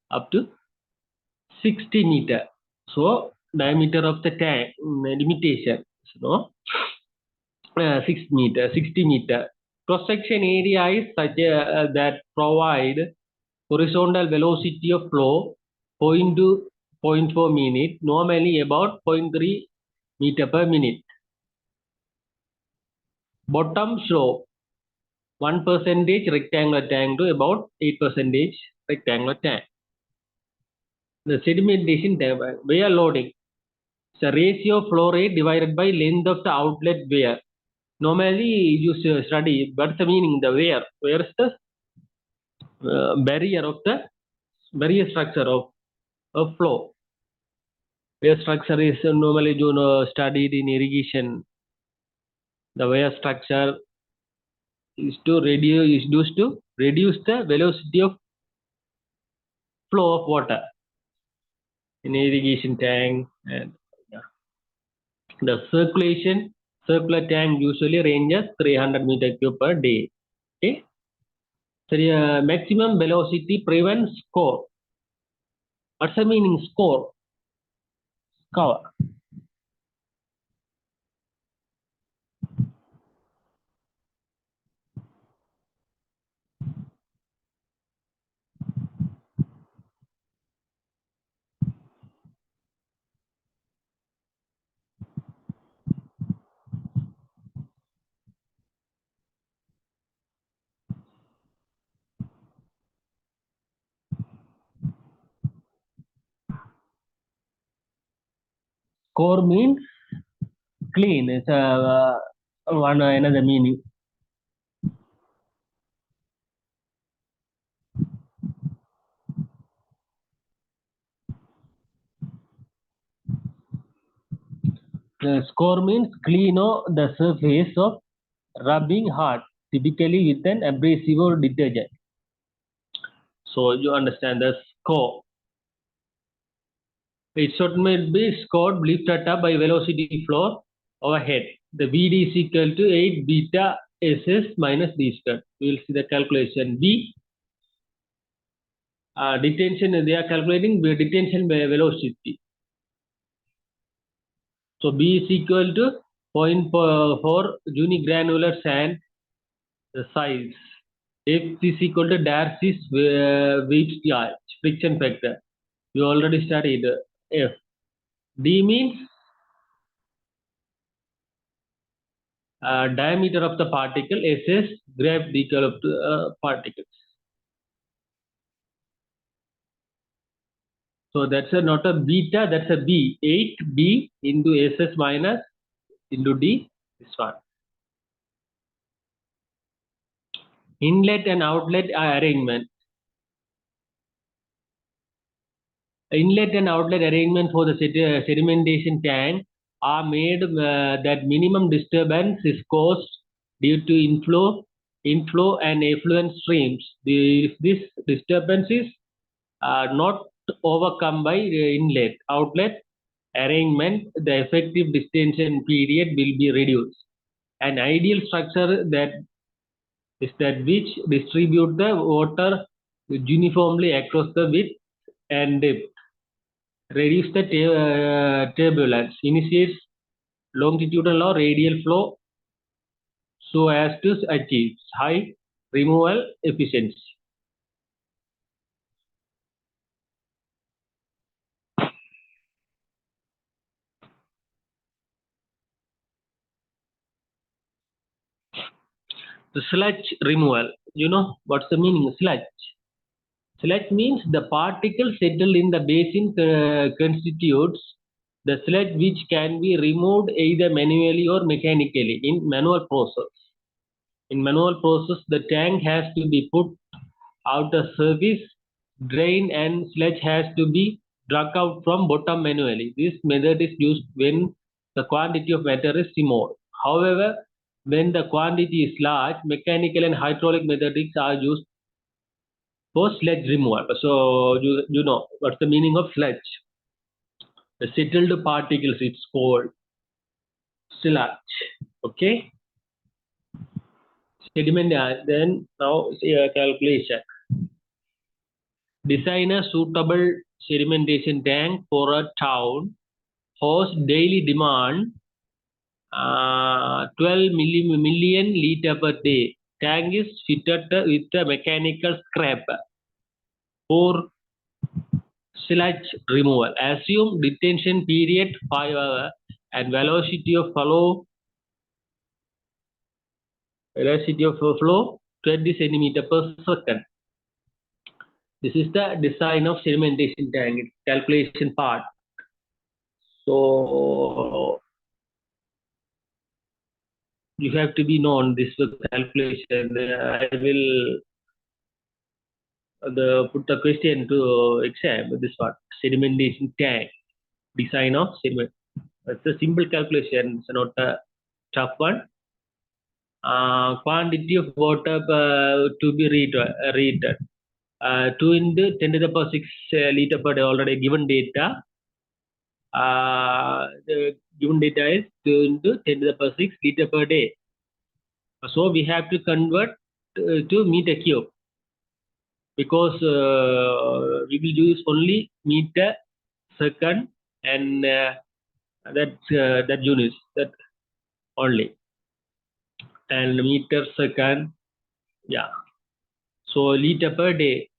up to 60 meter. So diameter of the tank limitation, so 60 meter. Cross-section area is such that provide horizontal velocity of flow 0.4 minute, normally about 0.3 meter per minute. Bottom slope 1% rectangular tank to about 8% rectangular tank. The sedimentation tank, wear loading. It's a ratio of flow rate divided by length of the outlet wear. Normally you study what's the meaning the wear. Where is the barrier structure of flow. Wear structure is normally studied in irrigation. The wear structure is used to reduce the velocity of flow of water in irrigation tank. And yeah. The circular tank usually ranges 300 meter cube per day. Okay. So maximum velocity prevents score. What's the meaning score? Score. Score means clean. It's one another meaning. The score means clean the surface of rubbing hard, typically with an abrasive or detergent. So you understand the score. It should be scored lifted up by velocity flow overhead. The VD is equal to 8 beta SS minus D squared. We will see the calculation. V detention, they are calculating detention velocity. So B is equal to 0.4 unigranular sand size. F is equal to Darcy's weight charge, friction factor. You already studied F. D means diameter of the particle. SS gravity of the particles. So that's not a beta, that's a B. 8B into SS minus into D, this one. Inlet and outlet arrangement. Inlet and outlet arrangement for the sedimentation tank are made that minimum disturbance is caused due to inflow and effluent streams. If this disturbance is not overcome by inlet outlet arrangement, the effective distension period will be reduced. An ideal structure that is that which distribute the water uniformly across the width and depth, reduce the turbulence, initiates longitudinal or radial flow so as to achieve high removal efficiency. The sludge removal. You know what's the meaning of sludge? Sludge means the particles settled in the basin constitutes the sludge which can be removed either manually or mechanically in manual process. In manual process, the tank has to be put out of service, drain and sludge has to be dragged out from bottom manually. This method is used when the quantity of matter is small. However, when the quantity is large, mechanical and hydraulic methods are used for sludge removal. So you know what's the meaning of sludge? The settled particles, it's called sludge. Okay. Sediment. Then now calculation. Design a suitable sedimentation tank for a town host daily demand 12 million liter per day. Tank is fitted with a mechanical scraper for sludge removal. Assume detention period 5 hours and velocity of flow 20 centimeter per second. This is the design of sedimentation tank, it's calculation part. So you have to be known this calculation. I will put the question to exam. This one, sedimentation tank, design of sediment. It's a simple calculation. It's not a tough one. Quantity of water to be read. 2 into 10 to the power 6 liter per day, already given data. The given data is 2 into 10 to the power 6 liter per day. So we have to convert to meter cube, because we will use only meter, second, and that units, that only, and meter, second, yeah. So liter per day.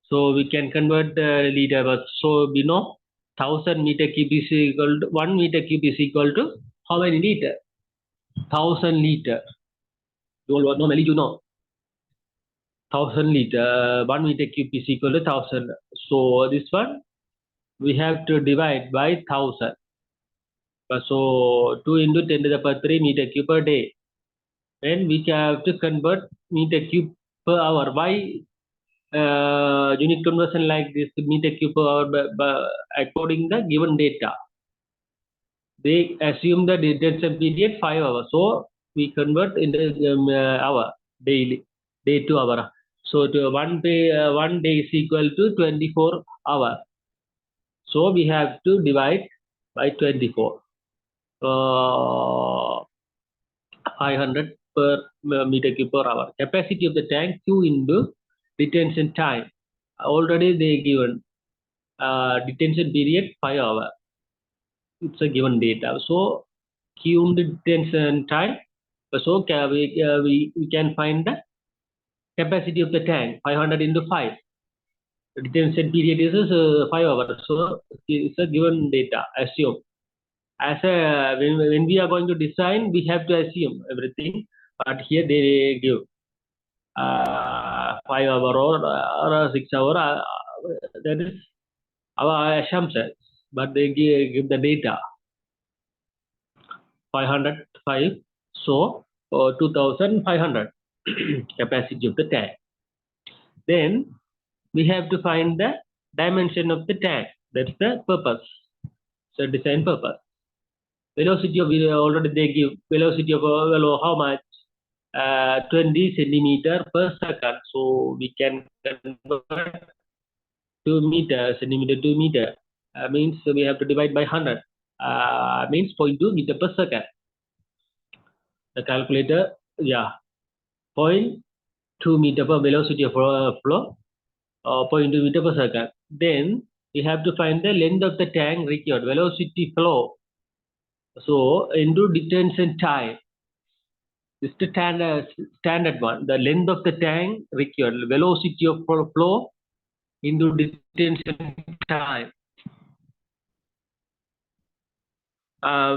So we can convert the liter. So we know 1000 meter cube is equal to 1 meter cube is equal to how many liter? 1000 liter. Normally you know 1000 liter. 1 meter cube is equal to 1000. So this one we have to divide by 1000. So 2 into 10 to the power 3 meter cube per day. And we have to convert meter cube per hour. Why unit conversion like this, meter cube per hour, according the given data? They assume the detention period 5 hours. So we convert into hour, daily, day to hour. So to one day is equal to 24 hours. So we have to divide by 24. 500 per meter cube per hour. Capacity of the tank Q into detention time. Already they given detention period 5 hours. It's a given data. So Q detention time. So we can find the capacity of the tank, 500 into 5. The detention period is 5 hours. So it's a given data. Assume. As when we are going to design, we have to assume everything. But here they give 5 hours or 6 hours. That is our assumption. But they give the data. 505. So 2500 capacity of the tank. Then we have to find the dimension of the tank. That's the purpose. So design purpose. Velocity of already they give velocity of how much? 20 centimeter per second. So we can convert 2 meter, centimeter to meter. Means we have to divide by 100. Means 0.2 meter per second. The calculator, yeah, 0.2 meter per velocity of flow, 0.2 meter per second. Then we have to find the length of the tank required, velocity flow. So into detention time. This is the standard one. The length of the tank required, velocity of flow into detention time.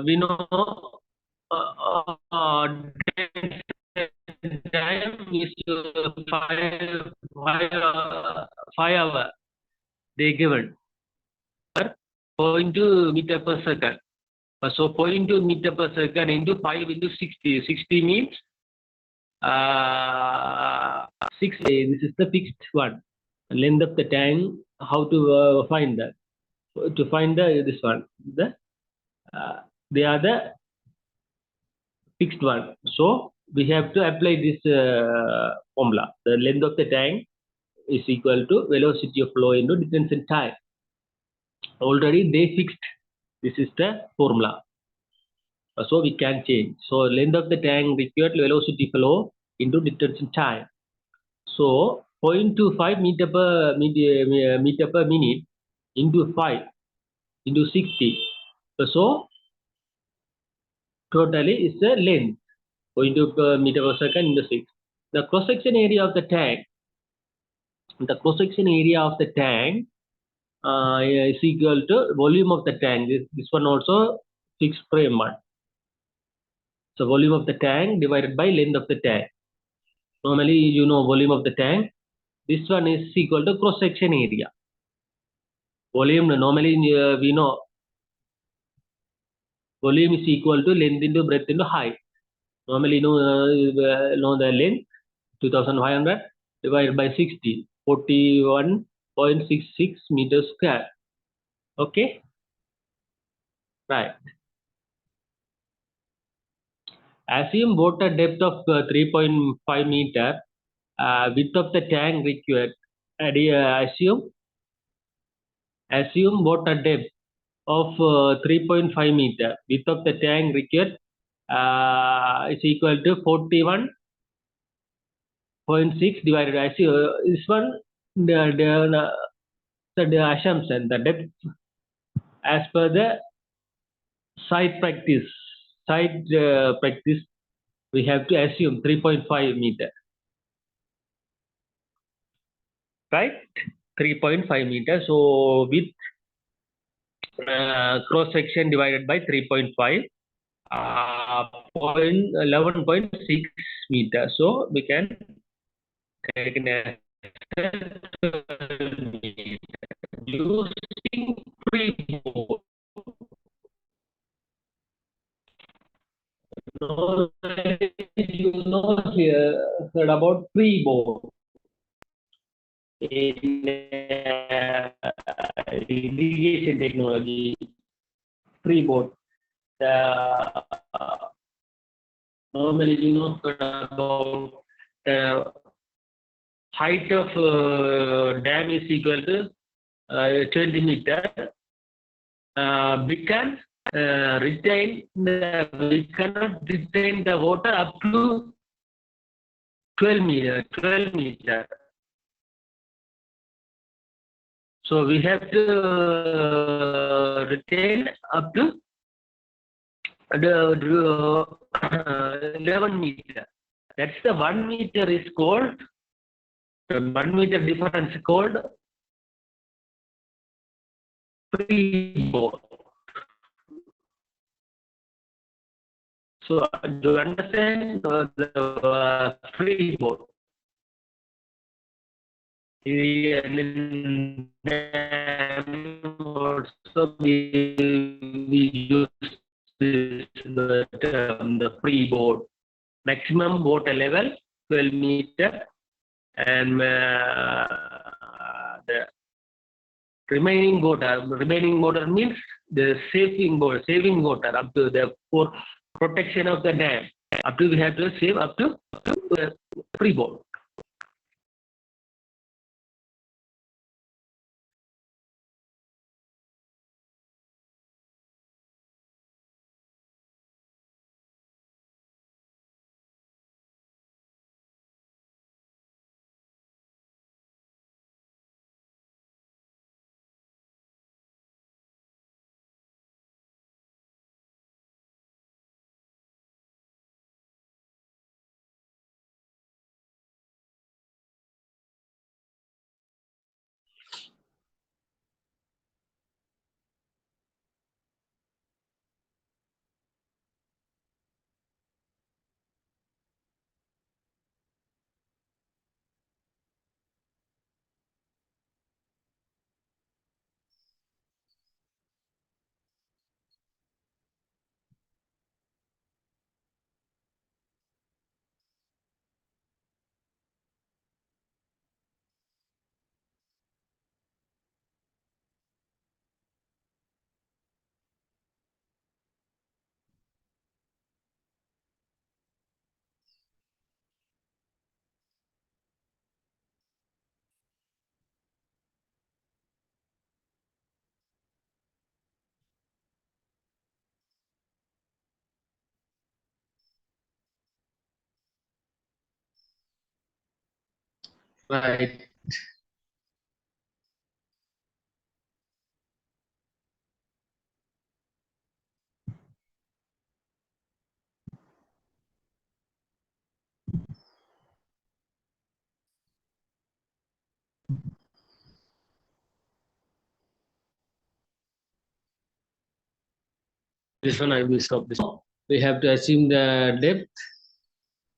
We know detention time is 5 hours. They given 0.2 meter per second. So 0.2 meter per second into 5 into 60. 60 means 6. This is the fixed one. Length of the tank. How to find that? To find this one. They are the fixed one. So we have to apply this formula. The length of the tank is equal to velocity of flow into detention time. Already they fixed. This is the formula. So we can change. So length of the tank required, velocity flow into detention time. So 0.25 meter per minute into 5 into 60. So totally is the length 0.2 meter per second into 6. The cross section area of the tank. The cross section area of the tank is equal to volume of the tank. This one also fixed frame one. So volume of the tank divided by length of the tank. Normally, you know volume of the tank. This one is equal to cross section area. Volume normally we know volume is equal to length into breadth into height. Normally know the length 2500 divided by 60, 41.66 meters square. Okay, right. Assume water depth of 3.5 meter, width of the tank required. Assume water depth of 3.5 meter, width of the tank required is equal to 41.6 divided by this one, the assumption, the depth as per the site practice, we have to assume 3.5 meter, right? 3.5 meter. So with cross section divided by 3.5, 11.6 meter. So we can take an using freeboard. You know here heard about freeboard in irrigation technology. Freeboard. Normally, you know about the height of dam is equal to 20 meter. We can we cannot retain the water up to 12 meter. So we have to retain up to 11 meter. That's the 1 meter is called, the 1 meter difference is called freeboard. So do you understand the freeboard? Also we use the term the freeboard. Maximum water level 12 meter, and the remaining water means the saving water up to the for protection of the dam. Up to we have to save up to freeboard. Right. This one I will stop this. We have to assume the depth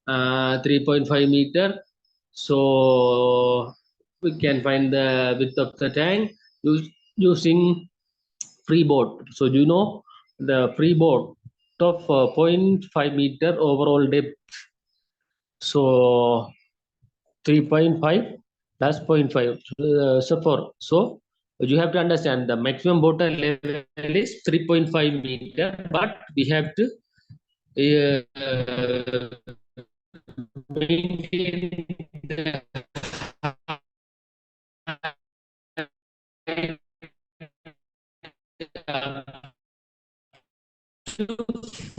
3.5 meter. So we can find the width of the tank using freeboard. So do you know the freeboard of 0.5 meter overall depth? So 3.5 plus 0.5. So you have to understand the maximum water level is 3.5 meter, but we have to maintain the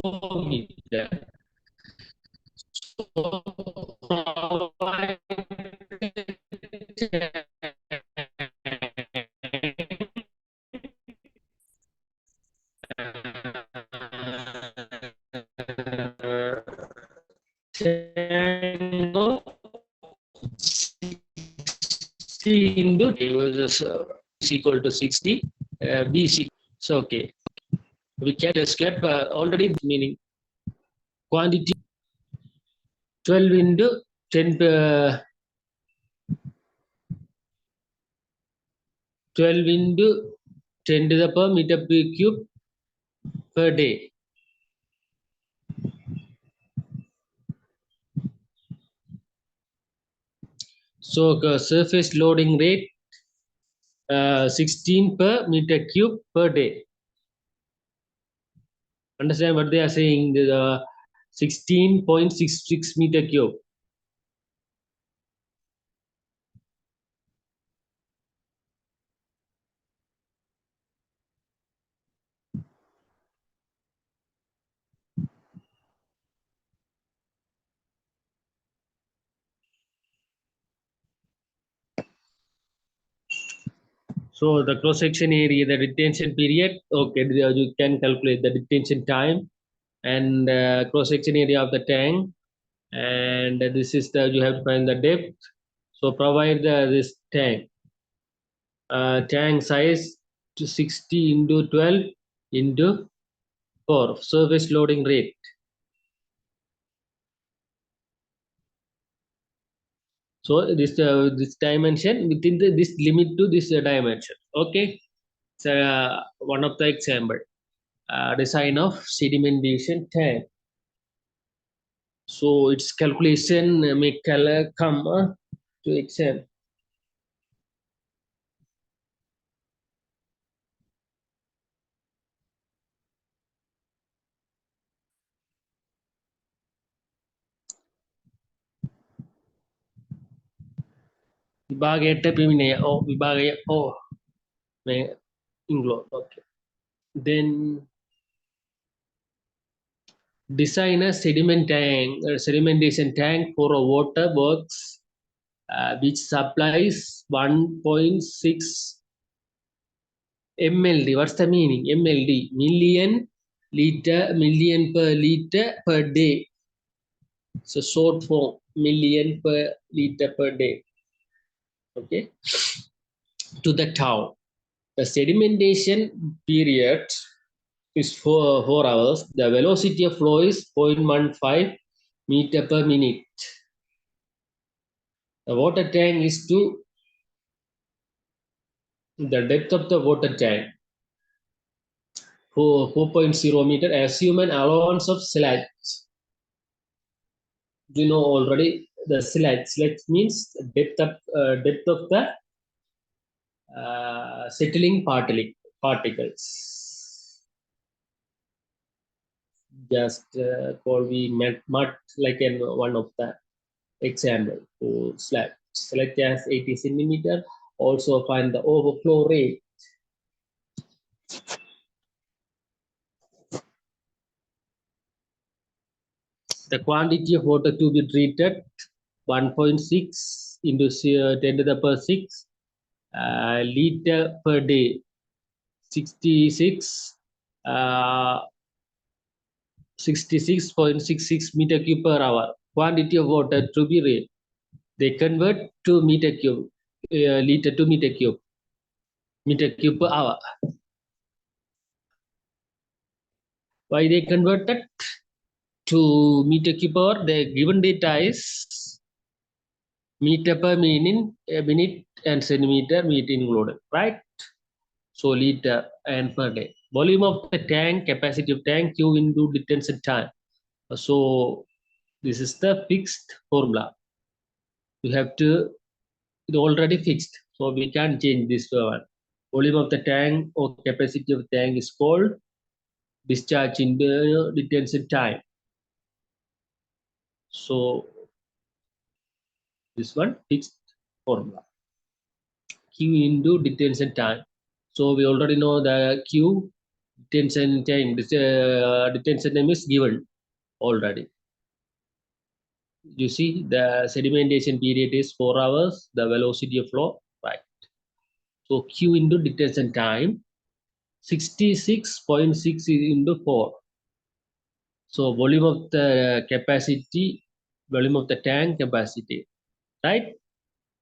4 meter. So, Tango 60 into is equal to 60. B is so okay. We can just get already meaning quantity 12 into 10 12 into 10 to the per meter per cube per day. So surface loading rate 16 per meter cube per day. Understand what they are saying? The 16.66 meter cube. So the cross section area, the retention period, okay, you can calculate the retention time and cross section area of the tank, and this is the you have to find the depth. So provide this tank size to 60 into 12 into 4 surface loading rate. So this dimension within this limit to this dimension. Okay, so one of the example design of sedimentation tank. So its calculation may come to exam. විභාගයට පිමිණිය. විභාගය may include. Okay. Then design a sedimentation tank for a water works which supplies 1.6 MLD. What's the meaning? MLD, million per liter per day. So short form, million per liter per day. Okay, to the town. The sedimentation period is 4 hours. The velocity of flow is 0.15 meter per minute. The water tank is to the depth of the water tank 4.0 meter. Assume an allowance of sludge. You know already the sludge. Sludge means depth of the settling particles. Just call we mud like one of the example for sludge. Sludge has 80 centimeter. Also find the overflow rate. The quantity of water to be treated 1.6 into 10 to the power 6 liter per day. 66.66 meter cube per hour. Quantity of water to be read. They convert to meter cube, liter to meter cube per hour. Why they converted to meter cube per hour? The given data is meter per minute and centimeter meter included, right? So liter and per day. Volume of the tank, capacity of tank, Q into detention time. So this is the fixed formula. You have to, it's already fixed. So we can't change this one. Volume of the tank or capacity of the tank is called discharge in the detention time. So this one fixed formula. Q into detention time. So we already know the Q detention time. This detention time is given already. You see the sedimentation period is 4 hours. The velocity of flow, right? So Q into detention time 66.6 into 4. So volume of the capacity, volume of the tank capacity, right?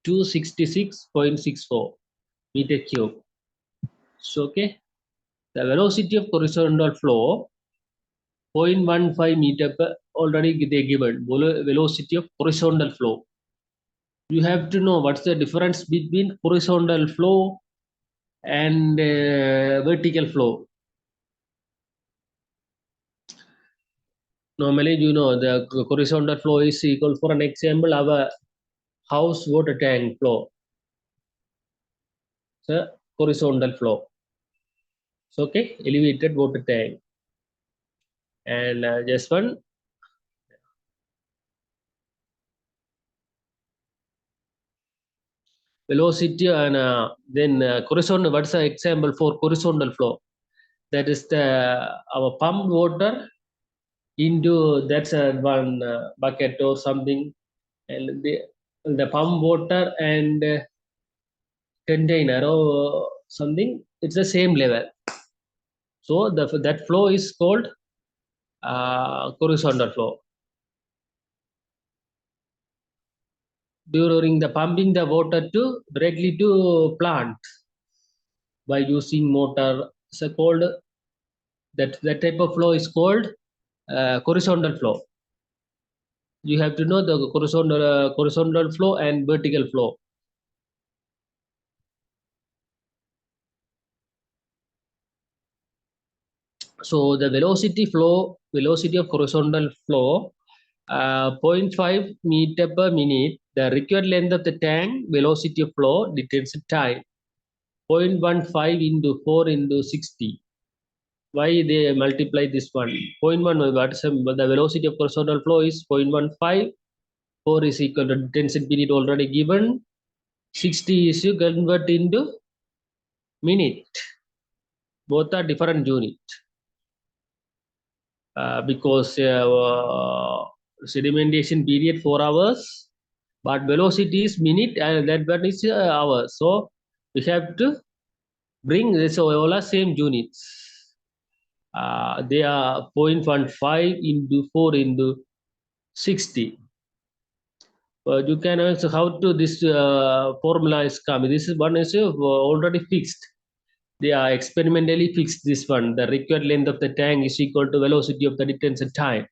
266.64 meter cube. So okay, the velocity of horizontal flow 0.15 meter per already they given velocity of horizontal flow. You have to know what's the difference between horizontal flow and vertical flow. Normally, you know the horizontal flow is equal. For an example, our house water tank flow. So horizontal flow. So okay, elevated water tank, and just one velocity and then horizontal. What's the example for horizontal flow? That is the our pump water into that's one bucket or something, and the pump water and container or something. It's the same level. So that flow is called horizontal flow. During the pumping the water to directly to plant by using motor, so called that type of flow is called horizontal flow. You have to know the horizontal flow and vertical flow. So the velocity of horizontal flow 0.5 meter per minute. The required length of the tank, velocity of flow, detention time 0.15 into 4 into 60. Why they multiply this one? 0.1, the velocity of horizontal flow is 0.15. 4 is equal to detention period already given. 60 is you convert into minute. Both are different unit. Because sedimentation period 4 hours, but velocity is minute and that one is hours. So we have to bring this all are same units. They are 0.15 into 4 into 60. You can also how to this formula is coming. This is one is already fixed. They are experimentally fixed this one. The required length of the tank is equal to velocity of the detention time.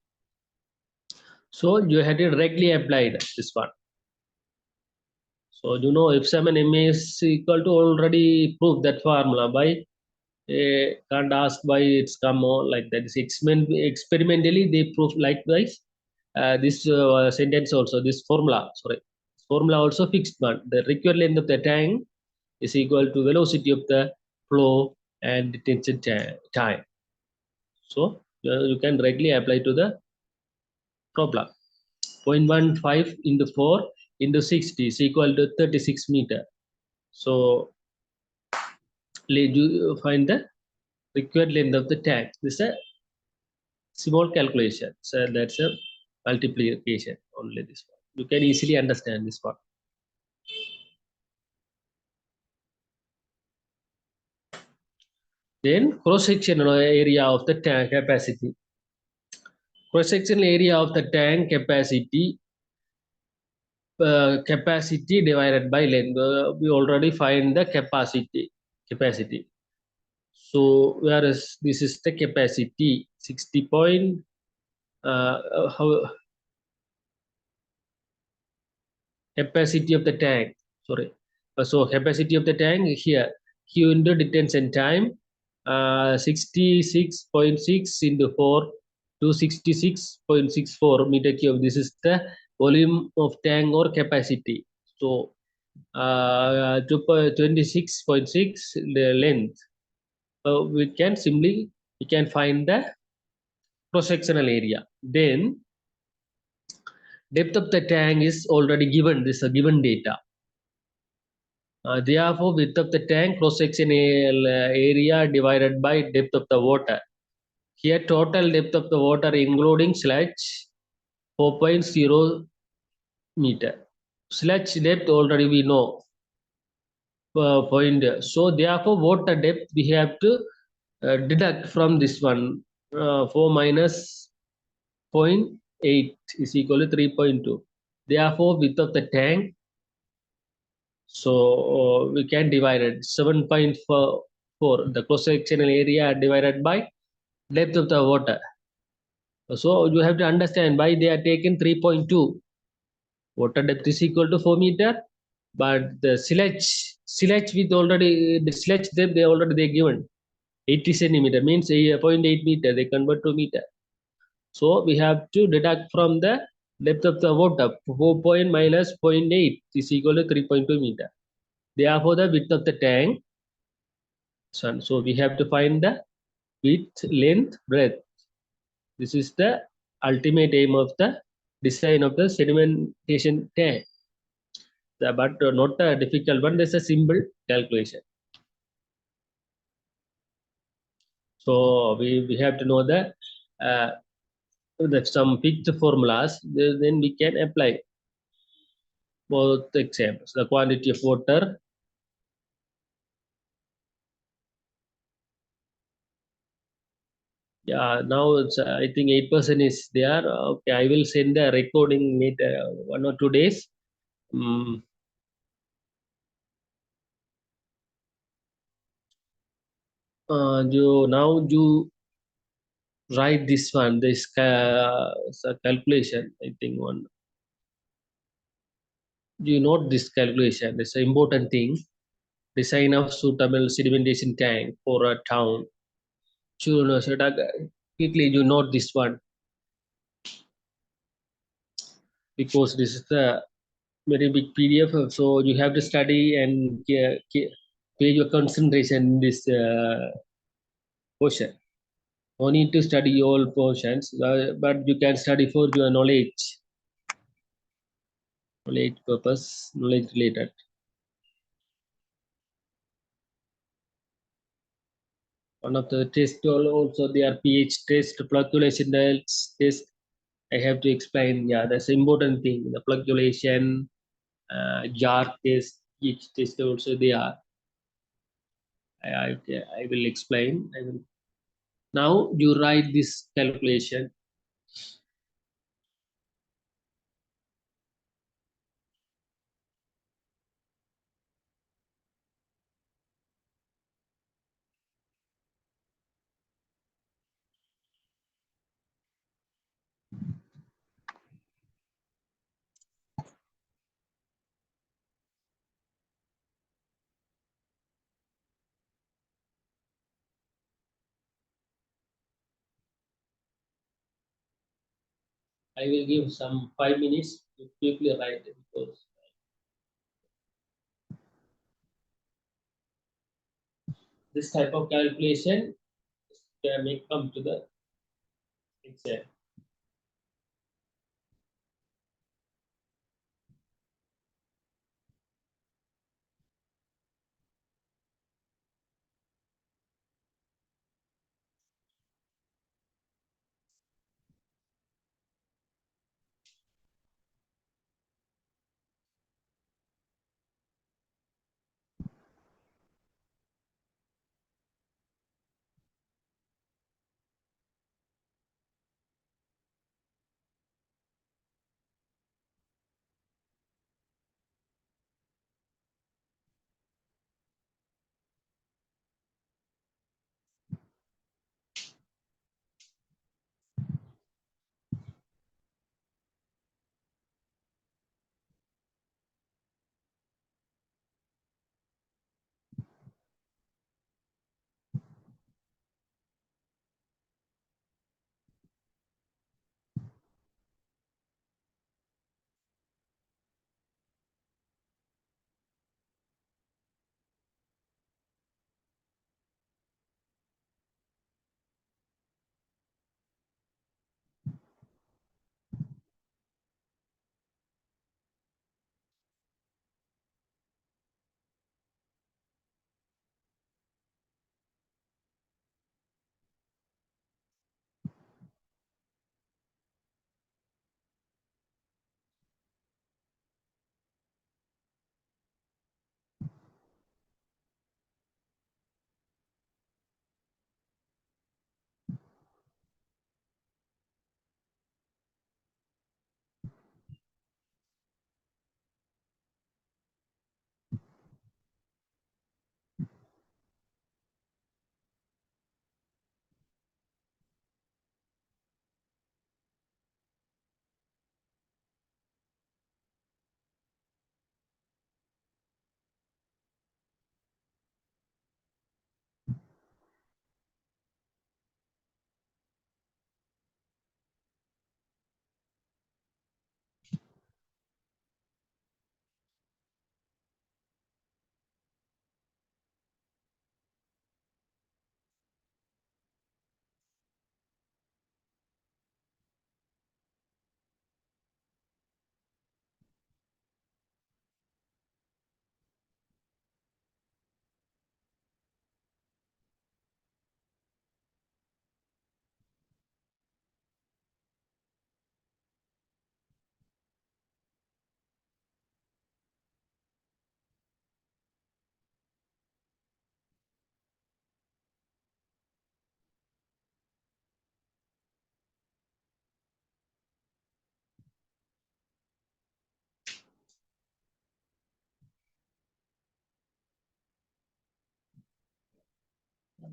So you had to directly applied this one. So you know if 7 MA is equal to already prove that formula by can't ask why it's come on like that. Is experimentally they prove likewise. This sentence also this formula also fixed one. The required length of the tank is equal to velocity of the flow and detention time. So you can directly apply to the problem. 0.15 into 4 into 60 is equal to 36 meter. So you find the required length of the tank. This is a small calculation. So that's a multiplication only this one. You can easily understand this one. Then cross-section area of the tank capacity. Cross-section area of the tank capacity divided by length. We already find the capacity. So whereas this is the capacity 60 point how capacity of the tank, sorry. So capacity of the tank here Q into detention time 66.6 into 4 to 66.64 meter cube. This is the volume of tank or capacity. So 26.6 the length. We can find the cross-sectional area. Then Depth of the tank is already given. This is a given data. Therefore, width of the tank cross-sectional area divided by depth of the water. Here, total depth of the water including sludge 4.0 meter. Sludge depth already we know point. So therefore, water depth we have to deduct from this one. 4 minus zero point 0.8 is equal to 3.2. Therefore, width of the tank, so we can divide it 7.4, the cross-sectional area divided by depth of the water. So you have to understand why they are taken 3.2. Water depth is equal to 4 meter, but the sludge with already the sludge depth they already they given 80 centimeter means a 0.8 meter, they convert to meter. So we have to deduct from the depth of the water. 4 point minus 0.8 is equal to 3.2 meter. Therefore, the width of the tank. So we have to find the width, length, breadth. This is the ultimate aim of the design of the sedimentation tank. But not a difficult one. There's a simple calculation. So we have to know uh, that some fixed formulas. Then we can apply both examples. The quantity of water. Yeah, now it's, I think 8% is there. Okay, I will send the recording later, 1 or 2 days. Mm, you write this one, this calculation. I think one. You note this calculation. It's an important thing. Design of suitable sedimentation tank for a town. Sure, no, so quickly you note this one because this is the very big PDF. So you have to study and pay your concentration in this portion. No need to study all portions, but you can study for your knowledge purpose, knowledge related. One of the tests also they are pH test, flocculation test. I have to explain. Yeah, that's an important thing. The flocculation, jar test, each test also they are. I will explain. I will. Now you write this calculation. I will give some 5 minutes to quickly write it because this type of calculation may come to the exam.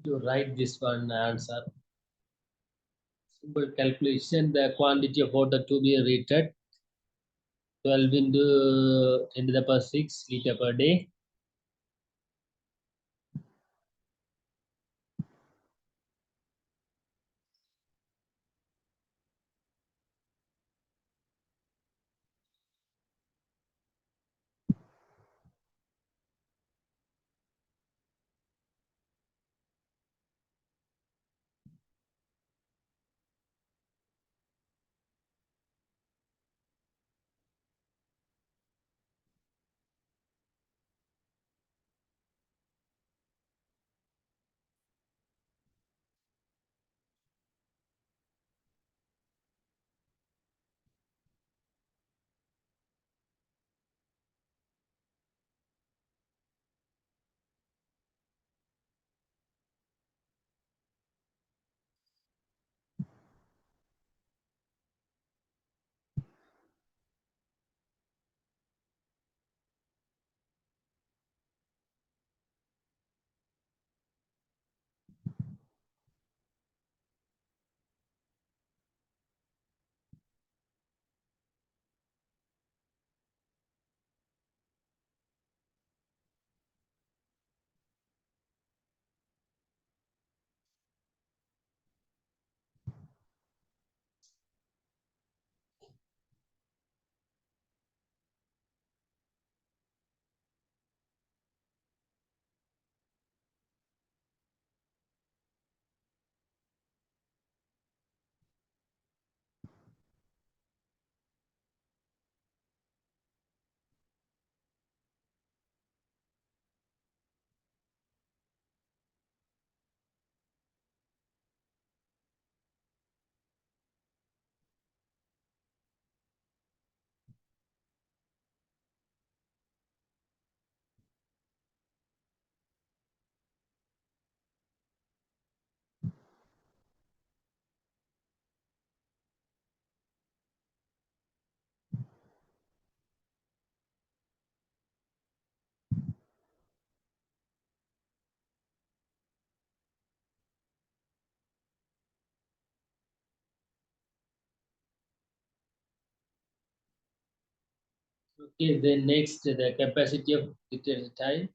You write this one answer. Simple calculation, the quantity of water to be treated 12 into 10 to the power 6 liter per day. Okay, then next the capacity of detention time,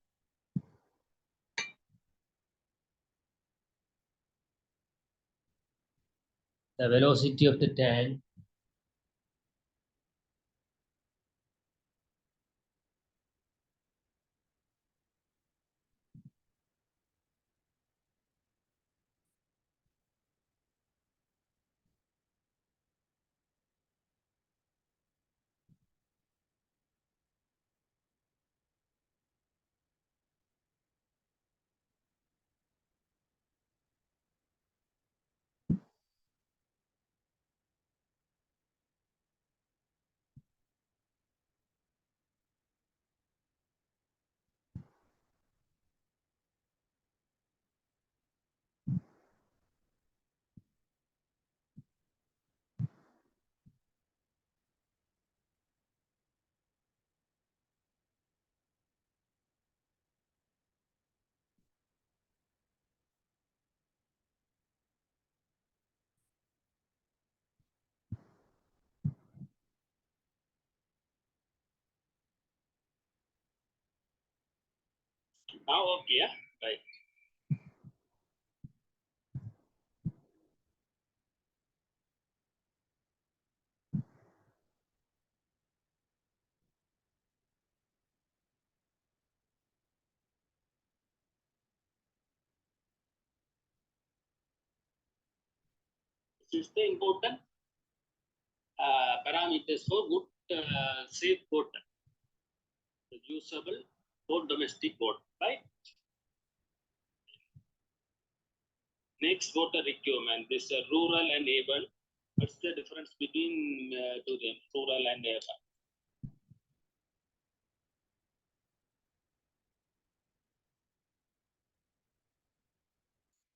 the velocity of the tank, now okay, yeah? Right. This is the important parameters for good safe water, usable for domestic water, right? Next, water requirement. This rural and urban. What's the difference between to them, rural and urban?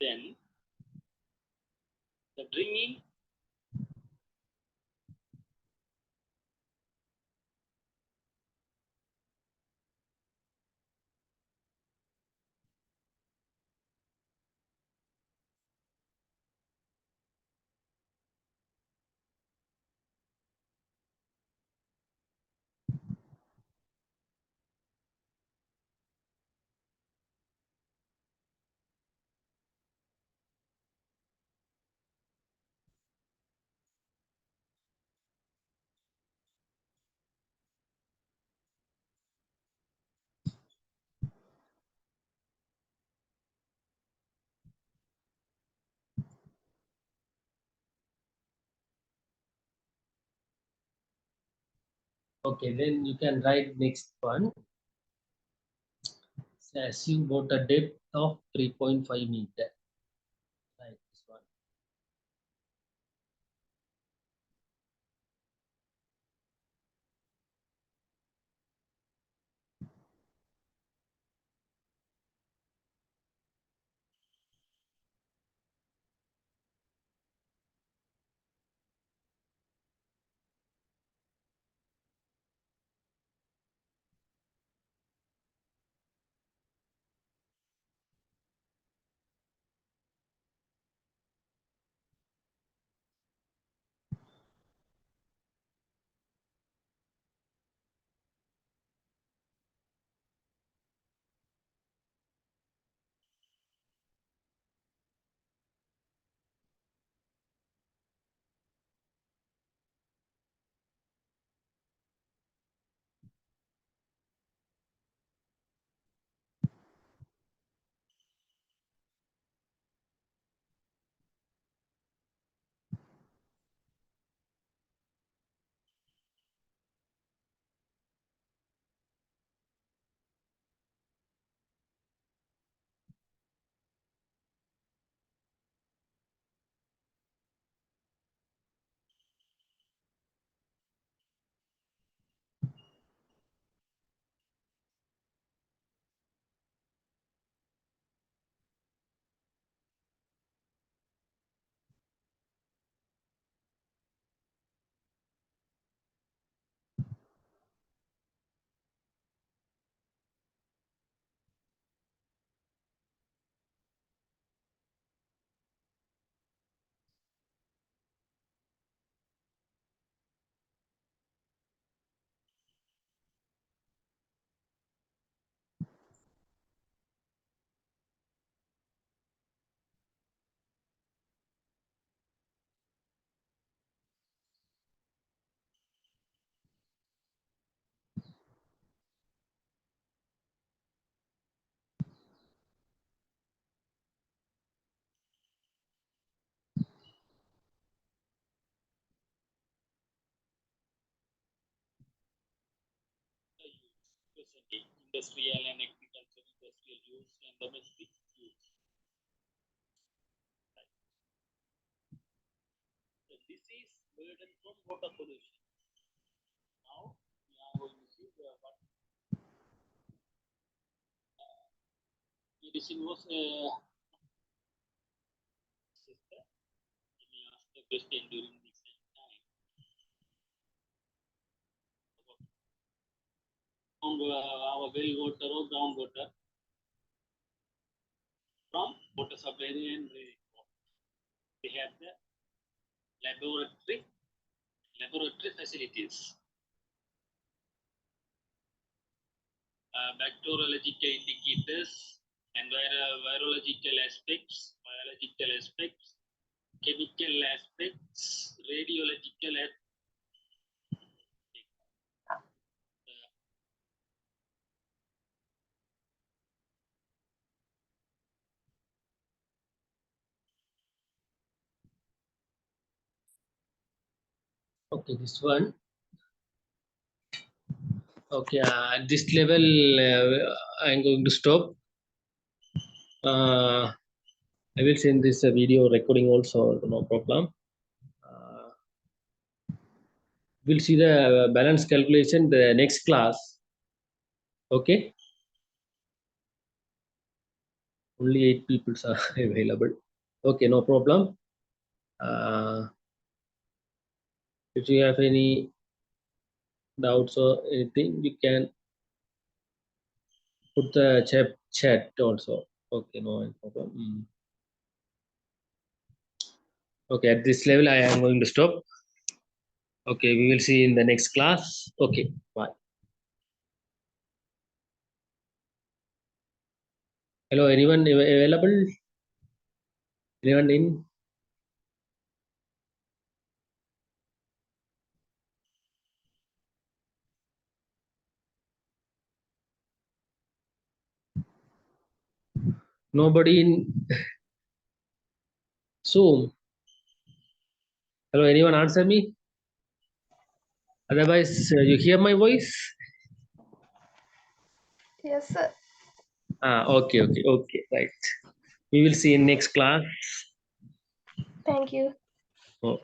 Then the drinking, Okay, then you can write next one. Assume about a depth of 3.5 meter. Right, this one. Industrial and agricultural industrial use and domestic use. Right. So this is burden from water pollution. Now we are going to see what medicine was sister. Let me ask the question during this time. Our well water or groundwater from water supply and we have the laboratory facilities, bacteriological indicators, and virological aspects, biological aspects, chemical aspects, radiological aspects. Okay, this one. Okay, at this level, I'm going to stop. I will send this video recording also, no problem. We'll see the balance calculation the next class. Okay, only 8 people are available. Okay, no problem. If you have any doubts or anything, you can put the chat also. Okay, no problem. Okay, at this level, I am going to stop. Okay, we will see in the next class. Okay, bye. Hello, anyone available? Anyone in? Nobody in Zoom. Hello, anyone answer me? Otherwise, you hear my voice? Yes, sir. Okay, right. We will see in next class. Thank you. Oh.